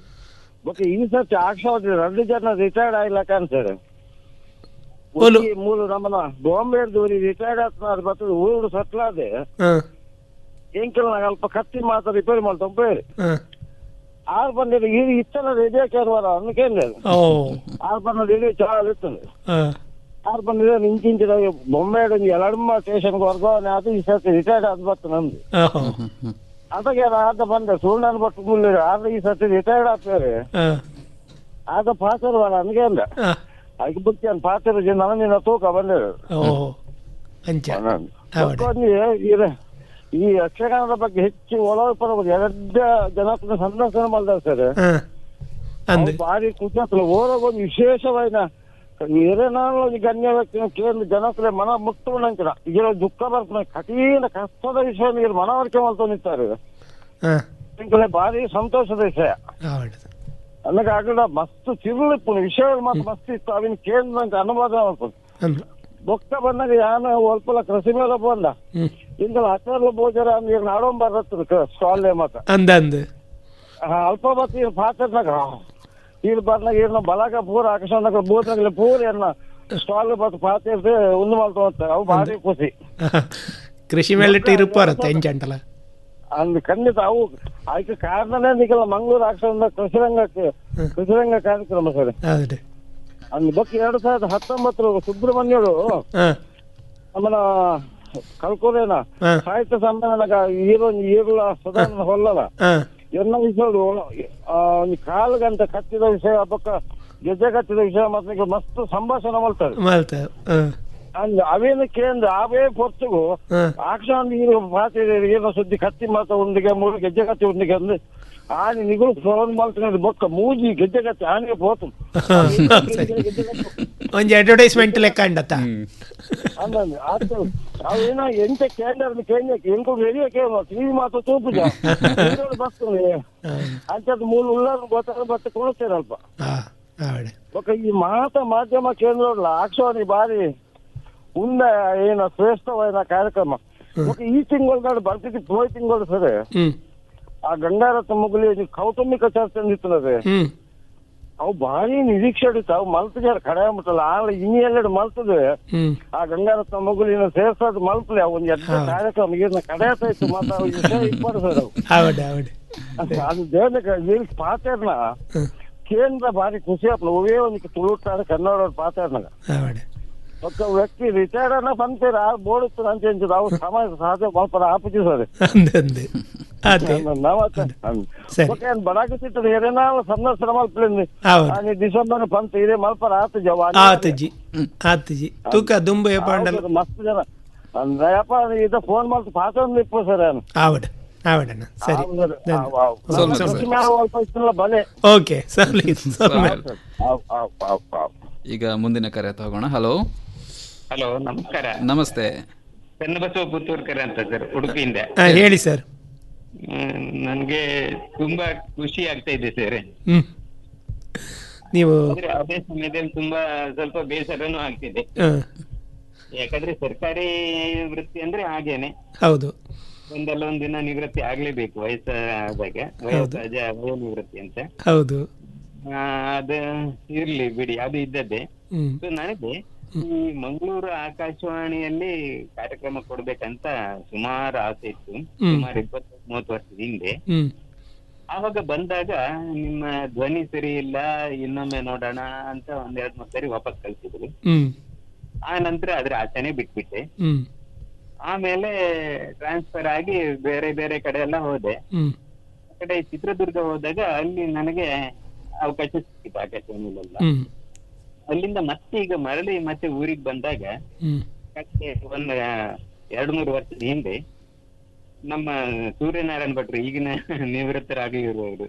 ಓಕೆ. ಈ ಸರ್ತಿ ಆಕಾಶವಾಣಿ 2 ಜನ ರಿಟೈರ್ಡ್ ಆಗಿಲ್ಲ ಕಾಣ್ತಾರೆ. ಮೂಲ ನಮ್ಮನ ಬಾಂಬೆ ರಿಟೈರ್ಡ್ ಆಗ್ತದೆ ಬರ್ತದೆ ಊರು ಸಟ್ಲಾದೆ ಎಂಕೆಲ್ಲ ಅಲ್ಪ ಕತ್ತಿ ಮಾತ್ರ ರಿಪೇರಿ ಮಾಡ್ತಂಪೇರಿ ಆರು ಬಂದಿದೆ ಈ ಇತ್ತಲ್ಲ ರೇಡಿಯೋ ಕೇಳುವಲ್ಲ ಅನ್ನು ಕೇಳಿದೆ. ಆರು ಬಂದ ರೇಡಿಯೋ ಚಾಲ ಇರ್ತದೆ. ಆರು ಬಂದಿದೆ ನಿಂಚಿಂಚಿದ ಬೊಂಬೆ ಎಲಡಮ್ಮ ಸ್ಟೇಷನ್ಗೆ ವರ್ಗಾವಣೆ ಅದು ಈ ಸರ್ತಿ ರಿಟೈರ್ಡ್ ಆದ್ ಬರ್ತದೆ ನಮ್ದು. ಅದಕ್ಕೆ ಆದ ಬಂದೆ ಸುಳ್ಳು ಬಟ್ಟು ಮುಳ್ಳಿ ಆದ್ರೆ ಈ ಸರ್ತಿ ರಿಟೈರ್ಡ್ ಆಗ್ತಾರೆ ಆದ ಪಾತ್ರ ನನಗೆ ಅಂದ ಅದಕ್ಕೆ ಬುತ್ತಿ ಪಾತ್ರ ನನಗಿನ ತೂಕ ಬಂದಿದೆ. ಈ ಯಕ್ಷಗಾನದ ಬಗ್ಗೆ ಹೆಚ್ಚು ಒಲವು ಪಡಬಹುದು. ಎರಡು ಜನಕ್ಕೆ ಸಂದರ್ಶನ ಮಾಡಿದ ಸರ್, ಭಾರಿ ಖುಷಿ ಆಗ್ತದೆ. ಓರೋಗೊಂದು ವಿಶೇಷವಾದ ಏನಾದ್ರು ಗಣ್ಯ ವ್ಯಕ್ತಿ ಕೇಂದ್ರ ಜನಕ್ಕೆ ಮನ ಮುಟ್ಟುವಂತಿಲ್ಲ. ಈಗ ದುಃಖ ಬರ್ತದೆ, ಕಠಿಣ ಕಷ್ಟದ ವಿಷಯ ಮನವರಿಕೆ ಮಾಡ್ತಾ ನಿಂತಾರೆ. ಭಾರಿ ಸಂತೋಷದ ವಿಷಯ. ನನಗೆ ಆಗಲ ಮಸ್ತ್ ತಿರುಳಿಪ್ಪು ವಿಷಯಗಳು ಮಾತ್ರ ಮಸ್ತ್ ಇತ್ತು. ಅವಿನ ಕೇಂದ್ರ ಅನುವಾದ ಮಾಡ್ಬೋದು. ಬೊಕ್ಕ ಬಂದಾಗ ಯಾನ ಒಲ್ಪಲ ಕೃಷಿ ಮೇಲೆ ಬಂದ ಇಂದ ಅಚರ್ಲ ಭೋಜನ ಈಗ ನಾಡೋಂ ಬರ್ತದ ಸ್ಟಾಲ್ ಮಾತ್ರ ಅಲ್ಪ ಬತ್ತ ಪಾತ್ರನಾಗ ಇಲ್ಲಿ ಬಂದಾಗ ಏನು ಬಲಾಗ ಪೂರ ಆಕಾಶನಾಗ ಬೋದ್ನಾಗ ಪೂರ ಏನ ಸ್ಟಾಲ್ ಬತ್ತು ಪಾತ್ರ ಒಂದು ಮಾಡ್ತಾ ಹೋಗ್ತಾರೆ. ಅವು ಭಾರಿ ಖುಷಿ. ಕೃಷಿ ಮೇಲೆ ಇರುತ್ತಲ್ಲ ಅಂದ್ ಖಂಡಿತ ಅವು ಅದಕ್ಕೆ ಕಾರಣನೇ ನಿಗಲ್ಲ ಮಂಗಳೂರು ಆಕಾಶದಿಂದ ಕೃಷಿರಂಗ ಕಾರ್ಯಕ್ರಮ ಸರ್. ಅಂದ್ ಬಗ್ಗೆ 2019 ಸುಬ್ರಹ್ಮಣ್ಯರು ನಮ್ಮನ ಕಲ್ಕೋರೇನ ಸಾಹಿತ್ಯ ಸಮ್ಮೇಳನಗ ಈರುಳ ಸದಾನಂದ ಹೊಲ್ಲಲ ಎನ್ನ ವಿಷಯಗಳು ಕಾಲು ಗಂಟೆ ಕಚ್ಚಿದ ವಿಷಯ ಬೊಕ್ಕ ಗೆಜ್ಜೆ ಕಚ್ಚಿದ ವಿಷಯ ಮತ್ತೆ ಮಸ್ತ್ ಸಂಭಾಷಣೆ ಮಾಡ್ತಾರೆ. ಅವೇನು ಕೇಂದ್ರ ಅವೇ ಪೊರ್ಚುಗು ಆಕ್ಷನ್ ನೀರು ಪಾತ್ರೆ ಏನೋ ಸುದ್ದಿ ಕತ್ತಿ ಮಾತ್ರ ಒಂದಿಗೆ ಮೂರು ಗೆಜ್ಜೆ ಕತ್ತಿ ಒಂದಿಗೆ ಅಂದ್ರೆ ಆನೆ ನಿಗಳು ಫೋನ್ ಮಾಡ್ತಾರೆ ಬೊಕ್ಕ ಮೂಜಿ ಗೆಜ್ಜೆ ಕತ್ತಿ ಆನೆಗೆ ಹೋತು ಒಂದು ಅಡ್ವರ್ಟೈಸ್ಮೆಂಟ್ ಲೆಕ್ಕ ಅಂಡತ್ತ ಅವೇನೋ ಎಂತ ಕೇಂದ್ರ ಎಂಟು ರೇಡಿಯೋ ಕೇಳ ಟಿವಿ ಮಾತ್ರ ತೂಪುಜ ಬರ್ತದೆ ಅಂಥದ್ದು ಮೂಲ ಉಳ್ಳಾರ ಗೊತ್ತಾಗ ಬತ್ತೆ ಕೊಡ್ತೇನೆ ಅಲ್ಪ ಬೊಕ್ಕ ಈ ಮಾಧ್ಯಮ ಕೇಂದ್ರ ಆಕ್ಷವಾಣಿ ಬಾರಿ ಮುಂದೆ ಏನ ಶ್ರೇಷ್ಠವಾದ ಕಾರ್ಯಕ್ರಮ. ಈ ತಿಂಗಳು ಬರ್ತಿದ್ದು ಪೋಯ್ ತಿಂಗಳು ಸರ್ ಆ ಗಂಗಾರತ್ನ ಮುಗಲಿ ಕೌಟುಂಬಿಕ ಚರ್ಚೆ ನಿಂತದೆ. ಅವು ಭಾರಿ ನಿರೀಕ್ಷೆ ಹಿಡಿತ ಅವು ಮಲ್ತಿದಾರ ಕಡೆ ಆಗ್ಬಿಟ್ಟಲ್ಲ ಆಗ ಇನ್ನೆರಡು ಮಲ್ತದೆ ಆ ಗಂಗಾರತ್ನ ಮುಗುಲಿನ ಸೇರ್ಸೋದು ಮಲ್ಪಲೆ ಅವು ಒಂದು ಎರಡು ಕಾರ್ಯಕ್ರಮ ಈಗ ಕಡೆ ಆಯ್ತು ಮಾತ್ರ ವಿಷಯ ಇಪ್ಪತ್ತು ಸರ್ ಅವು ಅದು ದೇವನ ಪಾತ್ರನ ಕೇಂದ್ರ ಭಾರಿ ಖುಷಿ ಆಗ್ತದೆ. ಒವೇ ಒಂದು ತುಳುತ್ತಾರೆ ಕನ್ನಡ ಪಾತ್ರನಾಗ ಒಕ್ಕ ವ್ಯಕ್ತಿ ರಿಟೈರ್ಡ್ ಅನ್ನ ಬಂತೀರ ಬೋಡುತ್ತದೆ ಅಂತ ಹೇಳ್ತಿದ್ರು ಅವು ಸಮಾಜ ಸಹಜ ಸ್ವಲ್ಪ ಆಪಿಸಿದ್ದಾರೆ ಬರಾಕತ್ತಿತ್ತು ಏನೇನಾ ಸಂದರ್ಶನ ಮಲ್ಪಲಿ ಡಿಸೆಂಬರ್ ಬಂತು ಇದೇ ಮಲ್ಪರ ಆತಜಿ ತೂಕ ದುಂಬು ಮಸ್ತ್ ಜನ ಅಂದ್ರಪ್ಪ ಇದು ಫೋನ್ ಮಾಡ್ತು ಪಾತ್ರ ಇಪ್ಪು ಸರ್ ಬಲೆ ಓಕೆ ಈಗ ಮುಂದಿನ ಕರೆ ತಗೋಣ. ಹಲೋ ಹಲೋ ನಮಸ್ಕಾರ. ನಮಸ್ತೆ. ಚನ್ನಬಸವ ಪುತ್ತೂರ್ಕರ್ ಅಂತ ಸರ್, ಉಡುಪಿಯಿಂದ. ಹೇಳಿ ಸರ್. ನನ್ಗೆ ತುಂಬಾ ಖುಷಿ ಆಗ್ತಾ ಇದೆ ಸರ್. ನೀವು ಅದೇ ಸಮಯದಲ್ಲಿ ತುಂಬಾ ಸ್ವಲ್ಪ ಬೇಸರನೂ ಆಗ್ತಿದೆ. ಯಾಕಂದ್ರೆ ಸರ್ಕಾರಿ ವೃತ್ತಿ ಅಂದ್ರೆ ಹಾಗೇನೆ, ಹೌದು, ಒಂದಲ್ಲ ಒಂದಿನ ನಿವೃತ್ತಿ ಆಗ್ಲೇಬೇಕು ವಯಸ್ಸಾದಾಗ, ವಯೋ ನಿವೃತ್ತಿ ಅಂತ. ಹೌದು, ಅದು ಇರ್ಲಿ ಬಿಡಿ, ಅದು ಇದ್ದದ್ದೇ. ನನಗೆ ಈ ಮಂಗಳೂರು ಆಕಾಶವಾಣಿಯಲ್ಲಿ ಕಾರ್ಯಕ್ರಮ ಕೊಡ್ಬೇಕಂತ ಸುಮಾರು ಆಸೆ ಇತ್ತು, ಸುಮಾರು 20-30 ವರ್ಷದ ಹಿಂದೆ. ಆವಾಗ ಬಂದಾಗ ನಿಮ್ಮ ಧ್ವನಿ ಸರಿ ಇಲ್ಲ, ಇನ್ನೊಮ್ಮೆ ನೋಡೋಣ ಅಂತ 1-2-3 ಸರಿ ವಾಪಸ್ ಕಳ್ಸಿದ್ರು. ಆ ನಂತರ ಅದ್ರ ಆಸೆನೆ ಬಿಟ್ಬಿಟ್ಟೆ. ಆಮೇಲೆ ಟ್ರಾನ್ಸ್ಫರ್ ಆಗಿ ಬೇರೆ ಬೇರೆ ಕಡೆ ಎಲ್ಲ ಹೋದೆ. ಆ ಕಡೆ ಚಿತ್ರದುರ್ಗ ಹೋದಾಗ ಅಲ್ಲಿ ನನಗೆ ಅವಕಾಶ ಸಿಕ್ಕಿತ್ತು ಆಕಾಶವಾಣಿಲೆಲ್ಲ. ಅಲ್ಲಿಂದ ಮತ್ತೆ ಈಗ ಮರಳಿ ಮತ್ತೆ ಊರಿಗೆ ಬಂದಾಗ ಒಂದು 2-3 ವರ್ಷದ ಹಿಂದೆ ನಮ್ಮ ಸೂರ್ಯನಾರಾಯಣ ಭಟ್ರು, ಈಗಿನ ನಿವೃತ್ತರಾಗಿರುವವರು,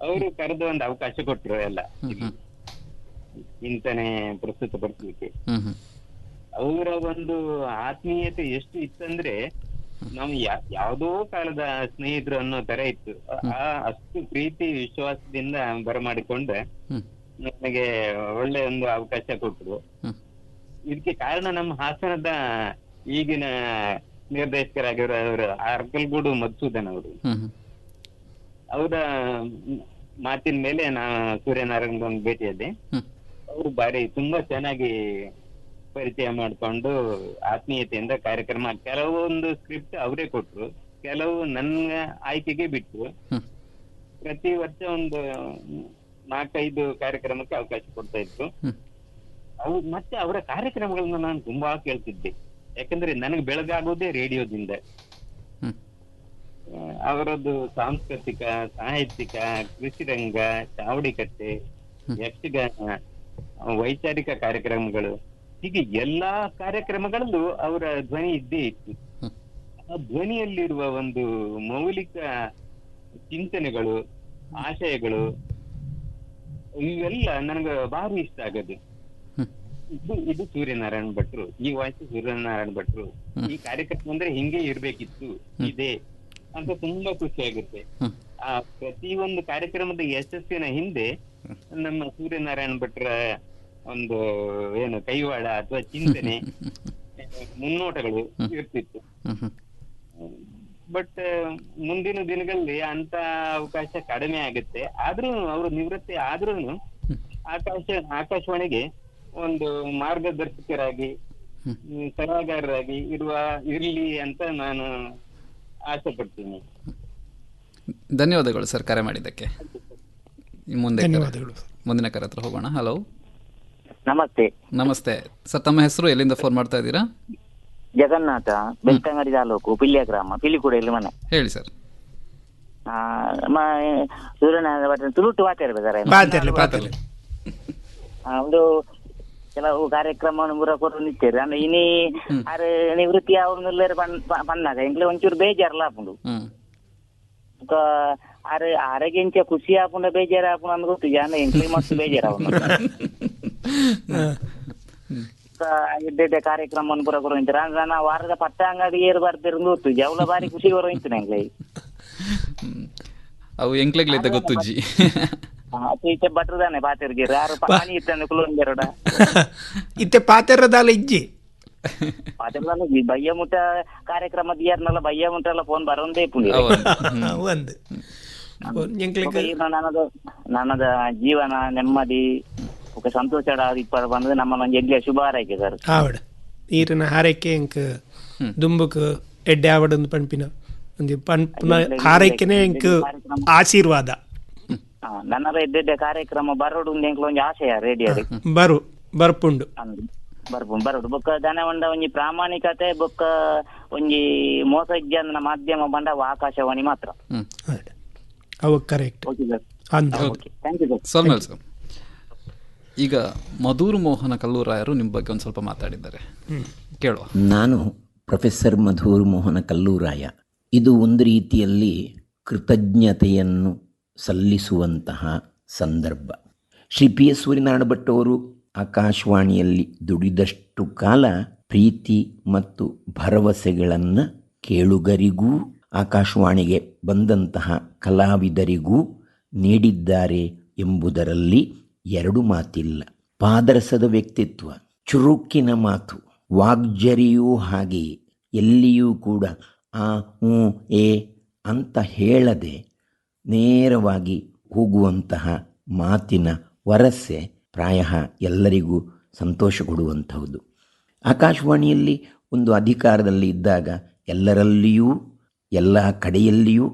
ಅವರು ಕರೆದು ಒಂದು ಅವಕಾಶ ಕೊಟ್ರು ಎಲ್ಲ ಚಿಂತನೆ ಪ್ರಸ್ತುತಪಡಿಸ್ಲಿಕ್ಕೆ. ಅವರ ಒಂದು ಆತ್ಮೀಯತೆ ಎಷ್ಟು ಇತ್ತಂದ್ರೆ ನಾವು ಯಾವ್ದೋ ಕಾಲದ ಸ್ನೇಹಿತರು ಅನ್ನೋ ತರ ಇತ್ತು. ಅಷ್ಟು ಪ್ರೀತಿ ವಿಶ್ವಾಸದಿಂದ ಬರಮಾಡಿಕೊಂಡ್ರೆ ನನಗೆ ಒಳ್ಳೆ ಒಂದು ಅವಕಾಶ ಕೊಟ್ಟರು. ಇದಕ್ಕೆ ಕಾರಣ ನಮ್ಮ ಹಾಸನದ ಈಗಿನ ನಿರ್ದೇಶಕರಾಗಿರೋ ಅರ್ಕಲ್ಗೂಡು ಮಧುಸೂದನ್ ಅವರು. ಅವರ ಮಾತಿನ ಮೇಲೆ ನಾ ಸೂರ್ಯನಾರಾಯಣ ಒಂದು ಭೇಟಿಯಾದೆ. ಅವರು ಬಾರಿ ತುಂಬಾ ಚೆನ್ನಾಗಿ ಪರಿಚಯ ಮಾಡ್ಕೊಂಡು ಆತ್ಮೀಯತೆಯಿಂದ ಕಾರ್ಯಕ್ರಮ, ಕೆಲವೊಂದು ಸ್ಕ್ರಿಪ್ಟ್ ಅವರೇ ಕೊಟ್ರು, ಕೆಲವು ನನ್ನ ಆಯ್ಕೆಗೆ ಬಿಟ್ರು. ಪ್ರತಿ ವರ್ಷ ಒಂದು 4-5 ಕಾರ್ಯಕ್ರಮಕ್ಕೆ ಅವಕಾಶ ಕೊಡ್ತಾ ಇದ್ರು. ಮತ್ತೆ ಅವರ ಕಾರ್ಯಕ್ರಮಗಳನ್ನ ನಾನು ತುಂಬಾ ಕೇಳ್ತಿದ್ದೆ, ಯಾಕಂದ್ರೆ ನನಗೆ ಬೆಳಗಾಗೋದೇ ರೇಡಿಯೋದಿಂದ. ಅವರದ್ದು ಸಾಂಸ್ಕೃತಿಕ, ಸಾಹಿತ್ಯಿಕ, ಕೃಷಿರಂಗ, ಚಾವಡಿಕಟ್ಟೆ, ಯಕ್ಷಗಾನ, ವೈಚಾರಿಕ ಕಾರ್ಯಕ್ರಮಗಳು ಹೀಗೆ ಎಲ್ಲಾ ಕಾರ್ಯಕ್ರಮಗಳಲ್ಲೂ ಅವರ ಧ್ವನಿ ಇದ್ದೇ ಇತ್ತು. ಆ ಧ್ವನಿಯಲ್ಲಿರುವ ಒಂದು ಮೌಲಿಕ ಚಿಂತನೆಗಳು, ಆಶಯಗಳು, ಇವೆಲ್ಲ ನನಗೆ ಭಾರಿ ಇಷ್ಟ ಆಗದು. ಇದು ಸೂರ್ಯನಾರಾಯಣ ಭಟ್ರು, ಈ ವಾಯ್ಸ್ ಸೂರ್ಯನಾರಾಯಣ ಭಟ್ರು, ಈ ಕಾರ್ಯಕ್ರಮ ಅಂದ್ರೆ ಹಿಂಗೆ ಇರ್ಬೇಕಿತ್ತು ಇದೆ ಅಂತ ತುಂಬಾ ಖುಷಿ ಆಗುತ್ತೆ. ಆ ಪ್ರತಿಯೊಂದು ಕಾರ್ಯಕ್ರಮದ ಯಶಸ್ಸಿನ ಹಿಂದೆ ನಮ್ಮ ಸೂರ್ಯನಾರಾಯಣ ಭಟ್ರ ಒಂದು ಏನು ಕೈವಾಡ ಅಥವಾ ಚಿಂತನೆ, ಮುನ್ನೋಟಗಳು ಇರ್ತಿತ್ತು. ಬಟ್ ಮುಂದಿನ ದಿನಗಳಲ್ಲಿ ಅಂತ ಅವಕಾಶ ಕಡಿಮೆ ಆಗುತ್ತೆ. ಆದ್ರೂ ಅವರು ನಿವೃತ್ತಿ ಆದ್ರೂ ಆಕಾಶವಾಣಿಗೆ ಒಂದು ಮಾರ್ಗದರ್ಶಕರಾಗಿ, ಸಲಹಾಗಾರರಾಗಿ ಇರ್ಲಿ ಅಂತ ನಾನು ಆಸೆ ಪಡ್ತೀನಿ. ಧನ್ಯವಾದಗಳು ಸರ್ ಕರೆ ಮಾಡಿದ್ದಕ್ಕೆ. ಮುಂದಿನ ಕರೆ ಹತ್ರ ಹೋಗೋಣ. ಹಲೋ, ನಮಸ್ತೆ. ನಮಸ್ತೆ ಸರ್, ತಮ್ಮ ಹೆಸರು, ಎಲ್ಲಿಂದ ಫೋನ್ ಮಾಡ್ತಾ ಇದ್ದೀರಾ? ಜಗನ್ನಾಥ, ಬೆಳ್ತಂಗಡಿ ತಾಲೂಕು, ಪಿಲ್ಯ ಗ್ರಾಮ, ಪಿಲಿಕುಡೆಯಲ್ಲಿ ಮನೆ. ಹೇಳಿ ಸರ್. ಸೂರ್ಯನಾರಾಯಣ ಭಟ್ರ ತುಳುಟು ಮಾತಾಡ್ಬೇಕಾರೆ ಒಂದು ಕೆಲವು ಕಾರ್ಯಕ್ರಮವನ್ನು ಪೂರ ಕೊಟ್ಟು ನಿಂತೇರಿ. ಅಂದ್ರೆ ಇನಿ ಅರೆ ನಿವೃತ್ತಿ ಅವ್ರನ್ನೆಲ್ಲರೂ ಬಂದಾಗ ಎಂಕ್ಲೆ ಒಂಚೂರು ಬೇಜಾರಲ್ಲ ಹಾಕೊಂಡು ಅರೆ ಆರೋಗ್ಯಂಚ ಖುಷಿ ಹಾಕೊಂಡ ಬೇಜಾರು ಹಾಕೊಂಡು ಅಂದ್ ಗೊತ್ತು ಜನ ಎಂಕ್ಲೆ ಮಸ್ತ್ ಬೇಜಾರ ಎಡ್ಡೆ ಕಾರ್ಯಕ್ರಮವನ್ನು ಪೂರ ಕೊಡ್ತಾರೆ. ಅಂದ್ರೆ ನಾ ವಾರದ ಪಟ್ಟ ಅಂಗಡಿ ಏರು ಬರ್ತಿರ್ ಗೊತ್ತು ಜವಲ ಬಾರಿ ಖುಷಿ ಬರೋಯ್ತು ನಂಗೆ. ಅವು ಎಂಕ್ಲೆಗ್ಲಿದ್ದ ಗೊತ್ತುಜ್ಜಿ ಇತ್ತೆ ಬಟ್ರದಾನೆ ಪಾತಿರ್ಗೆ ಯಾರು ಪಾನಿ ಇತ್ತಂದ್ರೆ ಕುಲೊಂದೆರಡ ಇತ್ತೆ ಪಾತೆರದಾಲ ಇಜ್ಜಿ ಪಾತೆರದಾಲ ಇಜ್ಜಿ ಬಯ್ಯ ಮುಟ್ಟ ಕಾರ್ಯಕ್ರಮದ ಯಾರನ್ನೆಲ್ಲ ಬಯ್ಯ ಮುಟ್ಟ ಎಲ್ಲ ಫೋನ್ ಬರೋದೇ ಪುಂಡಿ ಒಂದು ನನ್ನದ ಜೀವನ ನೆಮ್ಮದಿ ಸಂತೋಷ ಇಪ್ಪ ಬಂದ್ರೆ ನಮ್ಮ ಎಡ್ಲಿಯ ಶುಭ ಹಾರೈಕೆ ಸರ್. ಆವಡ ನೀರಿನ ಹಾರೈಕೆ ಎಂಕ್ ದುಂಬುಕ್ ಎಡ್ಡೆ ಆವಡ ಪಂಪಿನ ಒಂದು ಪಂಪಿನ ಹಾರೈಕೆನೆ ಎಂಕ್ ಆಶೀರ್ವಾದ. ನನ್ನ ಎಡ್ಡೆ ಕಾರ್ಯಕ್ರಮ ಬರೋಡು ಒಂದು ಆಶಯ ರೇಡಿಯೋ ಬರ್ಪುಂಡು ಬರೋಡು ಬೊಕ್ಕ ದನವಂಡ ಒಂಜಿ ಪ್ರಾಮಾಣಿಕತೆ ಬೊಕ್ಕ ಒಂಜಿ ಮೋಸ ಇಜ್ಜಂದ ಮಾಧ್ಯಮ ಬಂಡ ಆಕಾಶವಾಣಿ ಮಾತ್ರ. ಈಗ ಮಧುರ್ ಮೋಹನ ಕಲ್ಲೂರಾಯರು ನಿಮ್ಮ ಬಗ್ಗೆ ಒಂದು ಸ್ವಲ್ಪ ಮಾತಾಡಿದ್ದಾರೆ, ಕೇಳುವ. ನಾನು ಪ್ರೊಫೆಸರ್ ಮಧುರ್ ಮೋಹನ ಕಲ್ಲೂರಾಯ. ಇದು ಒಂದು ರೀತಿಯಲ್ಲಿ ಕೃತಜ್ಞತೆಯನ್ನು ಸಲ್ಲಿಸುವಂತಹ ಸಂದರ್ಭ. ಶ್ರೀ ಪಿ ಎಸ್ ಸೂರ್ಯನಾರಾಯಣ ಭಟ್ ಅವರು ಆಕಾಶವಾಣಿಯಲ್ಲಿ ದುಡಿದಷ್ಟು ಕಾಲ ಪ್ರೀತಿ ಮತ್ತು ಭರವಸೆಗಳನ್ನು ಕೇಳುಗರಿಗೂ ಆಕಾಶವಾಣಿಗೆ ಬಂದಂತಹ ಕಲಾವಿದರಿಗೂ ನೀಡಿದ್ದಾರೆ ಎಂಬುದರಲ್ಲಿ ಎರಡು ಮಾತಿಲ್ಲ. ಪಾದರಸದ ವ್ಯಕ್ತಿತ್ವ, ಚುರುಕಿನ ಮಾತು, ವಾಗ್ಜರಿಯೂ ಹಾಗೆಯೇ ಎಲ್ಲಿಯೂ ಕೂಡ ಆ ಹ್ಞೂ ಏ ಅಂತ ಹೇಳದೆ ನೇರವಾಗಿ ಹೋಗುವಂತಹ ಮಾತಿನ ವರಸೆ ಪ್ರಾಯ ಎಲ್ಲರಿಗೂ ಸಂತೋಷ ಕೊಡುವಂಥದ್ದು. ಆಕಾಶವಾಣಿಯಲ್ಲಿ ಒಂದು ಅಧಿಕಾರದಲ್ಲಿ ಇದ್ದಾಗ ಎಲ್ಲರಲ್ಲಿಯೂ ಎಲ್ಲ ಕಡೆಯಲ್ಲಿಯೂ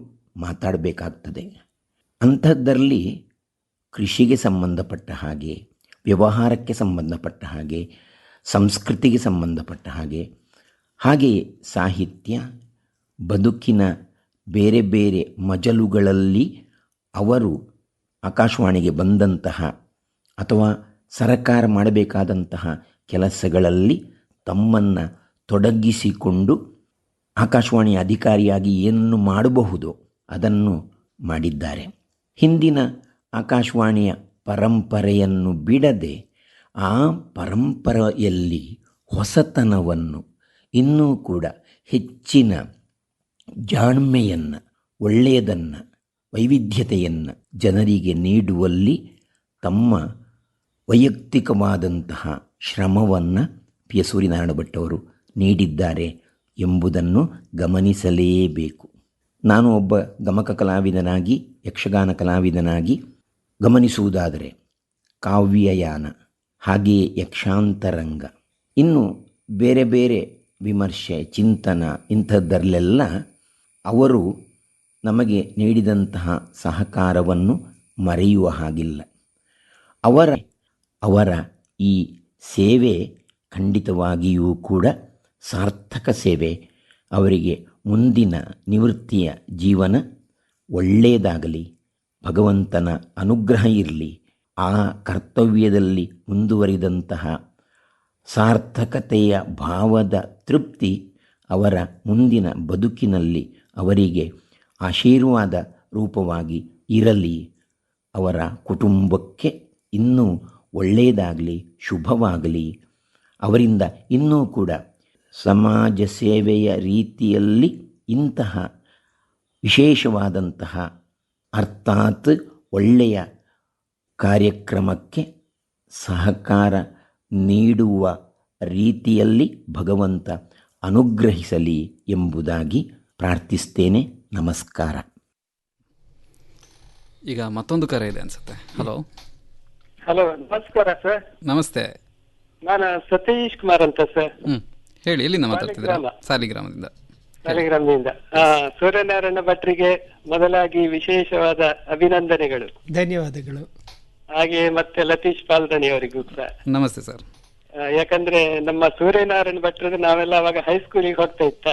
ಮಾತಾಡಬೇಕಾಗ್ತದೆ. ಅಂಥದ್ದರಲ್ಲಿ ಕೃಷಿಗೆ ಸಂಬಂಧಪಟ್ಟ ಹಾಗೆ, ವ್ಯವಹಾರಕ್ಕೆ ಸಂಬಂಧಪಟ್ಟ ಹಾಗೆ, ಸಂಸ್ಕೃತಿಗೆ ಸಂಬಂಧಪಟ್ಟ ಹಾಗೆಯೇ ಸಾಹಿತ್ಯ, ಬದುಕಿನ ಬೇರೆ ಬೇರೆ ಮಜಲುಗಳಲ್ಲಿ ಅವರು ಆಕಾಶವಾಣಿಗೆ ಬಂದಂತಹ ಅಥವಾ ಸರಕಾರ ಮಾಡಬೇಕಾದಂತಹ ಕೆಲಸಗಳಲ್ಲಿ ತಮ್ಮನ್ನು ತೊಡಗಿಸಿಕೊಂಡು ಆಕಾಶವಾಣಿಯ ಅಧಿಕಾರಿಯಾಗಿ ಏನನ್ನು ಮಾಡಬಹುದೋ ಅದನ್ನು ಮಾಡಿದ್ದಾರೆ. ಹಿಂದಿನ ಆಕಾಶವಾಣಿಯ ಪರಂಪರೆಯನ್ನು ಬಿಡದೆ ಆ ಪರಂಪರೆಯಲ್ಲಿ ಹೊಸತನವನ್ನು, ಇನ್ನೂ ಕೂಡ ಹೆಚ್ಚಿನ ಜಾಣ್ಮೆಯನ್ನು, ಒಳ್ಳೆಯದನ್ನು, ವೈವಿಧ್ಯತೆಯನ್ನು ಜನರಿಗೆ ನೀಡುವಲ್ಲಿ ತಮ್ಮ ವೈಯಕ್ತಿಕವಾದಂತಹ ಶ್ರಮವನ್ನು ಪಿ ಎಸ್ ಸೂರ್ಯನಾರಾಯಣ ಭಟ್ ಅವರು ನೀಡಿದ್ದಾರೆ ಎಂಬುದನ್ನು ಗಮನಿಸಲೇಬೇಕು. ನಾನು ಒಬ್ಬ ಗಮಕ ಕಲಾವಿದನಾಗಿ, ಯಕ್ಷಗಾನ ಕಲಾವಿದನಾಗಿ ಗಮನಿಸುವುದಾದರೆ ಕಾವ್ಯಯಾನ, ಹಾಗೆಯೇ ಯಕ್ಷಾಂತರಂಗ, ಇನ್ನು ಬೇರೆ ಬೇರೆ ವಿಮರ್ಶೆ, ಚಿಂತನ, ಇಂಥದ್ದರಲ್ಲೆಲ್ಲ ಅವರು ನಮಗೆ ನೀಡಿದಂತಹ ಸಹಕಾರವನ್ನು ಮರೆಯುವ ಹಾಗಿಲ್ಲ. ಅವರ ಈ ಸೇವೆ ಖಂಡಿತವಾಗಿಯೂ ಕೂಡ ಸಾರ್ಥಕ ಸೇವೆ. ಅವರಿಗೆ ಮುಂದಿನ ನಿವೃತ್ತಿಯ ಜೀವನ ಒಳ್ಳೆಯದಾಗಲಿ, ಭಗವಂತನ ಅನುಗ್ರಹ ಇರಲಿ. ಆ ಕರ್ತವ್ಯದಲ್ಲಿ ಮುಂದುವರಿದಂತಹ ಸಾರ್ಥಕತೆಯ ಭಾವದ ತೃಪ್ತಿ ಅವರ ಮುಂದಿನ ಬದುಕಿನಲ್ಲಿ ಅವರಿಗೆ ಆಶೀರ್ವಾದ ರೂಪವಾಗಿ ಇರಲಿ. ಅವರ ಕುಟುಂಬಕ್ಕೆ ಇನ್ನೂ ಒಳ್ಳೆಯದಾಗಲಿ, ಶುಭವಾಗಲಿ. ಅವರಿಂದ ಇನ್ನೂ ಕೂಡ ಸಮಾಜ ಸೇವೆಯ ರೀತಿಯಲ್ಲಿ ಇಂತಹ ವಿಶೇಷವಾದಂತಹ ಅರ್ಥಾತ್ ಒಳ್ಳೆಯ ಕಾರ್ಯಕ್ರಮಕ್ಕೆ ಸಹಕಾರ ನೀಡುವ ರೀತಿಯಲ್ಲಿ ಭಗವಂತ ಅನುಗ್ರಹಿಸಲಿ ಎಂಬುದಾಗಿ ಪ್ರಾರ್ಥಿಸ್ತೇನೆ. ನಮಸ್ಕಾರ. ಈಗ ಮತ್ತೊಂದು ಕರೆ ಇದೆ ಅನ್ಸುತ್ತೆ. ಹಲೋ ಹಲೋ, ನಮಸ್ಕಾರ ಸರ್. ನಮಸ್ತೆ. ನಾನು ಸತೀಶ್ ಕುಮಾರ್ ಅಂತ ಸರ್. ಹೇಳಿ, ಎಲ್ಲಿಂದ ಮಾತಾಡ್ತಿದ್ದೀರಾ? ಸಾಲಿಗ್ರಾಮದಿಂದ. ಸಾಲಿಗ್ರಾಮದಿಂದ. ಸೂರ್ಯನಾರಾಯಣ ಭಟ್ರಿಗೆ ಮೊದಲಾಗಿ ವಿಶೇಷವಾದ ಅಭಿನಂದನೆಗಳು. ಧನ್ಯವಾದಗಳು. ಹಾಗೆ ಮತ್ತೆ ಲತೀಶ್ ಪಾಲ್ದಣಿ ಅವರಿಗೂ ಸಹ ನಮಸ್ತೆ ಸರ್. ಯಾಕಂದ್ರೆ ನಮ್ಮ ಸೂರ್ಯನಾರಾಯಣ ಭಟ್ರದ್ದು ನಾವೆಲ್ಲ ಅವಾಗ ಹೈಸ್ಕೂಲಿಗೆ ಹೋಗ್ತಾ ಇತ್ತ.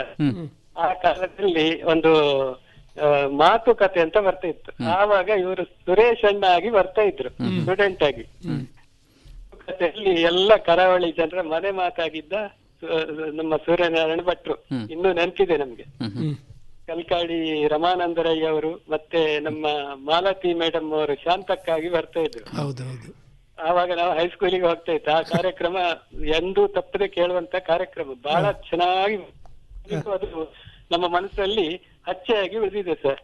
ಆ ಕಾಲದಲ್ಲಿ ಒಂದು ಮಾತುಕತೆ ಅಂತ ಬರ್ತಾ ಇತ್ತು. ಆವಾಗ ಇವರು ಸುರೇಶ್ ಅಣ್ಣ ಆಗಿ ಬರ್ತಾ ಇದ್ರು, ಸ್ಟೂಡೆಂಟ್ ಆಗಿ. ಮಾತುಕತೆಯಲ್ಲಿ ಎಲ್ಲ ಕರಾವಳಿ ಜನರ ಮನೆ ಮಾತಾಗಿದ್ದ ನಮ್ಮ ಸೂರ್ಯನಾರಾಯಣ ಭಟ್ರು ಇನ್ನೂ ನೆನಪಿದೆ ನಮ್ಗೆ. ಕಲ್ಕಾಡಿ ರಮಾನಂದರಯ್ಯ ಅವರು ಮತ್ತೆ ನಮ್ಮ ಮಾಲತಿ ಮೇಡಮ್ ಅವರು ಶಾಂತಕ್ಕಾಗಿ ಬರ್ತಾ ಇದ್ರು. ಆವಾಗ ನಾವು ಹೈಸ್ಕೂಲಿಗೆ ಹೋಗ್ತಾ ಇತ್ತು. ಆ ಕಾರ್ಯಕ್ರಮ ಎಂದೂ ತಪ್ಪದೆ ಕೇಳುವಂತ ಕಾರ್ಯಕ್ರಮ, ಬಹಳ ಚೆನ್ನಾಗಿ ಅದು ನಮ್ಮ ಮನಸ್ಸಲ್ಲಿ ಹಚ್ಚೆಯಾಗಿ ಉಳಿದಿದೆ ಸರ್.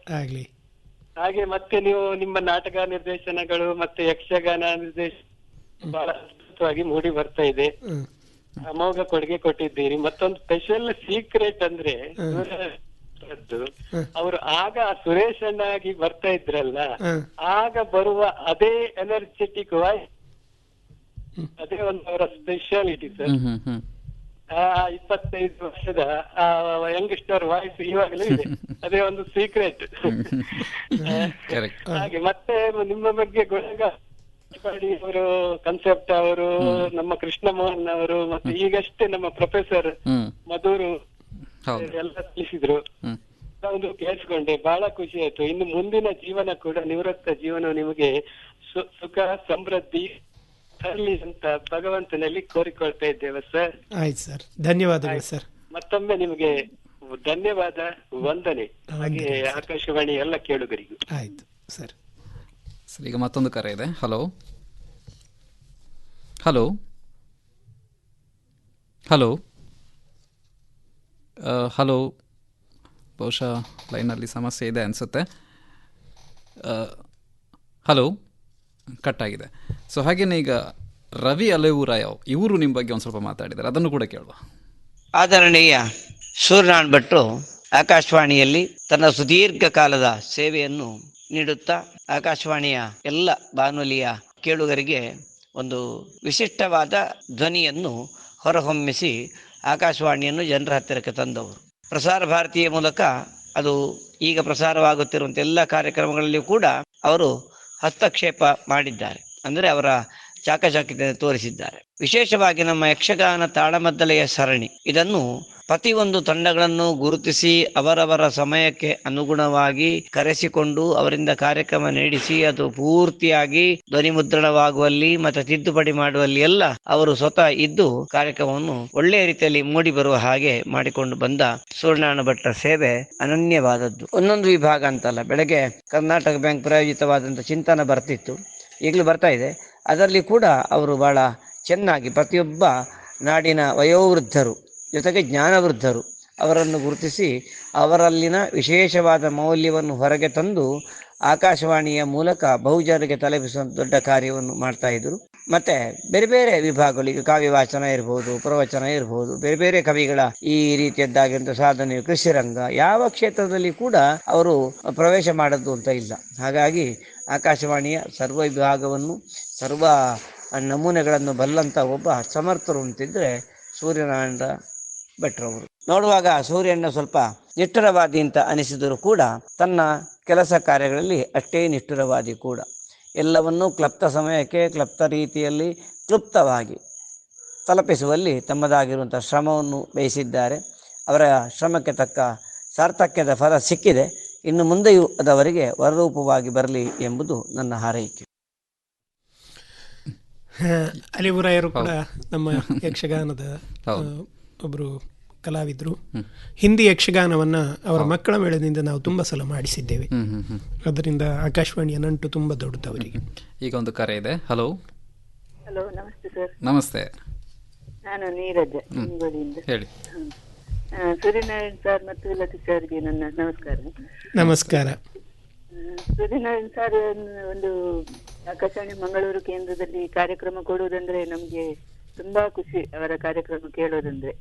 ಹಾಗೆ ಮತ್ತೆ ನೀವು ನಿಮ್ಮ ನಾಟಕ ನಿರ್ದೇಶನಗಳು ಮತ್ತೆ ಯಕ್ಷಗಾನ ನಿರ್ದೇಶನ ಬಹಳ ಅದ್ಭುತವಾಗಿ ಮೂಡಿ ಬರ್ತಾ ಇದೆ. ಅಮೋಘ ಕೊಡುಗೆ ಕೊಟ್ಟಿದ್ದೀರಿ. ಮತ್ತೊಂದು ಸ್ಪೆಷಲ್ ಸೀಕ್ರೆಟ್ ಅಂದ್ರೆ ಅವರು ಆಗ ಸುರೇಶ್ ಅಣ್ಣ ಆಗಿ ಬರ್ತಾ ಇದ್ರಲ್ಲ, ಆಗ ಬರುವ ಅದೇ ಎನರ್ಜೆಟಿಕ್ ವಾಯ್ಸ್, ಅದೇ ಒಂದು ಅವರ ಸ್ಪೆಷಾಲಿಟಿ ಸರ್. 25 ವರ್ಷದ ಯಂಗ್ಸ್ಟರ್ ವಾಯ್ಸ್ ಇವಾಗಲೂ ಇದೆ, ಅದೇ ಒಂದು ಸೀಕ್ರೆಟ್. ಹಾಗೆ ಮತ್ತೆ ನಿಮ್ಮ ಬಗ್ಗೆ ಅವರು ಕನ್ಸೆಪ್ಟ್ ಅವರು, ನಮ್ಮ ಕೃಷ್ಣ ಮೋಹನ್ ಅವರು, ಮತ್ತೆ ಈಗಷ್ಟೇ ನಮ್ಮ ಪ್ರೊಫೆಸರ್ ಮಧುರು ಎಲ್ಲ ತಿಳಿಸಿದ್ರು. ಒಂದು ಕೇಳಿಸ್ಕೊಂಡೆ, ಬಹಳ ಖುಷಿ ಆಯ್ತು. ಇನ್ನು ಮುಂದಿನ ಜೀವನ ಕೂಡ, ನಿವೃತ್ತ ಜೀವನ ನಿಮಗೆ ಸುಖ ಸಮೃದ್ಧಿ ತರಲಿ ಅಂತ ಭಗವಂತನಲ್ಲಿ ಕೋರಿಕೊಳ್ತಾ ಇದ್ದೇವೆ ಸರ್. ಆಯ್ತು ಸರ್, ಧನ್ಯವಾದಗಳು ಸರ್. ಮತ್ತೊಮ್ಮೆ ನಿಮಗೆ ಧನ್ಯವಾದ, ವಂದನೆ. ಹಾಗೆ ಆಕಾಶವಾಣಿ ಎಲ್ಲ ಕೇಳುಗರಿಗೂ. ಆಯ್ತು ಸರ್. ಸರ್, ಈಗ ಮತ್ತೊಂದು ಕರೆ ಇದೆ. ಹಲೋ ಹಲೋ ಹಲೋ ಹಲೋ ಬಹುಶಃ ಲೈನಲ್ಲಿ ಸಮಸ್ಯೆ ಇದೆ ಅನಿಸುತ್ತೆ. ಹಲೋ, ಕಟ್ಟಾಗಿದೆ. ಸೊ ಹಾಗೇನೆ ಈಗ ರವಿ ಅಲೆವೂರಾಯವ್ ಇವರು ನಿಮ್ಮ ಬಗ್ಗೆ ಒಂದು ಸ್ವಲ್ಪ ಮಾತಾಡಿದ್ದಾರೆ, ಅದನ್ನು ಕೂಡ ಕೇಳುವ. ಆದರಣೀಯ ಸೂರ್ಯನಾರಾಯಣ ಭಟ್ರು ಆಕಾಶವಾಣಿಯಲ್ಲಿ ತನ್ನ ಸುದೀರ್ಘ ಕಾಲದ ಸೇವೆಯನ್ನು ನೀಡುತ್ತಾ ಆಕಾಶವಾಣಿಯ ಎಲ್ಲ ಬಾನುಲಿಯ ಕೇಳುಗರಿಗೆ ಒಂದು ವಿಶಿಷ್ಟವಾದ ಧ್ವನಿಯನ್ನು ಹೊರಹೊಮ್ಮಿಸಿ ಆಕಾಶವಾಣಿಯನ್ನು ಜನರ ಹತ್ತಿರಕ್ಕೆ ತಂದವರು. ಪ್ರಸಾರ ಭಾರತಿಯ ಮೂಲಕ ಅದು ಈಗ ಪ್ರಸಾರವಾಗುತ್ತಿರುವಂಥ ಎಲ್ಲ ಕಾರ್ಯಕ್ರಮಗಳಲ್ಲಿಯೂ ಕೂಡ ಅವರು ಹಸ್ತಕ್ಷೇಪ ಮಾಡಿದ್ದಾರೆ, ಅಂದರೆ ಅವರ ಚಾಕಚಕ್ಯತೆಯನ್ನು ತೋರಿಸಿದ್ದಾರೆ. ವಿಶೇಷವಾಗಿ ನಮ್ಮ ಯಕ್ಷಗಾನ ತಾಳಮದ್ದಲೆಯ ಸರಣಿ, ಇದನ್ನು ಪ್ರತಿಯೊಂದು ತಂಡಗಳನ್ನು ಗುರುತಿಸಿ ಅವರವರ ಸಮಯಕ್ಕೆ ಅನುಗುಣವಾಗಿ ಕರೆಸಿಕೊಂಡು ಅವರಿಂದ ಕಾರ್ಯಕ್ರಮ ನಡೆಸಿ ಅದು ಪೂರ್ತಿಯಾಗಿ ಧ್ವನಿ ಮುದ್ರಣವಾಗುವಲ್ಲಿ ಮತ್ತು ತಿದ್ದುಪಡಿ ಮಾಡುವಲ್ಲಿ ಎಲ್ಲ ಅವರು ಸ್ವತಃ ಇದ್ದು ಕಾರ್ಯಕ್ರಮವನ್ನು ಒಳ್ಳೆಯ ರೀತಿಯಲ್ಲಿ ಮೂಡಿ ಬರುವ ಹಾಗೆ ಮಾಡಿಕೊಂಡು ಬಂದ ಸೂರ್ಯನಾರಾಯಣ ಭಟ್ರ ಸೇವೆ ಅನನ್ಯವಾದದ್ದು. ಒಂದೊಂದು ವಿಭಾಗ ಅಂತಲ್ಲ, ಬೆಳಗ್ಗೆ ಕರ್ನಾಟಕ ಬ್ಯಾಂಕ್ ಪ್ರಾಯೋಜಿತವಾದಂಥ ಚಿಂತನ ಬರ್ತಿತ್ತು, ಈಗಲೂ ಬರ್ತಾ ಇದೆ. ಅದರಲ್ಲಿ ಕೂಡ ಅವರು ಬಹಳ ಚೆನ್ನಾಗಿ ಪ್ರತಿಯೊಬ್ಬ ನಾಡಿನ ವಯೋವೃದ್ಧರು ಜೊತೆಗೆ ಜ್ಞಾನವೃದ್ಧರು ಅವರನ್ನು ಗುರುತಿಸಿ ಅವರಲ್ಲಿನ ವಿಶೇಷವಾದ ಮೌಲ್ಯವನ್ನು ಹೊರಗೆ ತಂದು ಆಕಾಶವಾಣಿಯ ಮೂಲಕ ಬಹುಜನರಿಗೆ ತಲುಪಿಸುವಂಥ ದೊಡ್ಡ ಕಾರ್ಯವನ್ನು ಮಾಡ್ತಾ ಇದ್ರು. ಮತ್ತೆ ಬೇರೆ ಬೇರೆ ವಿಭಾಗಗಳು, ಈಗ ಕಾವ್ಯ ವಾಚನ ಇರ್ಬೋದು, ಪ್ರವಚನ ಇರ್ಬೋದು, ಬೇರೆ ಬೇರೆ ಕವಿಗಳ ಈ ರೀತಿಯದ್ದಾಗಿರುವಂಥ ಸಾಧನೆ, ಕೃಷಿರಂಗ, ಯಾವ ಕ್ಷೇತ್ರದಲ್ಲಿ ಕೂಡ ಅವರು ಪ್ರವೇಶ ಮಾಡದ್ದು ಅಂತ ಇಲ್ಲ. ಹಾಗಾಗಿ ಆಕಾಶವಾಣಿಯ ಸರ್ವ ವಿಭಾಗವನ್ನು ಸರ್ವ ನಮೂನೆಗಳನ್ನು ಬಲ್ಲಂತ ಒಬ್ಬ ಸಮರ್ಥರು ಅಂತಿದ್ರೆ ಸೂರ್ಯನಾರಾಯಣ ಭಟ್ರವರು. ನೋಡುವಾಗ ಸೂರ್ಯಣ್ಣ ಸ್ವಲ್ಪ ನಿಷ್ಠುರವಾದಿ ಅಂತ ಅನಿಸಿದರೂ ಕೂಡ ತನ್ನ ಕೆಲಸ ಕಾರ್ಯಗಳಲ್ಲಿ ಅಷ್ಟೇ ನಿಷ್ಠುರವಾದಿ ಕೂಡ. ಎಲ್ಲವನ್ನೂ ಕ್ಲಪ್ತ ಸಮಯಕ್ಕೆ ಕ್ಲಪ್ತ ರೀತಿಯಲ್ಲಿ ಕ್ಲುಪ್ತವಾಗಿ ತಲುಪಿಸುವಲ್ಲಿ ತಮ್ಮದಾಗಿರುವಂಥ ಶ್ರಮವನ್ನು ವಹಿಸಿದ್ದಾರೆ. ಅವರ ಶ್ರಮಕ್ಕೆ ತಕ್ಕ ಸಾರ್ಥಕ್ಯದ ಫಲ ಸಿಕ್ಕಿದೆ. ಇನ್ನು ಮುಂದೆಯೂ ಅದವರಿಗೆ ವರರೂಪವಾಗಿ ಬರಲಿ ಎಂಬುದು ನನ್ನ ಹಾರೈಕೆ. ಅಲಿವುರಾಯರು ಕೂಡ ನಮ್ಮ ಯಕ್ಷಗಾನದ ಒಬ್ಬರು ಕಲಾವಿದರು. ಹಿಂದಿ ಯಕ್ಷಗಾನವನ್ನ ಅವರ ಮಕ್ಕಳ ಮೇಳದಿಂದ ನಾವು ತುಂಬಾ ಸಲ ಮಾಡಿಸಿದ್ದೇವೆ. ಅದರಿಂದ ಆಕಾಶವಾಣಿಯ ನಂಟು ತುಂಬಾ ದೊಡ್ಡದು ಅವರಿಗೆ. ಈಗ ಒಂದು ಕರೆ ಇದೆ. ಹಲೋ. ಹಲೋ, ನಮಸ್ತೆ ಸರ್. ನಮಸ್ತೆ. ನಾನು ನೀರಜ ಹಿಂಗೋಳಿಯಿಂದ. ಹೇಳಿ. ಸೂರ್ಯನಾರಾಯಣ್ ಸರ್ ಮತ್ತು ಲತಾ ಸರ್ಗೆ ನನ್ನ ನಮಸ್ಕಾರ. ನಮಸ್ಕಾರ. ಸೂರ್ಯನಾರಾಯಣ್ ಸರ್ ಒಂದು ಆಕಾಶವಾಣಿ ಮಂಗಳೂರು ಕೇಂದ್ರದಲ್ಲಿ ಕಾರ್ಯಕ್ರಮ ಕೊಡುವುದಂದ್ರೆ ನಮ್ಗೆ ತುಂಬಾ ಖುಷಿ. ಅವರ ಕಾರ್ಯಕ್ರಮ ಕೇಳೋದಂದ್ರೆ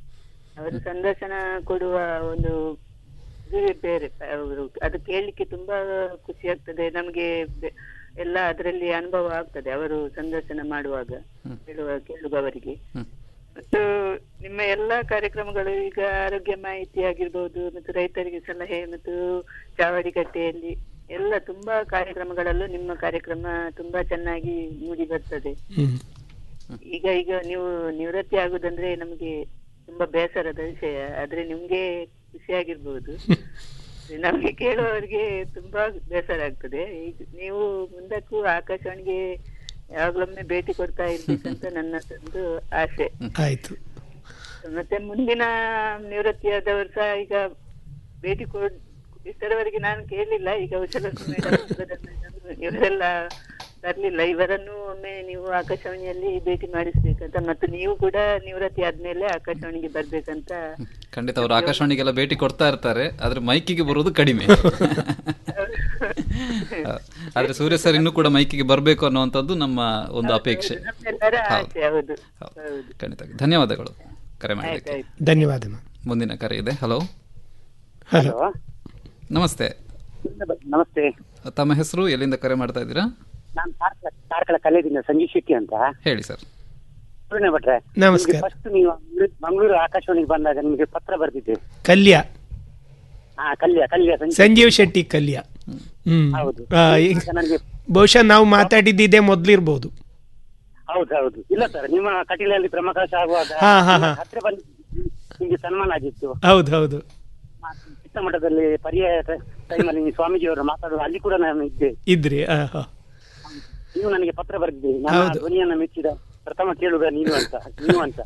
ಅವರು ಸಂದರ್ಶನ ಕೊಡುವ ಒಂದು ಬೇರೆ ಅವರು ಅದು ಕೇಳಲಿಕ್ಕೆ ತುಂಬಾ ಖುಷಿ ಆಗ್ತದೆ ನಮ್ಗೆ. ಎಲ್ಲ ಅದರಲ್ಲಿ ಅನುಭವ ಆಗ್ತದೆ ಅವರು ಸಂದರ್ಶನ ಮಾಡುವಾಗ ಕೇಳುವವರಿಗೆ. ಮತ್ತು ನಿಮ್ಮ ಎಲ್ಲಾ ಕಾರ್ಯಕ್ರಮಗಳು ಈಗ ಆರೋಗ್ಯ ಮಾಹಿತಿ ಆಗಿರ್ಬೋದು ಮತ್ತು ರೈತರಿಗೆ ಸಲಹೆ ಮತ್ತು ಚಾವಡಿ ಕಟ್ಟೆಯಲ್ಲಿ ಎಲ್ಲ ತುಂಬಾ ಕಾರ್ಯಕ್ರಮಗಳಲ್ಲೂ ನಿಮ್ಮ ಕಾರ್ಯಕ್ರಮ ತುಂಬಾ ಚೆನ್ನಾಗಿ ಮೂಡಿ ಬರ್ತದೆ. ಈಗ ನೀವು ನಿವೃತ್ತಿ ಆಗುದಂದ್ರೆ ನಮ್ಗೆ ತುಂಬಾ ಬೇಸರದ ವಿಷಯ. ಆದ್ರೆ ನಿಮ್ಗೆ ಖುಷಿ ಆಗಿರ್ಬೋದು, ನಮ್ಗೆ ಕೇಳುವವರಿಗೆ ತುಂಬಾ ಬೇಸರ ಆಗ್ತದೆ. ಈಗ ನೀವು ಮುಂದಕ್ಕೂ ಆಕಾಶವಾಣಿಗೆ ಯಾವಾಗ್ಲೊಮ್ಮೆ ಭೇಟಿ ಕೊಡ್ತಾ ಇರ್ಬೇಕಂತ ನನ್ನ ಒಂದು ಆಸೆ. ಆಯ್ತು. ಮತ್ತೆ ಮುಂದಿನ ನಿವೃತ್ತಿಯಾದವರು ಸಹ ಈಗ ಭೇಟಿ ಇಷ್ಟರವರೆಗೆ ನಾನು ಕೇಳಲಿಲ್ಲ. ಈಗ ಉಷಲಕ್ಷ್ಮಿ ಮೇಡಮ್ ಇವರೆಲ್ಲ ಬರ್ಲಿಲ್ಲ. ಇವರನ್ನು ಒಮ್ಮೆ ನೀವು ಆಕಾಶವಾಣಿಯಲ್ಲಿ ಭೇಟಿ ಮಾಡಿಸ್ಬೇಕಂತ, ಮತ್ತು ನೀವು ಕೂಡ ನಿವೃತ್ತಿ ಆದ್ಮೇಲೆ ಆಕಾಶವಾಣಿಗೆ ಬರ್ಬೇಕಂತ. ಖಂಡಿತ ಅವರು ಆಕಾಶವಾಣಿಗೆಲ್ಲ ಭೇಟಿ ಕೊಡ್ತಾ ಇರ್ತಾರೆ, ಆದ್ರೆ ಮೈಕಿಗೆ ಬರುವುದು ಕಡಿಮೆ. ಆದ್ರೆ ಸೂರ್ಯ ಸರ್ ಇನ್ನೂ ಕೂಡ ಮೈಕಿಗೆ ಬರ್ಬೇಕು ಅನ್ನುವಂಥದ್ದು ನಮ್ಮ ಒಂದು ಅಪೇಕ್ಷೆ. ಖಂಡಿತ. ಧನ್ಯವಾದಗಳು ಕರೆ ಮಾಡಲಿಕ್ಕೆ. ಧನ್ಯವಾದ. ಮುಂದಿನ ಕರೆ ಇದೆ. ಹಲೋ. ಹಲೋ, ನಮಸ್ತೆ. ನಮಸ್ತೆ. ತಮ್ಮ ಹೆಸರು, ಎಲ್ಲಿಂದ ಕರೆ ಮಾಡ್ತಾ ಇದ್ದೀರಾ? ನಾನು ಕಾರ್ಕಳ ಕಲೆಯಿಂದ ಸಂಜೀವ್ ಶೆಟ್ಟಿ ಅಂತ. ಹೇಳಿ ಸರ್. ಭಟ್ರೆ, ನಮಸ್ಕಾರ. ಫಸ್ಟ್ ನೀವು ಮಂಗಳೂರು ಆಕಾಶವಾಣಿಗೆ ಬಂದಾಗ ನಿಮಗೆ ಪತ್ರ ಬರ್ತಿದ್ದೆ. ಕಲ್ಯ. ಕಲ್ಯ ಸಂಜೀವ್ ಶೆಟ್ಟಿ ಕಲ್ಯ. ಹೌದು. ಬಹುಶಃ ನಾವು ಮಾತಾಡಿದ್ದೇ ಮೊದ್ಲಿರ್ಬೋದು. ಹೌದು. ಇಲ್ಲ ಸರ್, ನಿಮ್ಮ ಕಟೀಲಲ್ಲಿ ಪ್ರಮಕಾಶ ಆಗುವಾಗ ಹತ್ರ ಬಂದು ನಿಮಗೆ ಸನ್ಮಾನ ಆಗಿತ್ತು. ಹೌದು. ಚಿತ್ತಮಠದಲ್ಲಿ ಪರ್ಯಾಯ ಟೈಮಲ್ಲಿ ಸ್ವಾಮೀಜಿಯವರು ಮಾತಾಡುವ ಅಲ್ಲಿ ಕೂಡ ನಾನು ಇದ್ರಿ. ನೀವು ನನಗೆ ಪತ್ರ ಬರೆದಿದ್ದೀರಿ, ನನ್ನ ಧ್ವನಿಯನ್ನ ಮೆಚ್ಚಿದ ಪ್ರಥಮ ಕೇಳುಗ ನೀನು ಅಂತ.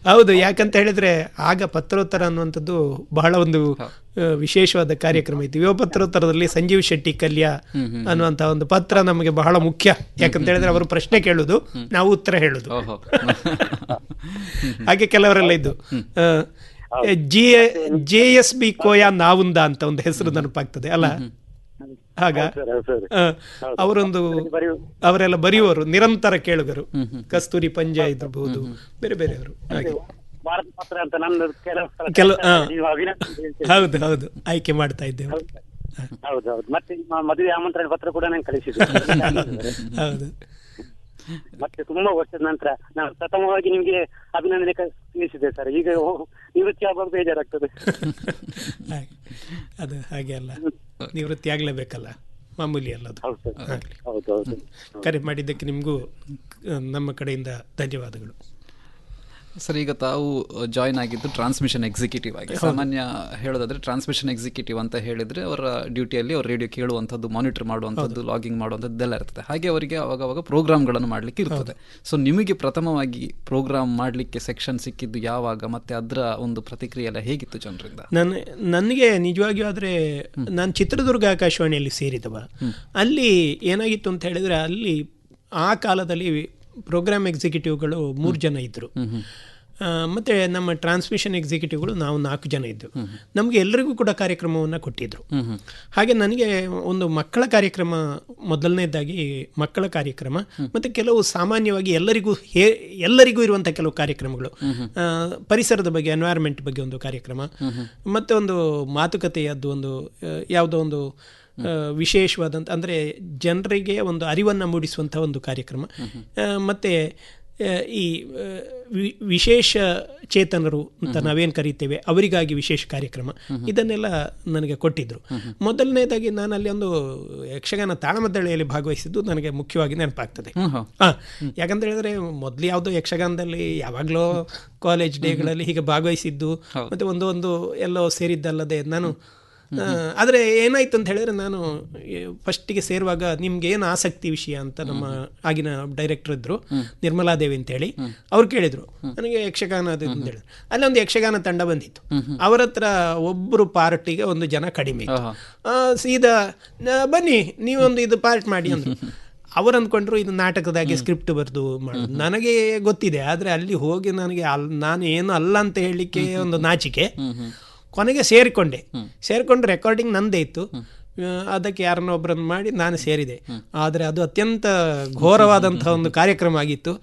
ಹೌದು. ಯಾಕಂತ ಹೇಳಿದ್ರೆ ಆಗ ಪತ್ರೋತ್ತರ ಅನ್ನುವಂಥದ್ದು ಬಹಳ ಒಂದು ವಿಶೇಷವಾದ ಕಾರ್ಯಕ್ರಮ ಇತ್ತು. ಯುವ ಪತ್ರೋತ್ತರದಲ್ಲಿ ಸಂಜೀವ್ ಶೆಟ್ಟಿ ಕಲ್ಯ ಅನ್ನುವಂತ ಒಂದು ಪತ್ರ ನಮಗೆ ಬಹಳ ಮುಖ್ಯ. ಯಾಕಂತ ಹೇಳಿದ್ರೆ ಅವರು ಪ್ರಶ್ನೆ ಕೇಳುದು, ನಾವು ಉತ್ತರ ಹೇಳುದು. ಹಾಗೆ ಕೆಲವರೆಲ್ಲ ಇದ್ದು JSB ಕೋಯಾ ನಾವುಂದ ಅಂತ ಒಂದು ಹೆಸರು ನೆನಪಾಗ್ತದೆ ಅಲ್ಲ. ಆಗ ಅವರೆಲ್ಲ ಬರೆಯುವರು, ನಿರಂತರ ಕೇಳುಗರು. ಕಸ್ತೂರಿ ಪಂಜ ಇದ್ರಬಹುದು, ಬೇರೆ ಬೇರೆಯವರು. ಹೌದು, ಆಯ್ಕೆ ಮಾಡ್ತಾ ಇದ್ದೇವೆ. ಮತ್ತೆ ಮದುವೆ ಆಮಂತ್ರಣ ಪತ್ರ ಕೂಡ ನಾನು ಕಳಿಸಿದ್ದೆ. ಹೌದು. ಮತ್ತೆ ತುಂಬಾ ವರ್ಷದ ನಂತರ ನಾನು ಪ್ರಥಮವಾಗಿ ನಿಮ್ಗೆ ಅಭಿನಂದನೆ ತಿಳಿಸಿದೆ ಸರ್. ಈಗ ನಿವೃತ್ತಿ ಆಗುವಾಗ ಬೇಜಾರಾಗ್ತದೆ. ಅದು ಹಾಗೆ ಅಲ್ಲ, ನಿವೃತ್ತಿ ಆಗ್ಲೇಬೇಕಲ್ಲ, ಮಾಮೂಲಿ ಅಲ್ಲ ಅದು. ಕರೆ ಮಾಡಿದ್ದಕ್ಕೆ ನಿಮಗೂ ನಮ್ಮ ಕಡೆಯಿಂದ ಧನ್ಯವಾದಗಳು. ಸರ್, ಈಗ ತಾವು ಜಾಯ್ನ್ ಆಗಿದ್ದು ಟ್ರಾನ್ಸ್ಮಿಷನ್ ಎಕ್ಸಿಕ್ಯೂಟಿವ್ ಆಗಿ. ಸಾಮಾನ್ಯ ಹೇಳೋದಾದ್ರೆ ಟ್ರಾನ್ಸ್ಮಿಷನ್ ಎಕ್ಸಿಕ್ಯೂಟಿವ್ ಅಂತ ಹೇಳಿದ್ರೆ ಅವರ ಡ್ಯೂಟಿಯಲ್ಲಿ ಅವ್ರ ರೇಡಿಯೋ ಕೇಳುವಂಥದ್ದು, ಮಾನಿಟರ್ ಮಾಡುವಂಥದ್ದು, ಲಾಗಿಂಗ್ ಮಾಡುವಂಥದ್ದೆಲ್ಲ ಇರ್ತದೆ. ಹಾಗೆ ಅವರಿಗೆ ಅವಾಗ ಪ್ರೋಗ್ರಾಮ್ಗಳನ್ನು ಮಾಡಲಿಕ್ಕೆ ಇರ್ತದೆ. ಸೊ ನಿಮಗೆ ಪ್ರಥಮವಾಗಿ ಪ್ರೋಗ್ರಾಮ್ ಮಾಡಲಿಕ್ಕೆ ಸೆಕ್ಷನ್ ಸಿಕ್ಕಿದ್ದು ಯಾವಾಗ, ಮತ್ತೆ ಅದರ ಒಂದು ಪ್ರತಿಕ್ರಿಯೆ ಎಲ್ಲ ಹೇಗಿತ್ತು ಜನರಿಂದ? ನನಗೆ ನಿಜವಾಗಿಯೂ ಆದರೆ ನಾನು ಚಿತ್ರದುರ್ಗ ಆಕಾಶವಾಣಿಯಲ್ಲಿ ಸೇರಿದವ. ಅಲ್ಲಿ ಏನಾಗಿತ್ತು ಅಂತ ಹೇಳಿದ್ರೆ, ಅಲ್ಲಿ ಆ ಕಾಲದಲ್ಲಿ ಪ್ರೋಗ್ರಾಮ್ ಎಕ್ಸಿಕ್ಯೂಟಿವ್ಗಳು 3 ಜನ ಇದ್ದರು. ಮತ್ತು ನಮ್ಮ ಟ್ರಾನ್ಸ್ಮಿಷನ್ ಎಕ್ಸಿಕ್ಯೂಟಿವ್ಗಳು ನಾವು 4 ಜನ ಇದ್ದೆವು. ನಮಗೆ ಎಲ್ಲರಿಗೂ ಕೂಡ ಕಾರ್ಯಕ್ರಮವನ್ನು ಕೊಟ್ಟಿದ್ದರು. ಹಾಗೆ ನನಗೆ ಒಂದು ಮಕ್ಕಳ ಕಾರ್ಯಕ್ರಮ, ಮೊದಲನೇದಾಗಿ ಮಕ್ಕಳ ಕಾರ್ಯಕ್ರಮ, ಮತ್ತು ಕೆಲವು ಸಾಮಾನ್ಯವಾಗಿ ಎಲ್ಲರಿಗೂ ಇರುವಂಥ ಕೆಲವು ಕಾರ್ಯಕ್ರಮಗಳು, ಪರಿಸರದ ಬಗ್ಗೆ, ಎನ್ವೈರ್ಮೆಂಟ್ ಬಗ್ಗೆ ಒಂದು ಕಾರ್ಯಕ್ರಮ, ಮತ್ತು ಒಂದು ಮಾತುಕತೆಯದ್ದು ಒಂದು ಯಾವುದೋ ಒಂದು ವಿಶೇಷವಾದಂಥ, ಅಂದರೆ ಜನರಿಗೆ ಒಂದು ಅರಿವನ್ನು ಮೂಡಿಸುವಂಥ ಒಂದು ಕಾರ್ಯಕ್ರಮ, ಮತ್ತು ಈ ವಿಶೇಷ ಚೇತನರು ಅಂತ ನಾವೇನು ಕರೀತೇವೆ ಅವರಿಗಾಗಿ ವಿಶೇಷ ಕಾರ್ಯಕ್ರಮ, ಇದನ್ನೆಲ್ಲ ನನಗೆ ಕೊಟ್ಟಿದ್ದರು. ಮೊದಲನೇದಾಗಿ ನಾನು ಅಲ್ಲಿ ಒಂದು ಯಕ್ಷಗಾನ ತಾಳಮದ್ದಳೆಯಲ್ಲಿ ಭಾಗವಹಿಸಿದ್ದು ನನಗೆ ಮುಖ್ಯವಾಗಿ ನೆನಪಾಗ್ತದೆ. ಯಾಕಂತ ಹೇಳಿದ್ರೆ ಮೊದಲು ಯಾವುದೋ ಯಕ್ಷಗಾನದಲ್ಲಿ ಯಾವಾಗಲೋ ಕಾಲೇಜ್ ಡೇಗಳಲ್ಲಿ ಹೀಗೆ ಭಾಗವಹಿಸಿದ್ದು, ಮತ್ತು ಒಂದು ಎಲ್ಲೋ ಸೇರಿದ್ದಲ್ಲದೆ ನಾನು ಆದರೆ ಏನಾಯ್ತು ಅಂತ ಹೇಳಿದ್ರೆ, ನಾನು ಫಸ್ಟಿಗೆ ಸೇರುವಾಗ ನಿಮ್ಗೆ ಏನು ಆಸಕ್ತಿ ವಿಷಯ ಅಂತ ನಮ್ಮ ಆಗಿನ ಡೈರೆಕ್ಟರ್ ಇದ್ರು, ನಿರ್ಮಲಾದೇವಿ ಅಂತೇಳಿ, ಅವ್ರು ಕೇಳಿದ್ರು ನನಗೆ ಯಕ್ಷಗಾನ ಅದು ಅಂತ ಹೇಳಿದ್ರು. ಅಲ್ಲೊಂದು ಯಕ್ಷಗಾನ ತಂಡ ಬಂದಿತ್ತು. ಅವರ ಹತ್ರ ಒಬ್ಬರು ಪಾರ್ಟಿಗೆ ಒಂದು ಜನ ಕಡಿಮೆ ಇತ್ತು. ಸೀದಾ ಬನ್ನಿ ನೀವೊಂದು ಇದು ಪಾರ್ಟ್ ಮಾಡಿ ಅಂದರು. ಅವರು ಅಂದ್ಕೊಂಡ್ರು ಇದು ನಾಟಕದಾಗೆ ಸ್ಕ್ರಿಪ್ಟ್ ಬರೆದು ಮಾಡೋದು. ನನಗೆ ಗೊತ್ತಿದೆ, ಆದರೆ ಅಲ್ಲಿ ಹೋಗಿ ನನಗೆ ನಾನು ಏನು ಅಲ್ಲ ಅಂತ ಹೇಳಲಿಕ್ಕೆ ಒಂದು ನಾಚಿಕೆ. ಕೊನೆಗೆ ಸೇರಿಕೊಂಡು ರೆಕಾರ್ಡಿಂಗ್ ನಂದೇ ಇತ್ತು. ಅದಕ್ಕೆ ಯಾರನ್ನೋ ಒಬ್ಬರನ್ನು ಮಾಡಿ ನಾನು ಸೇರಿದೆ. ಆದರೆ ಅದು ಅತ್ಯಂತ ಘೋರವಾದಂಥ ಒಂದು ಕಾರ್ಯಕ್ರಮ ಆಗಿತ್ತು.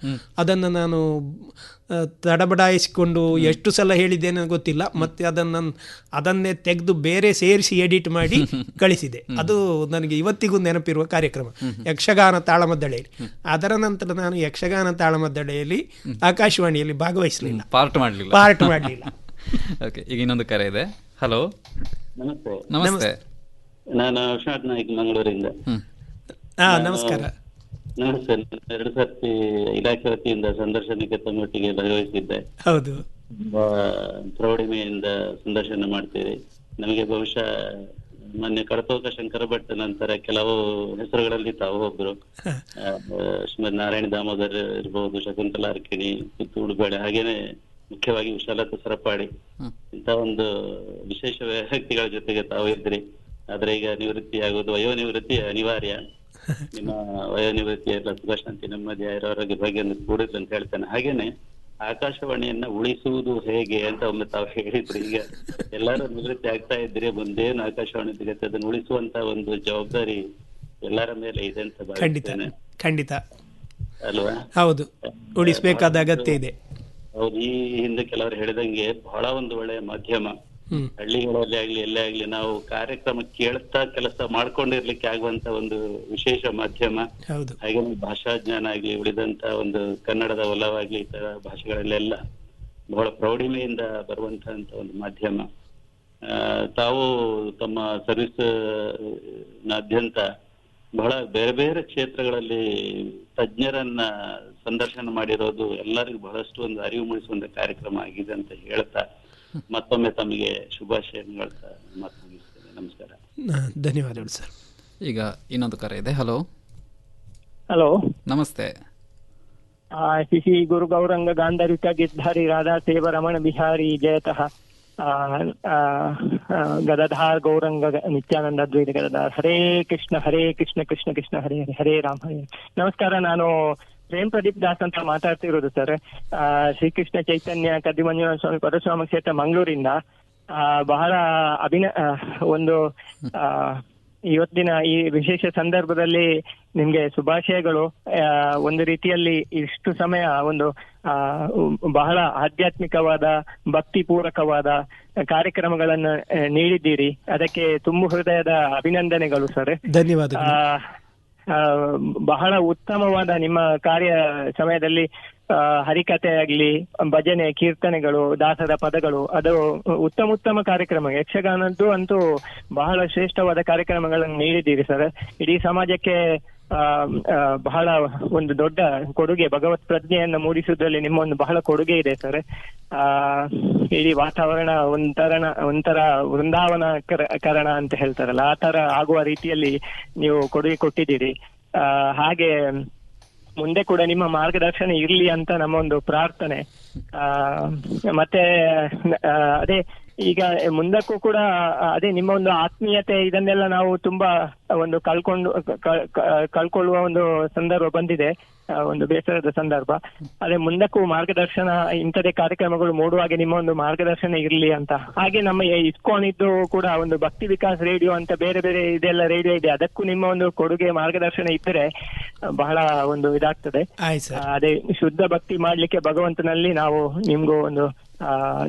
ಅದನ್ನು ನಾನು ತಡಬಡಾಯಿಸಿಕೊಂಡು ಎಷ್ಟು ಸಲ ಹೇಳಿದ್ದೇನೆ ಗೊತ್ತಿಲ್ಲ. ಮತ್ತು ಅದನ್ನೇ ತೆಗೆದು ಬೇರೆ ಸೇರಿಸಿ ಎಡಿಟ್ ಮಾಡಿ ಕಳಿಸಿದೆ. ಅದು ನನಗೆ ಇವತ್ತಿಗೂ ನೆನಪಿರುವ ಕಾರ್ಯಕ್ರಮ, ಯಕ್ಷಗಾನ ತಾಳಮದ್ದಳೆಯಲ್ಲಿ. ಅದರ ನಂತರ ನಾನು ಯಕ್ಷಗಾನ ತಾಳಮದ್ದಳೆಯಲ್ಲಿ ಆಕಾಶವಾಣಿಯಲ್ಲಿ ಭಾಗವಹಿಸಲಿಲ್ಲ, ಪಾರ್ಟ್ ಮಾಡಲಿಲ್ಲ. ಓಕೆ, ಈಗ ಇನ್ನೊಂದು ಕರೆ ಇದೆ. ಹಲೋ, ನಮಸ್ತೆ. ನಮಸ್ತೆ. ನಾನು ವಿಶ್ವನಾಥ್ ನಾಯ್ಕ, ಮಂಗಳೂರಿಂದ. ನಮಸ್ಕಾರ. ನಮಸ್ತೆ. 2 ಸರ್ತಿ ಇಲಾಖೆ ವತಿಯಿಂದ ಸಂದರ್ಶನಕ್ಕೆ ತಮ್ಮೊಟ್ಟಿಗೆ ಭಾಗವಹಿಸಿದ್ದೆ. ಹೌದು, ಪ್ರೌಢಿಮೆಯಿಂದ ಸಂದರ್ಶನ ಮಾಡ್ತೀರಿ. ನಮಗೆ ಬಹುಶಃ ಮೊನ್ನೆ ಕಡತೋಕ ಶಂಕರ ಭಟ್ ನಂತರ ಕೆಲವು ಹೆಸರುಗಳಲ್ಲಿ ತಾವು ಒಬ್ರು, ಶ್ರೀಮದ್ ನಾರಾಯಣ ದಾಮೋದರ್ ಇರ್ಬೋದು, ಶಕುಂತಲಾ ಅರ್ಕಿಣಿ, ಪುತ್ತೂರು ಬೇಳೆ, ಹಾಗೇನೆ ಮುಖ್ಯವಾಗಿ ವಿಶಾಲತ ಸರಪಾಡಿ, ಇಂತ ಒಂದು ವಿಶೇಷ ವ್ಯಕ್ತಿಗಳ ಜೊತೆಗೆ ತಾವು ಇದ್ರಿ. ಆದ್ರೆ ಈಗ ನಿವೃತ್ತಿ ಆಗೋದು, ವಯೋನಿವೃತ್ತಿ ಅನಿವಾರ್ಯ. ನಿಮ್ಮ ವಯೋನಿವೃತ್ತಿ ಎಲ್ಲ ಸುಖಶಾಂತಿ ನೆಮ್ಮದಿ ಆರೋಗ್ಯ ಬಗ್ಗೆ ಕೂಡಿದ್ರು ಅಂತ ಹೇಳ್ತೇನೆ. ಹಾಗೇನೆ ಆಕಾಶವಾಣಿಯನ್ನ ಉಳಿಸುವುದು ಹೇಗೆ ಅಂತ ಒಮ್ಮೆ ತಾವು ಹೇಳಿದ್ರಿ. ಈಗ ಎಲ್ಲರೂ ನಿವೃತ್ತಿ ಆಗ್ತಾ ಇದ್ರೆ ಮುಂದೇನು ಆಕಾಶವಾಣಿ ಸಿಗತ್ತೆ, ಅದನ್ನು ಉಳಿಸುವಂತ ಒಂದು ಜವಾಬ್ದಾರಿ ಎಲ್ಲರ ಮೇಲೆ ಇದೆ ಅಂತ ಭಾವಿಸ್ತೇನೆ. ಖಂಡಿತ ಅಲ್ವಾ? ಹೌದು, ಉಳಿಸಬೇಕಾದ ಅಗತ್ಯ ಇದೆ. ಹೌದು. ಈ ಹಿಂದೆ ಕೆಲವರು ಹೇಳಿದಂಗೆ ಬಹಳ ಒಂದು ಒಳ್ಳೆಯ ಮಾಧ್ಯಮ. ಹಳ್ಳಿಗಳಲ್ಲಿ ಆಗ್ಲಿ ಎಲ್ಲೇ ಆಗ್ಲಿ ನಾವು ಕಾರ್ಯಕ್ರಮ ಕೇಳ್ತಾ ಕೆಲಸ ಮಾಡ್ಕೊಂಡಿರ್ಲಿಕ್ಕೆ ಆಗುವಂತ ಒಂದು ವಿಶೇಷ ಮಾಧ್ಯಮ. ಹಾಗೆ ಭಾಷಾ ಜ್ಞಾನ ಆಗ್ಲಿ, ಉಳಿದಂತ ಒಂದು ಕನ್ನಡದ ಒಲವಾಗ್ಲಿ, ಇತರ ಭಾಷೆಗಳಲ್ಲೆಲ್ಲ ಬಹಳ ಪ್ರೌಢಿಮೆಯಿಂದ ಬರುವಂತಹ ಒಂದು ಮಾಧ್ಯಮ. ತಾವು ತಮ್ಮ ಸರ್ವಿಸ್ ನಾದ್ಯಂತ ಬಹಳ ಬೇರೆ ಬೇರೆ ಕ್ಷೇತ್ರಗಳಲ್ಲಿ ತಜ್ಞರನ್ನ ಸಂದರ್ಶನ ಮಾಡಿರೋದು ಎಲ್ಲರಿಗೂ ಬಹಳಷ್ಟು ಒಂದು ಅರಿವು ಮೂಡಿಸುವಂತ ಕಾರ್ಯಕ್ರಮ ಆಗಿದೆ ಅಂತ ಹೇಳ್ತಾ ಮತ್ತೊಮ್ಮೆ ತಮಗೆ ಶುಭಾಶಯಗಳು ಮಾತು ಮುಗಿಸ್ತೇನೆ. ನಮಸ್ಕಾರ. ಧನ್ಯವಾದಗಳು ಸರ್. ಈಗ ಇನ್ನೊಂದು ಕರೆ ಇದೆ. ಹಲೋ. ಹಲೋ, ನಮಸ್ತೆ. ಶ್ರೀ ಗುರು ಗೌರಂಗ ಗಾಂಧರಿಕ ಗಿರ್ಧಾರಿ ರಾಧಾ ಸೇವ ರಮಣ ಬಿಹಾರಿ ಜಯತಃ ಗದಧಾರ್ ಗೌರಂಗ ನಿತ್ಯಾನಂದ ದ್ವೈತ ಗದಧಾರ್. ಹರೇ ಕೃಷ್ಣ ಕೃಷ್ಣ ಕೃಷ್ಣ ಹರೇ ಹರೇ, ಹರೇ ರಾಮ ಹರೇ. ನಮಸ್ಕಾರ. ನಾನು ಪ್ರೇಮ್ ಪ್ರದೀಪ್ ದಾಸ್ ಅಂತ ಮಾತಾಡ್ತಿರೋದು ಸರ್. ಶ್ರೀಕೃಷ್ಣ ಚೈತನ್ಯ ಕದ್ದಿಮಂಜುನಾಥ ಸ್ವಾಮಿ ಪರಶುರಾಮ ಕ್ಷೇತ್ರ ಮಂಗಳೂರಿಂದ. ಬಹಳ ಒಂದು ಇವತ್ತಿನ ಈ ವಿಶೇಷ ಸಂದರ್ಭದಲ್ಲಿ ನಿಮ್ಗೆ ಶುಭಾಶಯಗಳು. ಒಂದು ರೀತಿಯಲ್ಲಿ ಇಷ್ಟು ಸಮಯ ಒಂದು ಬಹಳ ಆಧ್ಯಾತ್ಮಿಕವಾದ ಭಕ್ತಿಪೂರ್ವಕವಾದ ಕಾರ್ಯಕ್ರಮಗಳನ್ನು ನೀಡಿದ್ದೀರಿ. ಅದಕ್ಕೆ ತುಂಬು ಹೃದಯದ ಅಭಿನಂದನೆಗಳು ಸರ್. ಧನ್ಯವಾದಗಳು. ಬಹಳ ಉತ್ತಮವಾದ ನಿಮ್ಮ ಕಾರ್ಯ ಸಮಯದಲ್ಲಿ ಹರಿಕಥೆ ಆಗ್ಲಿ, ಭಜನೆ, ಕೀರ್ತನೆಗಳು, ದಾಸರ ಪದಗಳು, ಅದು ಉತ್ತಮ ಕಾರ್ಯಕ್ರಮ. ಯಕ್ಷಗಾನದ್ದು ಅಂತೂ ಬಹಳ ಶ್ರೇಷ್ಠವಾದ ಕಾರ್ಯಕ್ರಮಗಳನ್ನು ನೀಡಿದ್ದೀರಿ ಸರ್. ಇಡೀ ಸಮಾಜಕ್ಕೆ ಬಹಳ ಒಂದು ದೊಡ್ಡ ಕೊಡುಗೆ, ಭಗವತ್ ಪ್ರಜ್ಞೆಯನ್ನು ಮೂಡಿಸುವುದರಲ್ಲಿ ನಿಮ್ಮ ಒಂದು ಬಹಳ ಕೊಡುಗೆ ಇದೆ ಸರ್. ಇಡೀ ವಾತಾವರಣ ಒಂಥರ ವೃಂದಾವನ ಕರಣ ಅಂತ ಹೇಳ್ತಾರಲ್ಲ, ಆ ತರ ಆಗುವ ರೀತಿಯಲ್ಲಿ ನೀವು ಕೊಡುಗೆ ಕೊಟ್ಟಿದ್ದೀರಿ. ಹಾಗೆ ಮುಂದೆ ಕೂಡ ನಿಮ್ಮ ಮಾರ್ಗದರ್ಶನ ಇರ್ಲಿ ಅಂತ ನಮ್ಮ ಒಂದು ಪ್ರಾರ್ಥನೆ. ಮತ್ತೆ ಅದೇ ಈಗ ಮುಂದಕ್ಕೂ ಕೂಡ ಅದೇ ನಿಮ್ಮ ಒಂದು ಆತ್ಮೀಯತೆ ಇದನ್ನೆಲ್ಲ ನಾವು ತುಂಬಾ ಒಂದು ಕಳ್ಕೊಳ್ಳುವ ಒಂದು ಸಂದರ್ಭ ಬಂದಿದೆ, ಒಂದು ಬೇಸರದ ಸಂದರ್ಭ. ಅದೇ ಮುಂದಕ್ಕೂ ಮಾರ್ಗದರ್ಶನ ಇಂಥದೇ ಕಾರ್ಯಕ್ರಮಗಳು ಮೂಡುವಾಗೆ ನಿಮ್ಮ ಒಂದು ಮಾರ್ಗದರ್ಶನ ಇರ್ಲಿ ಅಂತ. ಹಾಗೆ ನಮ್ಮ ಇಸ್ಕಾನ್ ಇದ್ದು ಕೂಡ ಒಂದು ಭಕ್ತಿ ವಿಕಾಸ್ ರೇಡಿಯೋ ಅಂತ ಬೇರೆ ಬೇರೆ ಇದೆಲ್ಲ ರೇಡಿಯೋ ಇದೆ, ಅದಕ್ಕೂ ನಿಮ್ಮ ಒಂದು ಕೊಡುಗೆ ಮಾರ್ಗದರ್ಶನ ಇದ್ದರೆ ಬಹಳ ಒಂದು ಇದಾಗ್ತದೆ. ಅದೇ ಶುದ್ಧ ಭಕ್ತಿ ಮಾಡ್ಲಿಕ್ಕೆ ಭಗವಂತನಲ್ಲಿ ನಾವು ನಿಮ್ಗೂ ಒಂದು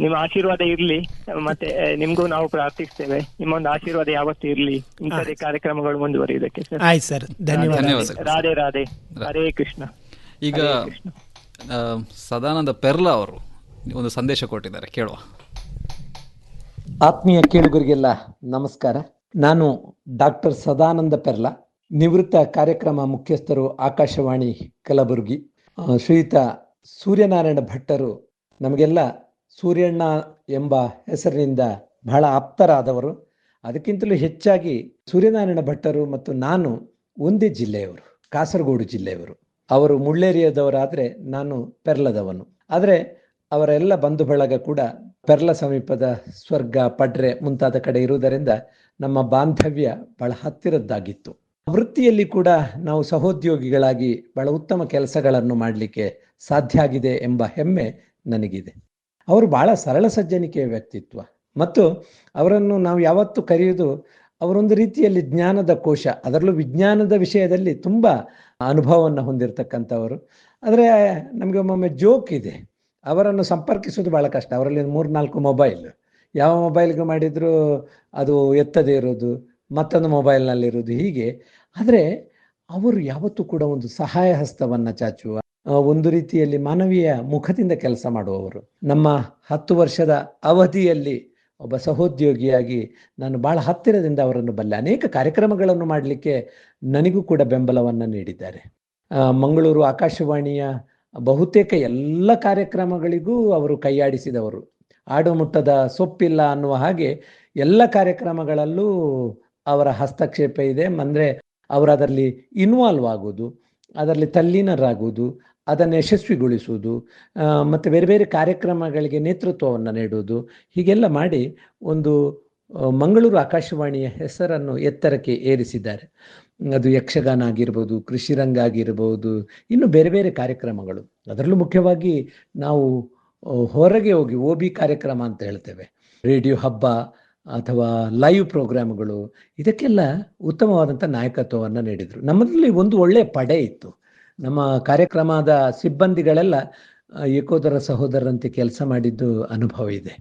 ನಿಮ್ಮ ಆಶೀರ್ವಾದ ಇರ್ಲಿ. ಮತ್ತೆ ನಿಮ್ಗೂ ನಾವು ಪ್ರಾರ್ಥಿಸ್ತೇವೆ, ನಿಮ್ಮ ಒಂದು ಆಶೀರ್ವಾದ ಯಾವತ್ತೂ ಇರ್ಲಿ ಇಂಥದೇ ಕಾರ್ಯಕ್ರಮಗಳು ಮುಂದುವರಿಯುವುದಕ್ಕೆ. ಆಯ್ತು ಸರ್, ಧನ್ಯವಾದ. ರಾಧೆ ರಾಧೆ, ಹರೇ ಕೃಷ್ಣ. ಈಗ ಸದಾನಂದ ಪೆರ್ಲಾ ಅವರು ಒಂದು ಸಂದೇಶ ಕೊಟ್ಟಿದ್ದಾರೆ, ಕೇಳುವ. ಆತ್ಮೀಯ ಕೇಳುಗರಿಗೆಲ್ಲ ನಮಸ್ಕಾರ. ನಾನು ಡಾಕ್ಟರ್ ಸದಾನಂದ ಪೆರ್ಲಾ, ನಿವೃತ್ತ ಕಾರ್ಯಕ್ರಮ ಮುಖ್ಯಸ್ಥರು, ಆಕಾಶವಾಣಿ ಕಲಬುರಗಿ. ಶ್ರೀಯುತ ಸೂರ್ಯನಾರಾಯಣ ಭಟ್ಟರು ನಮಗೆಲ್ಲ ಸೂರ್ಯಣ್ಣ ಎಂಬ ಹೆಸರಿನಿಂದ ಬಹಳ ಆಪ್ತರಾದವರು. ಅದಕ್ಕಿಂತಲೂ ಹೆಚ್ಚಾಗಿ ಸೂರ್ಯನಾರಾಯಣ ಭಟ್ಟರು ಮತ್ತು ನಾನು ಒಂದೇ ಜಿಲ್ಲೆಯವರು, ಕಾಸರಗೋಡು ಜಿಲ್ಲೆಯವರು. ಅವರು ಮುಳ್ಳೇರಿಯಾದವರಾದರೆ ನಾನು ಪೆರ್ಲದವನು. ಆದರೆ ಅವರ ಎಲ್ಲ ಬಂಧು ಬಳಗ ಕೂಡ ಪೆರ್ಲ ಸಮೀಪದ ಸ್ವರ್ಗ, ಪಡ್ರೆ ಮುಂತಾದ ಕಡೆ ಇರುವುದರಿಂದ ನಮ್ಮ ಬಾಂಧವ್ಯ ಬಹಳ ಹತ್ತಿರದ್ದಾಗಿತ್ತು. ವೃತ್ತಿಯಲ್ಲಿ ಕೂಡ ನಾವು ಸಹೋದ್ಯೋಗಿಗಳಾಗಿ ಬಹಳ ಉತ್ತಮ ಕೆಲಸಗಳನ್ನು ಮಾಡಲಿಕ್ಕೆ ಸಾಧ್ಯ ಆಗಿದೆ ಎಂಬ ಹೆಮ್ಮೆ ನನಗಿದೆ. ಅವರು ಬಹಳ ಸರಳ ಸಜ್ಜನಿಕೆಯ ವ್ಯಕ್ತಿತ್ವ ಮತ್ತು ಅವರನ್ನು ನಾವು ಯಾವತ್ತೂ ಕರೆಯುವುದು ಅವರೊಂದು ರೀತಿಯಲ್ಲಿ ಜ್ಞಾನದ ಕೋಶ, ಅದರಲ್ಲೂ ವಿಜ್ಞಾನದ ವಿಷಯದಲ್ಲಿ ತುಂಬ ಅನುಭವವನ್ನು ಹೊಂದಿರತಕ್ಕಂಥವರು. ಆದರೆ ನಮಗೆ ಒಮ್ಮೊಮ್ಮೆ ಜೋಕ್ ಇದೆ, ಅವರನ್ನು ಸಂಪರ್ಕಿಸೋದು ಭಾಳ ಕಷ್ಟ. ಅವರಲ್ಲಿ 3-4 ಮೊಬೈಲ್, ಯಾವ ಮೊಬೈಲ್ಗೆ ಮಾಡಿದರೂ ಅದು ಎತ್ತದೇ ಇರೋದು, ಮತ್ತೊಂದು ಮೊಬೈಲ್ನಲ್ಲಿರೋದು, ಹೀಗೆ. ಆದರೆ ಅವರು ಯಾವತ್ತೂ ಕೂಡ ಒಂದು ಸಹಾಯ ಹಸ್ತವನ್ನು ಚಾಚುವ, ಒಂದು ರೀತಿಯಲ್ಲಿ ಮಾನವೀಯ ಮುಖದಿಂದ ಕೆಲಸ ಮಾಡುವವರು. ನಮ್ಮ 10 ವರ್ಷದ ಅವಧಿಯಲ್ಲಿ ಒಬ್ಬ ಸಹೋದ್ಯೋಗಿಯಾಗಿ ನಾನು ಭಾಳ ಹತ್ತಿರದಿಂದ ಅವರನ್ನು ಬಲ್ಲೆ. ಅನೇಕ ಕಾರ್ಯಕ್ರಮಗಳನ್ನು ಮಾಡಲಿಕ್ಕೆ ನನಗೂ ಕೂಡ ಬೆಂಬಲವನ್ನು ನೀಡಿದ್ದಾರೆ. ಮಂಗಳೂರು ಆಕಾಶವಾಣಿಯ ಬಹುತೇಕ ಎಲ್ಲ ಕಾರ್ಯಕ್ರಮಗಳಿಗೂ ಅವರು ಕೈಯಾಡಿಸಿದವರು. ಆಡು ಮುಟ್ಟದ ಸೊಪ್ಪಿಲ್ಲ ಅನ್ನುವ ಹಾಗೆ ಎಲ್ಲ ಕಾರ್ಯಕ್ರಮಗಳಲ್ಲೂ ಅವರ ಹಸ್ತಕ್ಷೇಪ ಇದೆ. ಅಂದರೆ ಅವರು ಅದರಲ್ಲಿ ಇನ್ವಾಲ್ವ್ ಆಗೋದು, ಅದರಲ್ಲಿ ತಲ್ಲೀನರಾಗುವುದು, ಅದನ್ನು ಯಶಸ್ವಿಗೊಳಿಸುವುದು ಮತ್ತು ಬೇರೆ ಬೇರೆ ಕಾರ್ಯಕ್ರಮಗಳಿಗೆ ನೇತೃತ್ವವನ್ನು ನೀಡುವುದು, ಹೀಗೆಲ್ಲ ಮಾಡಿ ಒಂದು ಮಂಗಳೂರು ಆಕಾಶವಾಣಿಯ ಹೆಸರನ್ನು ಎತ್ತರಕ್ಕೆ ಏರಿಸಿದ್ದಾರೆ. ಅದು ಯಕ್ಷಗಾನ ಆಗಿರ್ಬೋದು, ಕೃಷಿ ರಂಗ ಆಗಿರ್ಬೋದು, ಇನ್ನು ಬೇರೆ ಬೇರೆ ಕಾರ್ಯಕ್ರಮಗಳು. ಅದರಲ್ಲೂ ಮುಖ್ಯವಾಗಿ ನಾವು ಹೊರಗೆ ಹೋಗಿ OB ಕಾರ್ಯಕ್ರಮ ಅಂತ ಹೇಳ್ತೇವೆ, ರೇಡಿಯೋ ಹಬ್ಬ ಅಥವಾ ಲೈವ್ ಪ್ರೋಗ್ರಾಮ್ಗಳು, ಇದಕ್ಕೆಲ್ಲ ಉತ್ತಮವಾದಂಥ ನಾಯಕತ್ವವನ್ನು ನೀಡಿದರು. ನಮ್ಮಲ್ಲಿ ಒಂದು ಒಳ್ಳೆಯ ಪಡೆ ಇತ್ತು. ನಮ್ಮ ಕಾರ್ಯಕ್ರಮದ ಸಿಬ್ಬಂದಿಗಳೆಲ್ಲ ಏಕೋದರ ಸಹೋದರರಂತೆ ಕೆಲಸ ಮಾಡಿದ್ದು ಅನುಭವ ಇದೆ.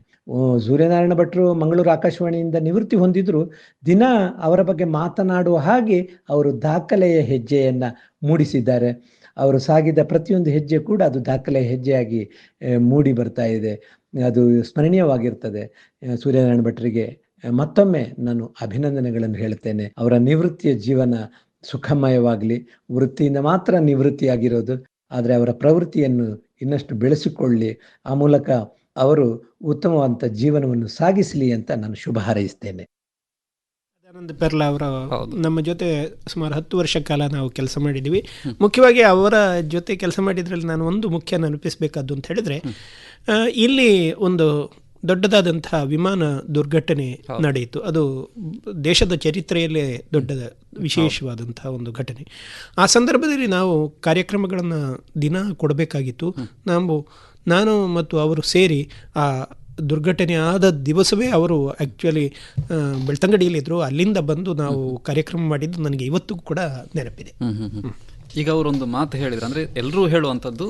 ಸೂರ್ಯನಾರಾಯಣ ಭಟ್ರು ಮಂಗಳೂರು ಆಕಾಶವಾಣಿಯಿಂದ ನಿವೃತ್ತಿ ಹೊಂದಿದ್ರು, ದಿನ ಅವರ ಬಗ್ಗೆ ಮಾತನಾಡುವ ಹಾಗೆ ಅವರು ದಾಖಲೆಯ ಹೆಜ್ಜೆಯನ್ನು ಮೂಡಿಸಿದ್ದಾರೆ. ಅವರು ಸಾಗಿದ ಪ್ರತಿಯೊಂದು ಹೆಜ್ಜೆ ಕೂಡ ಅದು ದಾಖಲೆಯ ಹೆಜ್ಜೆಯಾಗಿ ಮೂಡಿ ಬರ್ತಾ ಇದೆ. ಅದು ಸ್ಮರಣೀಯವಾಗಿರ್ತದೆ. ಸೂರ್ಯನಾರಾಯಣ ಭಟ್ರಿಗೆ ಮತ್ತೊಮ್ಮೆ ನಾನು ಅಭಿನಂದನೆಗಳನ್ನು ಹೇಳ್ತೇನೆ. ಅವರ ನಿವೃತ್ತಿಯ ಜೀವನ ಸುಖಮಯವಾಗಲಿ. ವೃತ್ತಿಯಿಂದ ಮಾತ್ರ ನಿವೃತ್ತಿಯಾಗಿರೋದು, ಆದರೆ ಅವರ ಪ್ರವೃತ್ತಿಯನ್ನು ಇನ್ನಷ್ಟು ಬೆಳೆಸಿಕೊಳ್ಳಿ, ಆ ಮೂಲಕ ಅವರು ಉತ್ತಮವಾದಂಥ ಜೀವನವನ್ನು ಸಾಗಿಸಲಿ ಅಂತ ನಾನು ಶುಭ ಹಾರೈಸ್ತೇನೆ. ಸದಾನಂದ ಪೆರ್ಲ ಅವರ ನಮ್ಮ ಜೊತೆ ಸುಮಾರು 10 ವರ್ಷ ಕಾಲ ನಾವು ಕೆಲಸ ಮಾಡಿದ್ದೀವಿ. ಮುಖ್ಯವಾಗಿ ಅವರ ಜೊತೆ ಕೆಲಸ ಮಾಡಿದ್ರಲ್ಲಿ ನಾನು ಒಂದು ಮುಖ್ಯ ನೆನಪಿಸಬೇಕಾದ್ದು ಅಂತ ಹೇಳಿದ್ರೆ, ಇಲ್ಲಿ ಒಂದು ದೊಡ್ಡದಾದಂತಹ ವಿಮಾನ ದುರ್ಘಟನೆ ನಡೆಯಿತು. ಅದು ದೇಶದ ಚರಿತ್ರೆಯಲ್ಲೇ ದೊಡ್ಡ ವಿಶೇಷವಾದಂತಹ ಒಂದು ಘಟನೆ. ಆ ಸಂದರ್ಭದಲ್ಲಿ ನಾವು ಕಾರ್ಯಕ್ರಮಗಳನ್ನು ದಿನ ಕೊಡಬೇಕಾಗಿತ್ತು. ನಾನು ಮತ್ತು ಅವರು ಸೇರಿ ಆ ದುರ್ಘಟನೆ ಆದ ದಿವಸವೇ ಅವರು ಆ್ಯಕ್ಚುಲಿ ಬೆಳ್ತಂಗಡಿಯಲ್ಲಿದ್ದರು. ಅಲ್ಲಿಂದ ಬಂದು ನಾವು ಕಾರ್ಯಕ್ರಮ ಮಾಡಿದ್ದು ನನಗೆ ಇವತ್ತಿಗೂ ಕೂಡ ನೆನಪಿದೆ. ಈಗ ಅವರೊಂದು ಮಾತು ಹೇಳಿದ್ರು, ಅಂದರೆ ಎಲ್ಲರೂ ಹೇಳುವಂಥದ್ದು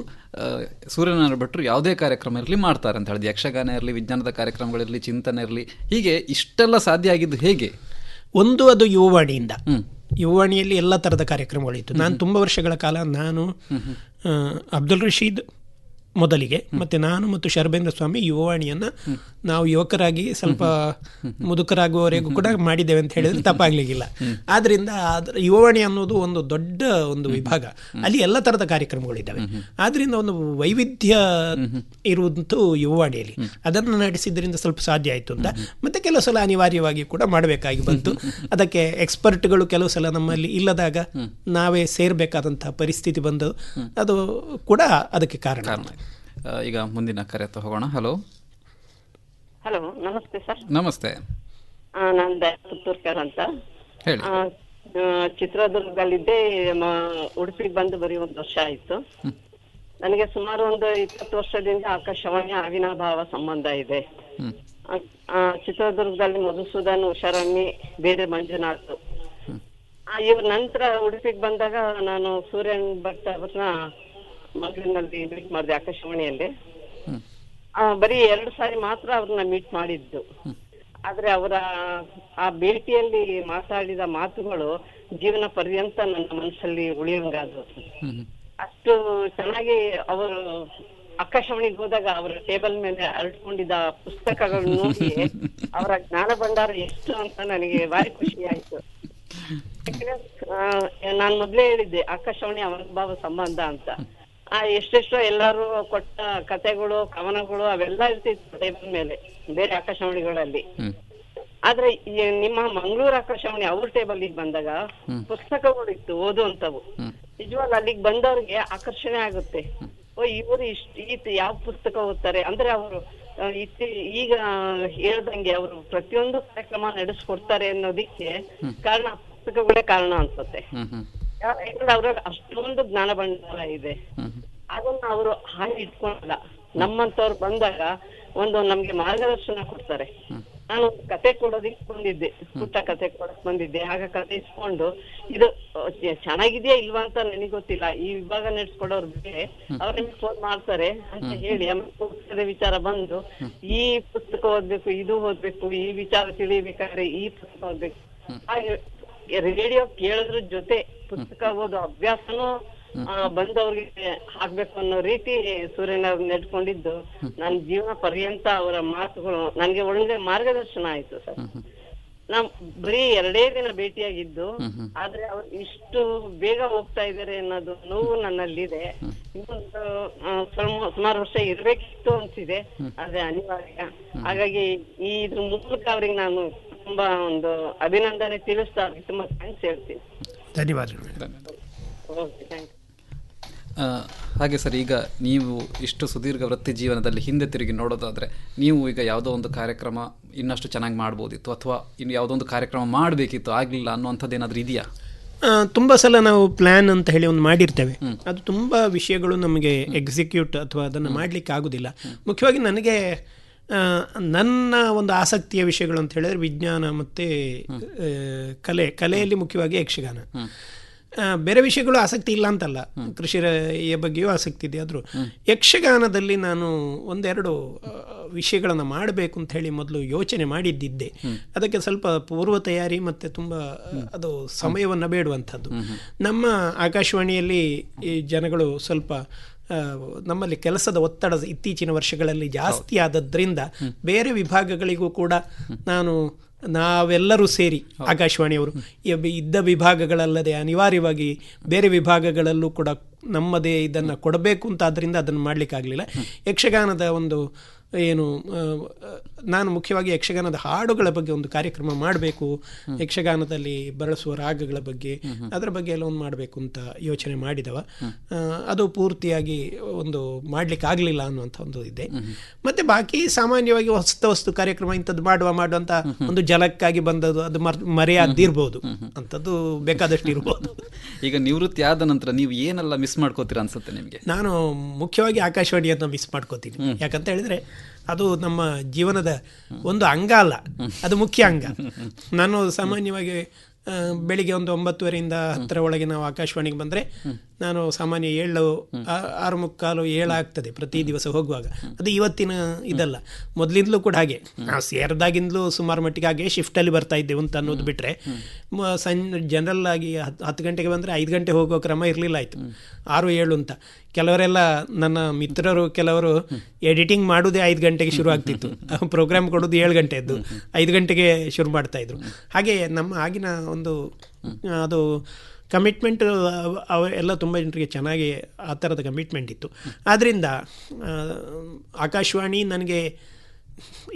ಸೂರ್ಯನಾರಾಯಣ ಭಟ್ರು ಯಾವುದೇ ಕಾರ್ಯಕ್ರಮ ಇರಲಿ ಮಾಡ್ತಾರೆ ಅಂತ ಹೇಳಿದ್ರು. ಯಕ್ಷಗಾನ ಇರಲಿ, ವಿಜ್ಞಾನದ ಕಾರ್ಯಕ್ರಮಗಳಿರಲಿ, ಚಿಂತನೆ ಇರಲಿ, ಹೀಗೆ ಇಷ್ಟೆಲ್ಲ ಸಾಧ್ಯ ಆಗಿದ್ದು ಹೇಗೆ? ಒಂದು, ಅದು ಯುವವಾಣಿಯಿಂದ. ಯುವವಾಣಿಯಲ್ಲಿ ಎಲ್ಲ ಥರದ ಕಾರ್ಯಕ್ರಮಗಳಿತ್ತು. ನಾನು ತುಂಬ ವರ್ಷಗಳ ಕಾಲ ನಾನು ಅಬ್ದುಲ್ ರಶೀದ್ ಮೊದಲಿಗೆ, ಮತ್ತು ನಾನು ಮತ್ತು ಶರ್ಬೇಂದ್ರ ಸ್ವಾಮಿ ಯುವವಾಣಿಯನ್ನು ನಾವು ಯುವಕರಾಗಿ ಸ್ವಲ್ಪ ಮುದುಕರಾಗುವವರೆಗೂ ಕೂಡ ಮಾಡಿದ್ದೇವೆ ಅಂತ ಹೇಳಿದ್ರೆ ತಪ್ಪಾಗ್ಲಿಕ್ಕಿಲ್ಲ. ಆದ್ದರಿಂದ ಯುವವಾಣಿ ಅನ್ನೋದು ಒಂದು ದೊಡ್ಡ ಒಂದು ವಿಭಾಗ, ಅಲ್ಲಿ ಎಲ್ಲ ಥರದ ಕಾರ್ಯಕ್ರಮಗಳಿದ್ದಾವೆ. ಆದ್ದರಿಂದ ಒಂದು ವೈವಿಧ್ಯ ಇರುವಂತೂ ಯುವವಾಣಿಯಲ್ಲಿ. ಅದನ್ನು ನಡೆಸಿದ್ರಿಂದ ಸ್ವಲ್ಪ ಸಾಧ್ಯ ಆಯಿತು ಅಂತ. ಮತ್ತು ಕೆಲವು ಸಲ ಅನಿವಾರ್ಯವಾಗಿ ಕೂಡ ಮಾಡಬೇಕಾಗಿ ಬಂತು. ಅದಕ್ಕೆ ಎಕ್ಸ್ಪರ್ಟ್ಗಳು ಕೆಲವು ಸಲ ನಮ್ಮಲ್ಲಿ ಇಲ್ಲದಾಗ ನಾವೇ ಸೇರಬೇಕಾದಂತಹ ಪರಿಸ್ಥಿತಿ ಬಂದು ಅದು ಕೂಡ ಅದಕ್ಕೆ ಕಾರಣ. ಈಗ ಮುಂದಿನ ಕರೆ ಹೋಗೋಣ. ಹಲೋ ಹಲೋ, ನಮಸ್ತೆ ಸರ್. ನಮಸ್ತೆ. ನಾನು ಪುತ್ತೂರ್ಕರ್ ಅಂತ ಹೇಳಿ. ಚಿತ್ರದುರ್ಗದಲ್ಲಿದ್ದೆ, ಉಡುಪಿಗೆ ಬಂದು ಬರೀ 1 ವರ್ಷ ಆಯ್ತು. ನನಗೆ ಸುಮಾರು ಒಂದು 20 ವರ್ಷದಿಂದ ಆಕಾಶವಾಣಿ ಅವಿನಾಭಾವ ಸಂಬಂಧ ಇದೆ. ಚಿತ್ರದುರ್ಗದಲ್ಲಿ ಮಧುಸೂದನ್, ಉಷಾರಾಣಿ, ಬೇರೆ ಮಂಜುನಾಥ್. ಇವ್ರ ನಂತರ ಉಡುಪಿಗೆ ಬಂದಾಗ ನಾನು ಸೂರ್ಯನ್ ಭಟ್ ಅವ್ರನ್ನ ಮಂಗಳೂರಿನಲ್ಲಿ ಮೀಟ್ ಮಾಡಿದೆ ಆಕಾಶವಾಣಿಯಲ್ಲಿ. ಬರೀ 2 ಸಾರಿ ಮಾತ್ರ ಅವ್ರನ್ನ ಮೀಟ್ ಮಾಡಿದ್ದು. ಆದ್ರೆ ಅವರ ಆ ಭೇಟಿಯಲ್ಲಿ ಮಾತಾಡಿದ ಮಾತುಗಳು ಜೀವನ ಪರ್ಯಂತ ನನ್ನ ಮನಸ್ಸಲ್ಲಿ ಉಳಿಯಂಗಾದ್ರು. ಅಷ್ಟು ಚೆನ್ನಾಗಿ ಅವರು ಆಕಾಶವಾಣಿಗೆ ಹೋದಾಗ ಅವರ ಟೇಬಲ್ ಮೇಲೆ ಅರಟ್ಕೊಂಡಿದ್ದ ಪುಸ್ತಕಗಳನ್ನು ನೋಡಿ ಅವರ ಜ್ಞಾನ ಭಂಡಾರ ಎಷ್ಟು ಅಂತ ನನಗೆ ಭಾರಿ ಖುಷಿ ಆಯ್ತು. ನಾನು ಮೊದ್ಲೇ ಹೇಳಿದ್ದೆ ಆಕಾಶವಾಣಿ ಅವಿನಾಭಾವ ಸಂಬಂಧ ಅಂತ. ಎಷ್ಟೆಷ್ಟೋ ಎಲ್ಲಾರು ಕೊಟ್ಟ ಕಥೆಗಳು, ಕವನಗಳು ಅವೆಲ್ಲ ಇರ್ತಿತ್ತು ಟೇಬಲ್ ಮೇಲೆ ಬೇರೆ ಆಕಾಶವಾಣಿಗಳಲ್ಲಿ. ಆದ್ರೆ ನಿಮ್ಮ ಮಂಗಳೂರು ಆಕಾಶವಾಣಿ ಅವ್ರ ಟೇಬಲ್ಗೆ ಬಂದಾಗ ಪುಸ್ತಕಗಳಿತ್ತು ಓದುವಂತವು. ನಿಜವಾಗ್ಲೂ ಅಲ್ಲಿಗೆ ಬಂದವ್ರಿಗೆ ಆಕರ್ಷಣೆ ಆಗುತ್ತೆ. ಇವರು ಯಾವ ಪುಸ್ತಕ ಓದ್ತಾರೆ ಅಂದ್ರೆ ಅವರು ಈಗ ಹೇಳ್ದಂಗೆ ಅವರು ಪ್ರತಿಯೊಂದು ಕಾರ್ಯಕ್ರಮ ನಡೆಸ್ಕೊಡ್ತಾರೆ ಅನ್ನೋದಿಕ್ಕೆ ಕಾರಣ ಪುಸ್ತಕಗಳೇ ಕಾರಣ ಅನ್ಸುತ್ತೆ. ಯಾಕಂದ್ರೆ ಅವ್ರಲ್ಲಿ ಅಷ್ಟೊಂದು ಜ್ಞಾನ ಭಂಡಾರ ಇದೆ. ಅದನ್ನ ಅವರು ಹಾಗೆ ಇಟ್ಕೊಳಲ್ಲ. ನಮ್ಮಂತವ್ರು ಬಂದಾಗ ನಮ್ಗೆ ಮಾರ್ಗದರ್ಶನ ಕೊಡ್ತಾರೆ. ನಾನು ಕತೆ ಕೊಡೋದಿಕ್ ಬಂದಿದ್ದೆ, ಪುಟ್ಟ ಕತೆ ಕೊಡಕ್ ಬಂದಿದ್ದೆ. ಆಗ ಕತೆ ಇಸ್ಕೊಂಡು ಇದು ಚೆನ್ನಾಗಿದ್ಯಾ ಇಲ್ವಾ ಅಂತ ನನಗೆ ಗೊತ್ತಿಲ್ಲ, ಈ ವಿಭಾಗ ನಡೆಸ್ಕೊಡೋರ್ ಬೇರೆ, ಅವ್ರ ನಿಮ್ಗೆ ಫೋನ್ ಮಾಡ್ತಾರೆ ಅಂತ ಹೇಳಿ ಆಮೇಲೆ ಪುಸ್ತಕದ ವಿಚಾರ ಬಂದು ಈ ಪುಸ್ತಕ ಓದ್ಬೇಕು, ಇದು ಓದ್ಬೇಕು, ಈ ವಿಚಾರ ತಿಳಿಬೇಕಾದ್ರೆ ಈ ಪುಸ್ತಕ ಓದ್ಬೇಕು. ಹಾಗೆ ರೇಡಿಯೋ ಕೇಳೋದ್ರ ಜೊತೆ ಪುಸ್ತಕ ಓದೋ ಅಭ್ಯಾಸನೂ ಬಂದವ್ರಿಗೆ ಆಗ್ಬೇಕು ಅನ್ನೋ ರೀತಿ ಸೂರ್ಯನ ನಡ್ಕೊಂಡಿದ್ದು ನನ್ನ ಜೀವನ ಪರ್ಯಂತ ಅವರ ಮಾತುಗಳು ನನ್ಗೆ ಒಳ್ಳೆ ಮಾರ್ಗದರ್ಶನ ಆಯ್ತು ಸರ್. ನಾವ್ ಬರೀ 2 ದಿನ ಭೇಟಿಯಾಗಿದ್ದು, ಆದ್ರೆ ಅವ್ರು ಇಷ್ಟು ಬೇಗ ಹೋಗ್ತಾ ಇದಾರೆ ಅನ್ನೋದು ನೋವು ನನ್ನಲ್ಲಿದೆ. ಇನ್ನೊಂದು ಸುಮಾರು ವರ್ಷ ಇರ್ಬೇಕಿತ್ತು ಅನ್ಸಿದೆ, ಆದ್ರೆ ಅನಿವಾರ್ಯ. ಹಾಗಾಗಿ ಇದ್ರ ಮೂಲಕ ಅವ್ರಿಗೆ ನಾನು ತುಂಬಾ ಅಭಿನಂದನೆ ತಿಳಿಸ್ತಾ ಅವ್ರಿಗೆ ತುಂಬಾ ಥ್ಯಾಂಕ್ಸ್ ಹೇಳ್ತೀನಿ. ಧನ್ಯವಾದಗಳು. Okay, thanks. ಹಾಗೆ ಸರ್, ಈಗ ನೀವು ಇಷ್ಟು ಸುದೀರ್ಘ ವೃತ್ತಿ ಜೀವನದಲ್ಲಿ ಹಿಂದೆ ತಿರುಗಿ ನೋಡೋದಾದರೆ ನೀವು ಈಗ ಯಾವುದೋ ಒಂದು ಕಾರ್ಯಕ್ರಮ ಇನ್ನಷ್ಟು ಚೆನ್ನಾಗಿ ಮಾಡ್ಬೋದಿತ್ತು ಅಥವಾ ಇನ್ನು ಯಾವುದೋ ಒಂದು ಕಾರ್ಯಕ್ರಮ ಮಾಡಬೇಕಿತ್ತು, ಆಗಲಿಲ್ಲ ಅನ್ನುವಂಥದ್ದು ಏನಾದರೂ ಇದೆಯಾ? ತುಂಬ ಸಲ ನಾವು ಪ್ಲ್ಯಾನ್ ಅಂತ ಹೇಳಿ ಮಾಡಿರ್ತೇವೆ. ಅದು ತುಂಬ ವಿಷಯಗಳು ನಮಗೆ ಎಕ್ಸಿಕ್ಯೂಟ್ ಅಥವಾ ಅದನ್ನು ಮಾಡಲಿಕ್ಕೆ ಆಗೋದಿಲ್ಲ. ಮುಖ್ಯವಾಗಿ ನನಗೆ ನನ್ನ ಆಸಕ್ತಿಯ ವಿಷಯಗಳು ಅಂತ ಹೇಳಿದ್ರೆ ವಿಜ್ಞಾನ ಮತ್ತು ಕಲೆಯಲ್ಲಿ ಮುಖ್ಯವಾಗಿ ಯಕ್ಷಗಾನ. ಬೇರೆ ವಿಷಯಗಳು ಆಸಕ್ತಿ ಇಲ್ಲ ಅಂತಲ್ಲ, ಕೃಷಿಯ ಬಗ್ಗೆಯೂ ಆಸಕ್ತಿ ಇದೆ. ಆದರೂ ಯಕ್ಷಗಾನದಲ್ಲಿ ನಾನು 1-2 ವಿಷಯಗಳನ್ನು ಮಾಡಬೇಕು ಅಂತ ಹೇಳಿ ಮೊದಲು ಯೋಚನೆ ಮಾಡಿದ್ದಿದ್ದೆ. ಅದಕ್ಕೆ ಸ್ವಲ್ಪ ಪೂರ್ವ ತಯಾರಿ ಮತ್ತು ತುಂಬ ಅದು ಸಮಯವನ್ನು ಬೇಡುವಂಥದ್ದು. ನಮ್ಮ ಆಕಾಶವಾಣಿಯಲ್ಲಿ ಈ ಜನಗಳು ಸ್ವಲ್ಪ ನಮ್ಮಲ್ಲಿ ಕೆಲಸದ ಒತ್ತಡ ಇತ್ತೀಚಿನ ವರ್ಷಗಳಲ್ಲಿ ಜಾಸ್ತಿ ಆದದ್ರಿಂದ ಬೇರೆ ವಿಭಾಗಗಳಿಗೂ ಕೂಡ ನಾವೆಲ್ಲರೂ ಸೇರಿ ಆಕಾಶವಾಣಿಯವರು ಇದ್ದ ವಿಭಾಗಗಳಲ್ಲದೆ ಅನಿವಾರ್ಯವಾಗಿ ಬೇರೆ ವಿಭಾಗಗಳಲ್ಲೂ ಕೂಡ ನಮ್ಮದೇ ಇದನ್ನು ಕೊಡಬೇಕು ಅಂತ, ಆದ್ದರಿಂದ ಅದನ್ನು ಮಾಡಲಿಕ್ಕಾಗಲಿಲ್ಲ. ಯಕ್ಷಗಾನದ ನಾನು ಮುಖ್ಯವಾಗಿ ಯಕ್ಷಗಾನದ ಹಾಡುಗಳ ಬಗ್ಗೆ ಒಂದು ಕಾರ್ಯಕ್ರಮ ಮಾಡಬೇಕು, ಯಕ್ಷಗಾನದಲ್ಲಿ ಬಳಸುವ ರಾಗಗಳ ಬಗ್ಗೆ ಅದರ ಬಗ್ಗೆ ಎಲ್ಲ ಮಾಡಬೇಕು ಅಂತ ಯೋಚನೆ ಮಾಡಿದವ. ಅದು ಪೂರ್ತಿಯಾಗಿ ಮಾಡಲಿಕ್ಕೆ ಆಗಲಿಲ್ಲ ಅನ್ನುವಂಥ ಒಂದು ಇದೆ. ಮತ್ತು ಬಾಕಿ ಸಾಮಾನ್ಯವಾಗಿ ಹೊಸ ಕಾರ್ಯಕ್ರಮ ಇಂಥದ್ದು ಮಾಡುವಂಥ ಒಂದು ಜಲಕ್ಕಾಗಿ ಬಂದದ್ದು ಅದು ಮರೆಯಾದಿರ್ಬೋದು, ಅಂಥದ್ದು ಬೇಕಾದಷ್ಟು ಇರ್ಬೋದು. ಈಗ ನಿವೃತ್ತಿ ಆದ ನಂತರ ನೀವು ಏನೆಲ್ಲ ಮಿಸ್ ಮಾಡ್ಕೋತೀರಾ ಅನ್ಸುತ್ತೆ ನಿಮಗೆ? ನಾನು ಮುಖ್ಯವಾಗಿ ಆಕಾಶವಾಣಿಯನ್ನು ಮಿಸ್ ಮಾಡ್ಕೋತೀನಿ. ಯಾಕಂತ ಹೇಳಿದರೆ ಅದು ನಮ್ಮ ಜೀವನದ ಒಂದು ಅಂಗ ಅಲ್ಲ, ಅದು ಮುಖ್ಯ ಅಂಗ. ನಾನು ಸಾಮಾನ್ಯವಾಗಿ ಬೆಳಿಗ್ಗೆ 9:30 10 ಒಳಗೆ ನಾವು ಆಕಾಶವಾಣಿಗೆ ಬಂದರೆ ನಾನು ಸಾಮಾನ್ಯ 6:45 7 ಆಗ್ತದೆ ಪ್ರತಿ ದಿವಸ ಹೋಗುವಾಗ. ಅದು ಇವತ್ತಿನ ಇದಲ್ಲ, ಮೊದಲಿಂದಲೂ ಕೂಡ ಹಾಗೆ. ನಾವು ಸೇರಿದಾಗಿಂದಲೂ ಸುಮಾರು ಮಟ್ಟಿಗೆ ಹಾಗೆ ಶಿಫ್ಟಲ್ಲಿ ಬರ್ತಾ ಇದ್ದೇವೆ ಅಂತ ಅನ್ನೋದು ಬಿಟ್ಟರೆ, ಜನರಲ್ ಆಗಿ 10 ಗಂಟೆಗೆ ಬಂದರೆ 5 ಗಂಟೆ ಹೋಗೋ ಕ್ರಮ ಇರಲಿಲ್ಲ. ಆಯಿತು 6-7 ಅಂತ. ಕೆಲವರೆಲ್ಲ ನನ್ನ ಮಿತ್ರರು ಕೆಲವರು ಎಡಿಟಿಂಗ್ ಮಾಡೋದೇ 5 ಗಂಟೆಗೆ ಶುರು ಆಗ್ತಿತ್ತು, ಪ್ರೋಗ್ರಾಮ್ ಕೊಡೋದು 7 ಗಂಟೆದ್ದು 5 ಗಂಟೆಗೆ ಶುರು ಮಾಡ್ತಾಯಿದ್ರು. ಹಾಗೆ ನಮ್ಮ ಆಗಿನ ಅದು ಕಮಿಟ್ಮೆಂಟ್ ಎಲ್ಲ ತುಂಬ ಜನರಿಗೆ ಚೆನ್ನಾಗಿ ಆ ಥರದ ಕಮಿಟ್ಮೆಂಟ್ ಇತ್ತು. ಆದ್ದರಿಂದ ಆಕಾಶವಾಣಿ ನನಗೆ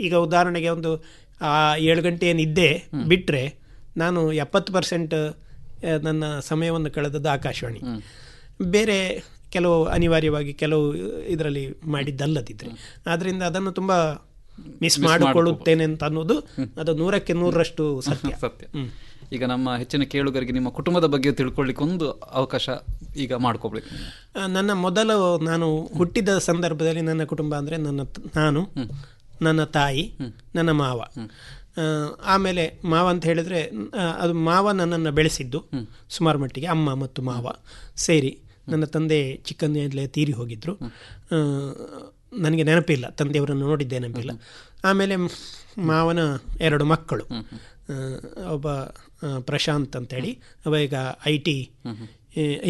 ಈಗ ಉದಾಹರಣೆಗೆ 7 ಗಂಟೆ ಏನಿದ್ದೆ ಬಿಟ್ಟರೆ ನಾನು 70% ನನ್ನ ಸಮಯವನ್ನು ಕಳೆದದ್ದು ಆಕಾಶವಾಣಿ. ಬೇರೆ ಕೆಲವು ಅನಿವಾರ್ಯವಾಗಿ ಕೆಲವು ಇದರಲ್ಲಿ ಮಾಡಿದ್ದಲ್ಲದಿದ್ದರೆ, ಆದ್ದರಿಂದ ಅದನ್ನು ತುಂಬ ಮಿಸ್ ಮಾಡಿಕೊಳ್ಳುತ್ತೇನೆ ಅಂತ ಅನ್ನೋದು ಅದು 100ಕ್ಕೆ 100ರಷ್ಟು ಸತ್ಯ. ಈಗ ನಮ್ಮ ಹೆಚ್ಚಿನ ಕೇಳುಗರಿಗೆ ನಿಮ್ಮ ಕುಟುಂಬದ ಬಗ್ಗೆ ತಿಳ್ಕೊಳ್ಳಿಕ್ಕೆ ಒಂದು ಅವಕಾಶ ಈಗ ಮಾಡ್ಕೋಬೇಕು. ನಾನು ಹುಟ್ಟಿದ ಸಂದರ್ಭದಲ್ಲಿ ನನ್ನ ಕುಟುಂಬ ಅಂದರೆ ನನ್ನ ತಾಯಿ, ನನ್ನ ಮಾವ. ಆಮೇಲೆ ಮಾವ ಅಂತ ಹೇಳಿದರೆ ಅದು ಮಾವ ನನ್ನನ್ನು ಬೆಳೆಸಿದ್ದು ಸುಮಾರು ಮಟ್ಟಿಗೆ, ಅಮ್ಮ ಮತ್ತು ಮಾವ ಸೇರಿ. ನನ್ನ ತಂದೆ ಚಿಕ್ಕಂದಿನಲ್ಲೇ ತೀರಿ ಹೋಗಿದ್ದರು, ನನಗೆ ನೆನಪಿಲ್ಲ, ತಂದೆಯವರನ್ನು ನೋಡಿದ್ದೆ ನೆನಪಿಲ್ಲ. ಆಮೇಲೆ ಮಾವನ 2 ಮಕ್ಕಳು, ಒಬ್ಬ ಪ್ರಶಾಂತ್ ಅಂತೇಳಿ, ಅವ ಈಗ IT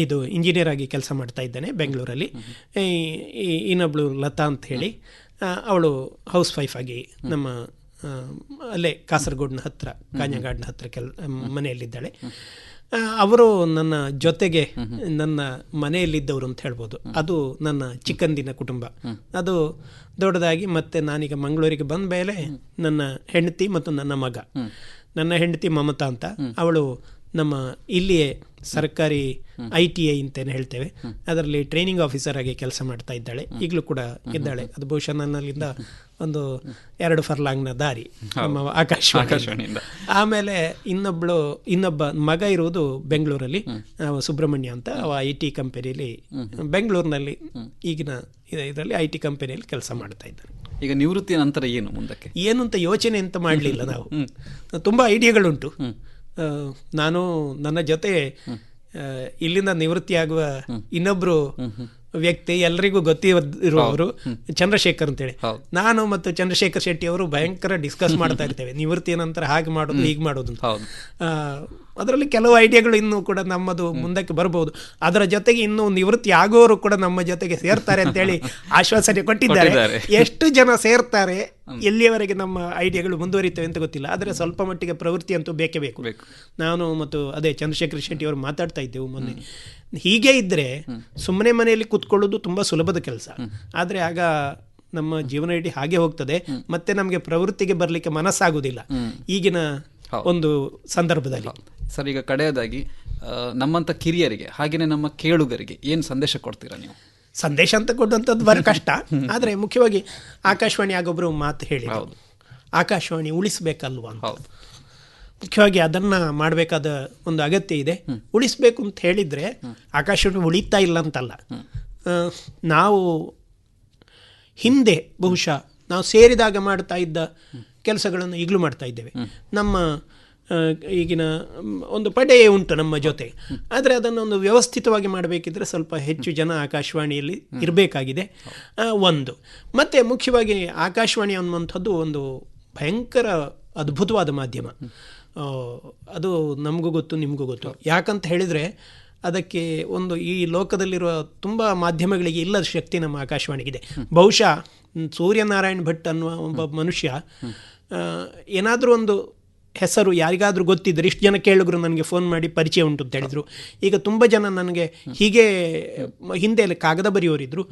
ಇದು ಇಂಜಿನಿಯರ್ ಆಗಿ ಕೆಲಸ ಮಾಡ್ತಾ ಇದ್ದಾನೆ ಬೆಂಗಳೂರಲ್ಲಿ. ಇನ್ನೊಬ್ಳು ಲತಾ ಅಂತ ಹೇಳಿ, ಅವಳು ಹೌಸ್ ವೈಫ್ ಆಗಿ ನಮ್ಮ ಅಲ್ಲೇ ಕಾಸರಗೋಡಿನ ಹತ್ತಿರ ಕಾഞ്ഞങ്ങാടിನ ಹತ್ತಿರ ಮನೆಯಲ್ಲಿದ್ದಾಳೆ. ಅವರು ನನ್ನ ಜೊತೆಗೆ ನನ್ನ ಮನೆಯಲ್ಲಿದ್ದವರು ಅಂತ ಹೇಳ್ಬೋದು. ಅದು ನನ್ನ ಚಿಕ್ಕಂದಿನ ಕುಟುಂಬ. ಅದು ದೊಡ್ಡದಾಗಿ ಮತ್ತೆ ನಾನೀಗ ಮಂಗಳೂರಿಗೆ ಬಂದ ಮೇಲೆ ನನ್ನ ಹೆಂಡತಿ ಮತ್ತು ನನ್ನ ಮಗ. ನನ್ನ ಹೆಂಡತಿ ಮಮತಾ ಅಂತ, ಅವಳು ನಮ್ಮ ಇಲ್ಲಿಯೇ ಸರ್ಕಾರಿ ITI ಅಂತೇನು ಹೇಳ್ತೇವೆ ಅದರಲ್ಲಿ ಟ್ರೈನಿಂಗ್ ಆಫೀಸರ್ ಆಗಿ ಕೆಲಸ ಮಾಡ್ತಾ ಇದ್ದಾಳೆ, ಈಗಲೂ ಕೂಡ ಇದ್ದಾಳೆ. ಅದು ಬಹುಶಃ ನನ್ನಲ್ಲಿಂದ ಒಂದು 2 ಫರ್ಲಾಂಗ್ನ ದಾರಿ ನಮ್ಮ ಆಕಾಶವಾಣಿಯಿಂದ. ಆಮೇಲೆ ಇನ್ನೊಬ್ಬ ಮಗ ಇರುವುದು ಬೆಂಗಳೂರಲ್ಲಿ, ಸುಬ್ರಹ್ಮಣ್ಯ ಅಂತ. ಅವ IT ಕಂಪನಿಯಲ್ಲಿ ಬೆಂಗಳೂರಿನಲ್ಲಿ ಈಗಿನ ಇದರಲ್ಲಿ IT ಕಂಪನಿಯಲ್ಲಿ ಕೆಲಸ ಮಾಡ್ತಾ ಇದ್ದಾನೆ. ಈಗ ನಿವೃತ್ತಿ ನಂತರ ಏನು ಮುಂದಕ್ಕೆ ಏನು ಅಂತ ಯೋಚನೆ ಅಂತ ಮಾಡಲಿಲ್ಲ ನಾವು. ತುಂಬ ಐಡಿಯಾಗಳುಂಟು. ನಾನು ನನ್ನ ಜೊತೆ ಇಲ್ಲಿಂದ ನಿವೃತ್ತಿಯಾಗುವ ಇನ್ನೊಬ್ರು ವ್ಯಕ್ತಿ ಎಲ್ರಿಗೂ ಗೊತ್ತಿರುವವರು ಚಂದ್ರಶೇಖರ್ ಅಂತೇಳಿ. ನಾನು ಮತ್ತು ಚಂದ್ರಶೇಖರ್ ಶೆಟ್ಟಿ ಅವರು ಭಯಂಕರ ಡಿಸ್ಕಸ್ ಮಾಡ್ತಾ ಇರ್ತೇವೆ, ನಿವೃತ್ತಿಯ ನಂತರ ಹಾಗೆ ಮಾಡೋದು ಹೀಗೆ ಮಾಡೋದು ಅಂತ. ಅದರಲ್ಲಿ ಕೆಲವು ಐಡಿಯಾಗಳು ಇನ್ನೂ ಕೂಡ ನಮ್ಮದು ಮುಂದಕ್ಕೆ ಬರಬಹುದು. ಅದರ ಜೊತೆಗೆ ಇನ್ನೂ ನಿವೃತ್ತಿ ಆಗುವವರು ಕೂಡ ನಮ್ಮ ಜೊತೆಗೆ ಸೇರ್ತಾರೆ ಅಂತೇಳಿ ಆಶ್ವಾಸನೆ ಕೊಟ್ಟಿದ್ದಾರೆ. ಎಷ್ಟು ಜನ ಸೇರ್ತಾರೆ, ಎಲ್ಲಿಯವರೆಗೆ ನಮ್ಮ ಐಡಿಯಾಗಳು ಮುಂದುವರಿತವೆ ಅಂತ ಗೊತ್ತಿಲ್ಲ. ಆದರೆ ಸ್ವಲ್ಪ ಮಟ್ಟಿಗೆ ಪ್ರವೃತ್ತಿ ಅಂತೂ ಬೇಕೇ ಬೇಕು. ನಾನು ಮತ್ತು ಅದೇ ಚಂದ್ರಶೇಖರ್ ಶೆಟ್ಟಿ ಅವರು ಮಾತಾಡ್ತಾ ಇದ್ದೆವು ಮೊನ್ನೆ. ಹೀಗೆ ಇದ್ದರೆ ಸುಮ್ಮನೆ ಮನೆಯಲ್ಲಿ ಕೂತ್ಕೊಳ್ಳೋದು ತುಂಬ ಸುಲಭದ ಕೆಲಸ. ಆದರೆ ಆಗ ನಮ್ಮ ಜೀವನ ಇಡೀ ಹಾಗೆ ಹೋಗ್ತದೆ, ಮತ್ತೆ ನಮಗೆ ಪ್ರವೃತ್ತಿಗೆ ಬರಲಿಕ್ಕೆ ಮನಸ್ಸಾಗುವುದಿಲ್ಲ ಈಗಿನ ಒಂದು ಸಂದರ್ಭದಲ್ಲಿ. ಸರ್, ಈಗ ಕಡೆಯದಾಗಿ ನಮ್ಮಂಥ ಕಿರಿಯರಿಗೆ ಹಾಗೆಯೇ ನಮ್ಮ ಕೇಳುಗರಿಗೆ ಏನು ಸಂದೇಶ ಕೊಡ್ತೀರಾ ನೀವು? ಸಂದೇಶ ಅಂತ ಕೊಡುವಂಥದ್ದು ಬರ ಕಷ್ಟ. ಆದರೆ ಮುಖ್ಯವಾಗಿ ಆಕಾಶವಾಣಿ ಆಗೊಬ್ಬರು ಮಾತು ಹೇಳಿ, ಆಕಾಶವಾಣಿ ಉಳಿಸಬೇಕಲ್ವ ಅಂತ. ಮುಖ್ಯವಾಗಿ ಅದನ್ನು ಮಾಡಬೇಕಾದ ಒಂದು ಅಗತ್ಯ ಇದೆ. ಉಳಿಸಬೇಕು ಅಂತ ಹೇಳಿದರೆ ಆಕಾಶವಾಣಿ ಉಳಿತಾ ಇಲ್ಲ ಅಂತಲ್ಲ. ನಾವು ಹಿಂದೆ ಬಹುಶಃ ನಾವು ಸೇರಿದಾಗ ಮಾಡ್ತಾ ಇದ್ದ ಕೆಲಸಗಳನ್ನು ಈಗಲೂ ಮಾಡ್ತಾ ಇದ್ದೇವೆ. ನಮ್ಮ ಈಗಿನ ಒಂದು ಪಡೆ ಉಂಟು ನಮ್ಮ ಜೊತೆ. ಆದರೆ ಅದನ್ನೊಂದು ವ್ಯವಸ್ಥಿತವಾಗಿ ಮಾಡಬೇಕಿದ್ರೆ ಸ್ವಲ್ಪ ಹೆಚ್ಚು ಜನ ಆಕಾಶವಾಣಿಯಲ್ಲಿ ಇರಬೇಕಾಗಿದೆ ಒಂದು. ಮತ್ತು ಮುಖ್ಯವಾಗಿ ಆಕಾಶವಾಣಿ ಅನ್ನುವಂಥದ್ದು ಒಂದು ಭಯಂಕರ ಅದ್ಭುತವಾದ ಮಾಧ್ಯಮ. ಅದು ನಮಗೂ ಗೊತ್ತು, ನಿಮಗೂ ಗೊತ್ತು. ಯಾಕಂತ ಹೇಳಿದರೆ ಅದಕ್ಕೆ ಒಂದು ಈ ಲೋಕದಲ್ಲಿರುವ ತುಂಬ ಮಾಧ್ಯಮಗಳಿಗೆ ಇಲ್ಲದ ಶಕ್ತಿ ನಮ್ಮ ಆಕಾಶವಾಣಿಗಿದೆ. ಬಹುಶಃ ಸೂರ್ಯನಾರಾಯಣ್ ಭಟ್ ಅನ್ನುವ ಒಬ್ಬ ಮನುಷ್ಯ ಏನಾದರೂ ಒಂದು ಹೆಸರು ಯಾರಿಗಾದರೂ ಗೊತ್ತಿದ್ದರೆ, ಇಷ್ಟು ಜನ ಕೇಳಿದ್ರು ನನಗೆ ಫೋನ್ ಮಾಡಿ ಪರಿಚಯ ಉಂಟು ಅಂತ ಹೇಳಿದರು. ಈಗ ತುಂಬ ಜನ ನನಗೆ ಹೀಗೆ ಹಿಂದೆ ಕಾಗದ ಬರೆಯೋರಿದ್ದರು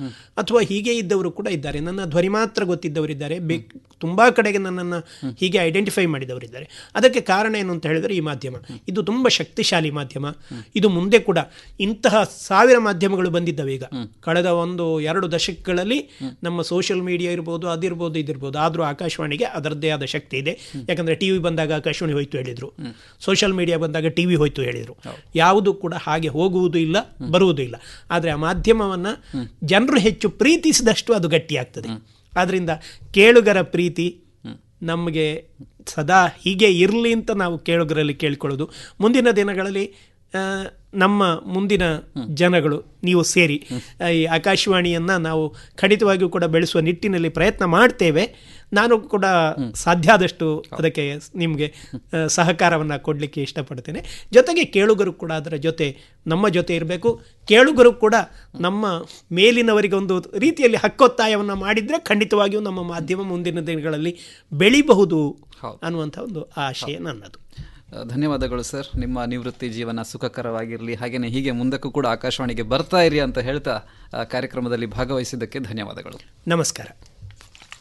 ಅಥವಾ ಹೀಗೆ ಇದ್ದವರು ಕೂಡ ಇದ್ದಾರೆ. ನನ್ನ ಧ್ವನಿ ಮಾತ್ರ ಗೊತ್ತಿದ್ದವರಿದ್ದಾರೆ, ತುಂಬ ಕಡೆಗೆ ನನ್ನನ್ನು ಹೀಗೆ ಐಡೆಂಟಿಫೈ ಮಾಡಿದವರಿದ್ದಾರೆ. ಅದಕ್ಕೆ ಕಾರಣ ಏನು ಅಂತ ಹೇಳಿದರೆ ಈ ಮಾಧ್ಯಮ ಇದು ತುಂಬ ಶಕ್ತಿಶಾಲಿ ಮಾಧ್ಯಮ. ಇದು ಮುಂದೆ ಕೂಡ ಇಂತಹ 1000 ಮಾಧ್ಯಮಗಳು ಬಂದಿದ್ದಾವೆ ಈಗ ಕಳೆದ 1-2 ದಶಕಗಳಲ್ಲಿ. ನಮ್ಮ ಸೋಷಿಯಲ್ ಮೀಡಿಯಾ ಇರ್ಬೋದು, ಅದಿರ್ಬೋದು, ಇದಿರ್ಬೋದು. ಆದರೂ ಆಕಾಶವಾಣಿಗೆ ಅದರದ್ದೇ ಆದ ಶಕ್ತಿ ಇದೆ. ಯಾಕಂದರೆ TV ಬಂದಾಗ ಆಕಾಶವಾಣಿ ಹೋಯ್ತು ಹೇಳಿದರು, ಸೋಷಿಯಲ್ ಮೀಡಿಯಾ ಬಂದಾಗ TV ಹೋಯ್ತು ಹೇಳಿದರು. ಯಾವುದು ಕೂಡ ಹಾಗೆ ಹೋಗುವುದೂ ಇಲ್ಲ, ಬರುವುದೂ ಇಲ್ಲ. ಆದರೆ ಆ ಮಾಧ್ಯಮವನ್ನು ಜನರು ಹೆಚ್ಚು ಪ್ರೀತಿಸಿದಷ್ಟು ಅದು ಗಟ್ಟಿಯಾಗ್ತದೆ. ಆದ್ದರಿಂದ ಕೇಳುಗರ ಪ್ರೀತಿ ನಮಗೆ ಸದಾ ಹೀಗೆ ಇರಲಿ ಅಂತ ನಾವು ಕೇಳುಗರಲ್ಲಿ ಕೇಳಿಕೊಳ್ಳೋದು. ಮುಂದಿನ ದಿನಗಳಲ್ಲಿ ನಮ್ಮ ಮುಂದಿನ ಜನಗಳು ನೀವು ಸೇರಿ ಈ ಆಕಾಶವಾಣಿಯನ್ನು ನಾವು ಖಂಡಿತವಾಗಿಯೂ ಕೂಡ ಬೆಳೆಸುವ ನಿಟ್ಟಿನಲ್ಲಿ ಪ್ರಯತ್ನ ಮಾಡ್ತೇವೆ. ನಾನು ಕೂಡ ಸಾಧ್ಯ ಆದಷ್ಟು ಅದಕ್ಕೆ ನಿಮಗೆ ಸಹಕಾರವನ್ನು ಕೊಡಲಿಕ್ಕೆ ಇಷ್ಟಪಡ್ತೇನೆ. ಜೊತೆಗೆ ಕೇಳುಗರು ಕೂಡ ಅದರ ಜೊತೆ ನಮ್ಮ ಜೊತೆ ಇರಬೇಕು. ಕೇಳುಗರು ಕೂಡ ನಮ್ಮ ಮೇಲಿನವರಿಗೆ ಒಂದು ರೀತಿಯಲ್ಲಿ ಹಕ್ಕೊತ್ತಾಯವನ್ನು ಮಾಡಿದರೆ ಖಂಡಿತವಾಗಿಯೂ ನಮ್ಮ ಮಾಧ್ಯಮ ಮುಂದಿನ ದಿನಗಳಲ್ಲಿ ಬೆಳಿಬಹುದು ಅನ್ನುವಂಥ ಒಂದು ಆಶಯ ನನ್ನದು. ಧನ್ಯವಾದಗಳು ಸರ್. ನಿಮ್ಮ ನಿವೃತ್ತಿ ಜೀವನ ಸುಖಕರವಾಗಿರಲಿ, ಹಾಗೆಯೇ ಹೀಗೆ ಮುಂದಕ್ಕೂ ಕೂಡ ಆಕಾಶವಾಣಿಗೆ ಬರ್ತಾ ಇರಿ ಅಂತ ಹೇಳ್ತಾ ಕಾರ್ಯಕ್ರಮದಲ್ಲಿ ಭಾಗವಹಿಸಿದ್ದಕ್ಕೆ ಧನ್ಯವಾದಗಳು. ನಮಸ್ಕಾರ.